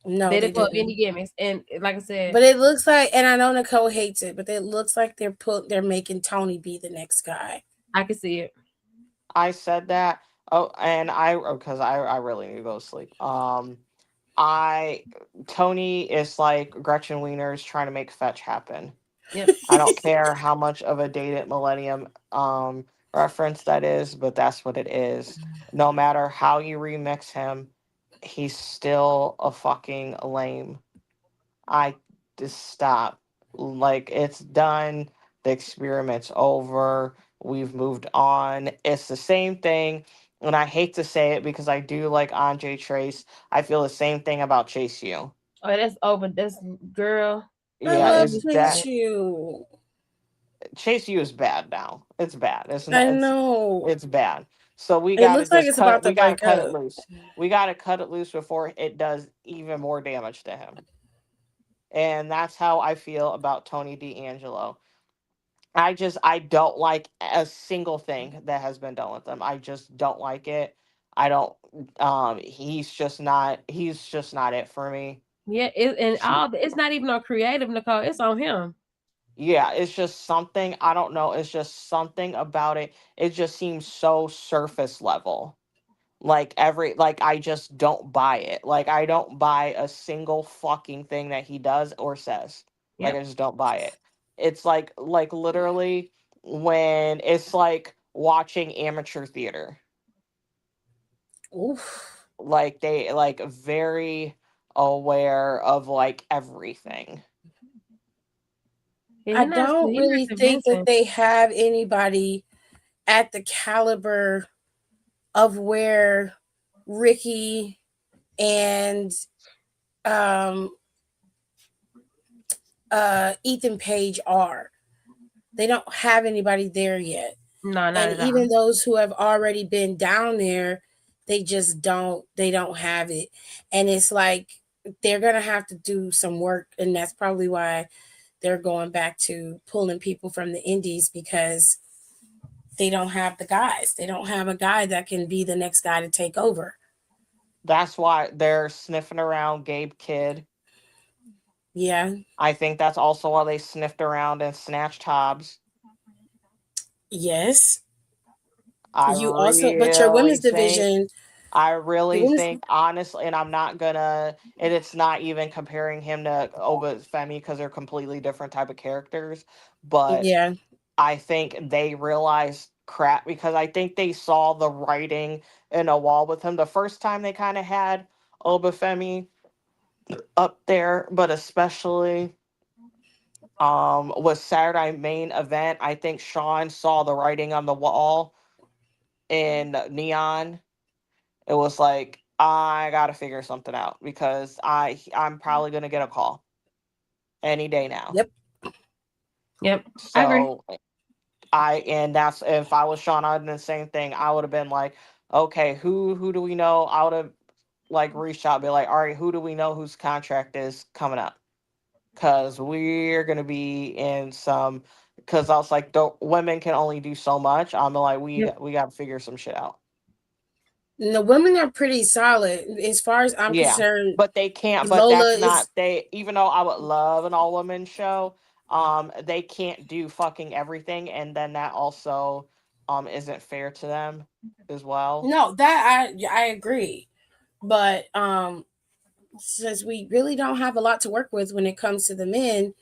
no, they they didn't put didn't. any gimmicks, and like I said, But it looks like, and I know Nicole hates it, but it looks like they're making Tony be the next guy. I can see it. I said that. Oh, and because I really need to go to sleep. I Tony is like Gretchen Wieners trying to make fetch happen. Yep. I don't care how much of a dated millennium reference that is, but that's what it is. No matter how you remix him, he's still a fucking lame. I just stop. Like it's done. The experiment's over. We've moved on. It's the same thing. And I hate to say it because I do like Andre Trace. I feel the same thing about Chase U. Oh, that's over. That's girl. I Yeah, Don't love get it's me that Chase started. U. Chase U is bad now. It's bad. It's not. I know. It's bad. So we It gotta looks like just it's cut it. about to We gotta break cut it up. loose. We gotta cut it loose before it does even more damage to him. And that's how I feel about Tony D'Angelo. I don't like a single thing that has been done with him. I just don't like it. I don't he's just not it for me. Yeah, it's not even on creative, Nicole. It's on him. Yeah, it's just something, I don't know, it's just something about it. It just seems so surface level. Like I just don't buy it. Like I don't buy a single fucking thing that he does or says. Like Yep. I just don't buy it. It's like literally when it's like watching amateur theater. Oof. Like they like very aware of like everything. Yeah, I don't he not really think that convincing. they have anybody at the caliber of where Ricky and um Ethan Page are. They don't have anybody there yet. No, not And at all. even those who have already been down there, they don't have it. And it's like they're going to have to do some work, and that's probably why they're going back to pulling people from the indies, because they don't have the guys. They don't have a guy that can be the next guy to take over. That's why they're sniffing around Gabe Kidd. Yeah. I think that's also why they sniffed around and snatched Hobbs. Yes. I You also, but your women's really think division, I your really women's, think honestly, and I'm not gonna, and it's not even comparing him to Oba Femi because they're completely different type of characters, but yeah. I think they realized crap because I think they saw the writing in a wall with him the first time they kind of had Oba Femi up there, but especially with Saturday main event, I think Sean saw the writing on the wall in neon. It was like I gotta figure something out because I'm probably gonna get a call any day now. Yep. Yep. I agree. So and that's if I was Sean, I'd done the same thing. I would have been like, okay, who do we know? I would have like reached out, and be like, all right, who do we know whose contract is coming up? Because we're gonna be in some. Because I was like, the women can only do so much. I'm like, Yep. we got to figure some shit out. And the women are pretty solid. As far as I'm Yeah, concerned, but they can't. But Lola that's is, not they. Even though I would love an all women show, they can't do fucking everything, and then that also, isn't fair to them, as well. no, that I agree. But since we really don't have a lot to work with when it comes to the men,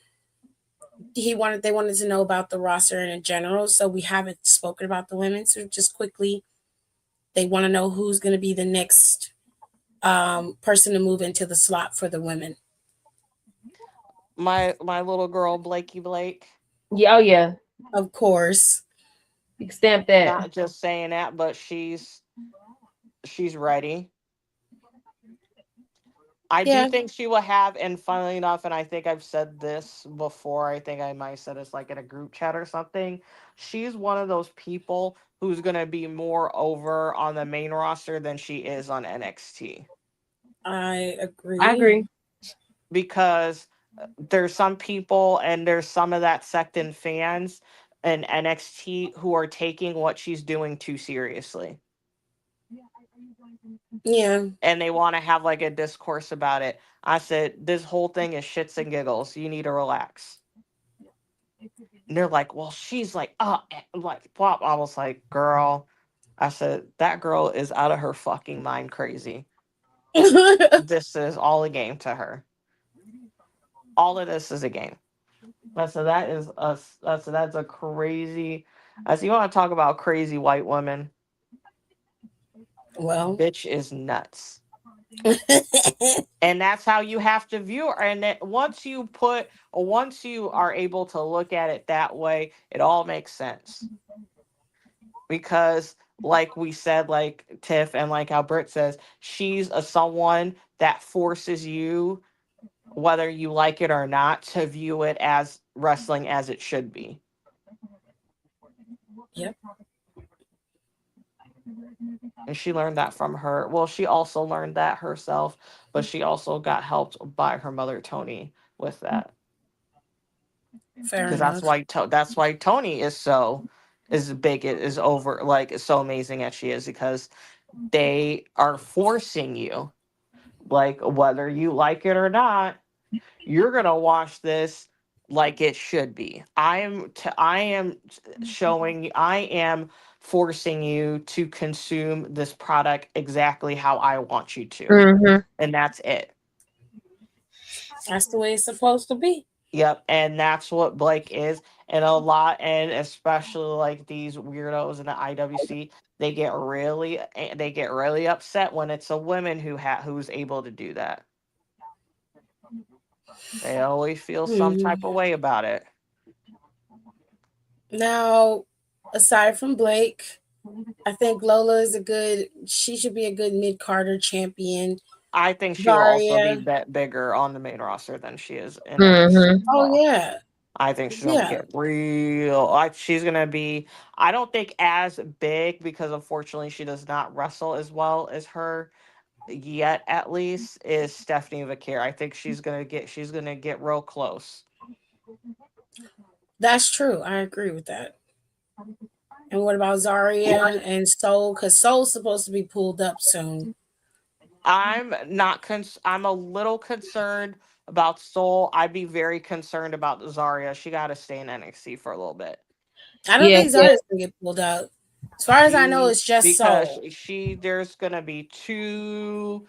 they wanted to know about the roster in general, so we haven't spoken about the women. So just quickly, they want to know who's going to be the next person to move into the slot for the women. My little girl Blakey Blake. Yeah. Oh yeah. Of course. You can stamp that. Not just saying that, but she's ready. I do Yeah. think she will have, and funnily enough, and I think I've said this before, I think I might have said this like in a group chat or something. She's one of those people who's going to be more over on the main roster than she is on NXT. I I agree. agree. Because there's some people and there's some of that sect and fans in NXT who are taking what she's doing too seriously. Yeah. And they want to have like a discourse about it. I said, this whole thing is shits and giggles. You need to relax. And they're like, well, she's like, like, flop. I was like, girl, I said, that girl is out of her fucking mind crazy. This is all a game to her. All of this is a game. I said, that is a, I said, that's a crazy. I said, you want to talk about crazy white women? Well. Bitch is nuts. And that's how you have to view her. And that once you are able to look at it that way, it all makes sense. Because like we said, like Tiff and like Albert says, she's a someone that forces you, whether you like it or not, to view it as wrestling as it should be. Yep. And she learned that from her. Well, she also learned that herself, but she also got helped by her mother Tony with that. Fair Because enough. That's why Tony is so is big is over like is so amazing as she is because they are forcing you, like whether you like it or not, you're gonna watch this like it should be. I am showing, I am forcing you to consume this product exactly how I want you to, Mm-hmm. and that's it. That's the way it's supposed to be. Yep, and that's what Blake is, and a lot, and especially like these weirdos in the IWC, they get really upset when it's a woman who's able to do that. They always feel some type Hmm. of way about it. Now, aside from Blake, I think Lola is a good. She should be a good mid Carter champion. I think she'll also be Zarya. bigger on the main roster than she is in NXT Mm-hmm. as Oh well. yeah, I think she's gonna yeah. get real. Like she's gonna be. I don't think as big because unfortunately she does not wrestle as well as her yet. At least is Stephanie Vaquer. I think she's gonna get real close. That's true. I agree with that. And what about Zarya and Soul? Because Soul's supposed to be pulled up soon. I'm not. I'm a little concerned about Soul. I'd be very concerned about Zarya. She got to stay in NXT for a little bit. I don't Yeah, think Zarya's gonna get pulled up. As far as I know, She it's just because Soul. she there's gonna be too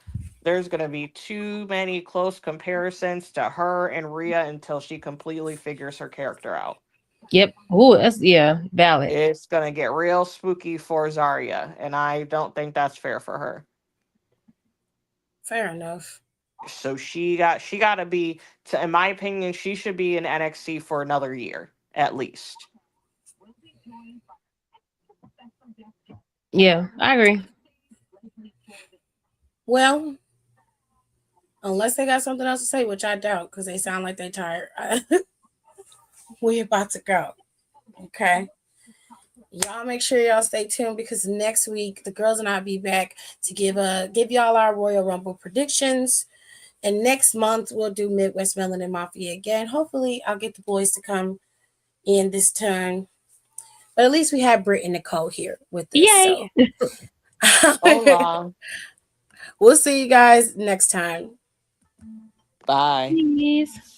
many close comparisons to her and Rhea until she completely figures her character out. yep. Oh, that's yeah, valid. It's gonna get real spooky for Zarya, and I don't think that's fair for her. Fair enough. So she got to be, in my opinion, she should be in NXT for another year at least. Yeah, I agree. Well, unless they got something else to say, which I doubt, because they sound like they tired. We about to go. Okay. Y'all make sure y'all stay tuned because next week the girls and I'll be back to give y'all our Royal Rumble predictions. And next month we'll do Midwest Melanin Mafia again. Hopefully I'll get the boys to come in this turn. But at least we have Britt and Nicole here with us. Yay. So Hola. we'll see you guys next time. Bye. Please.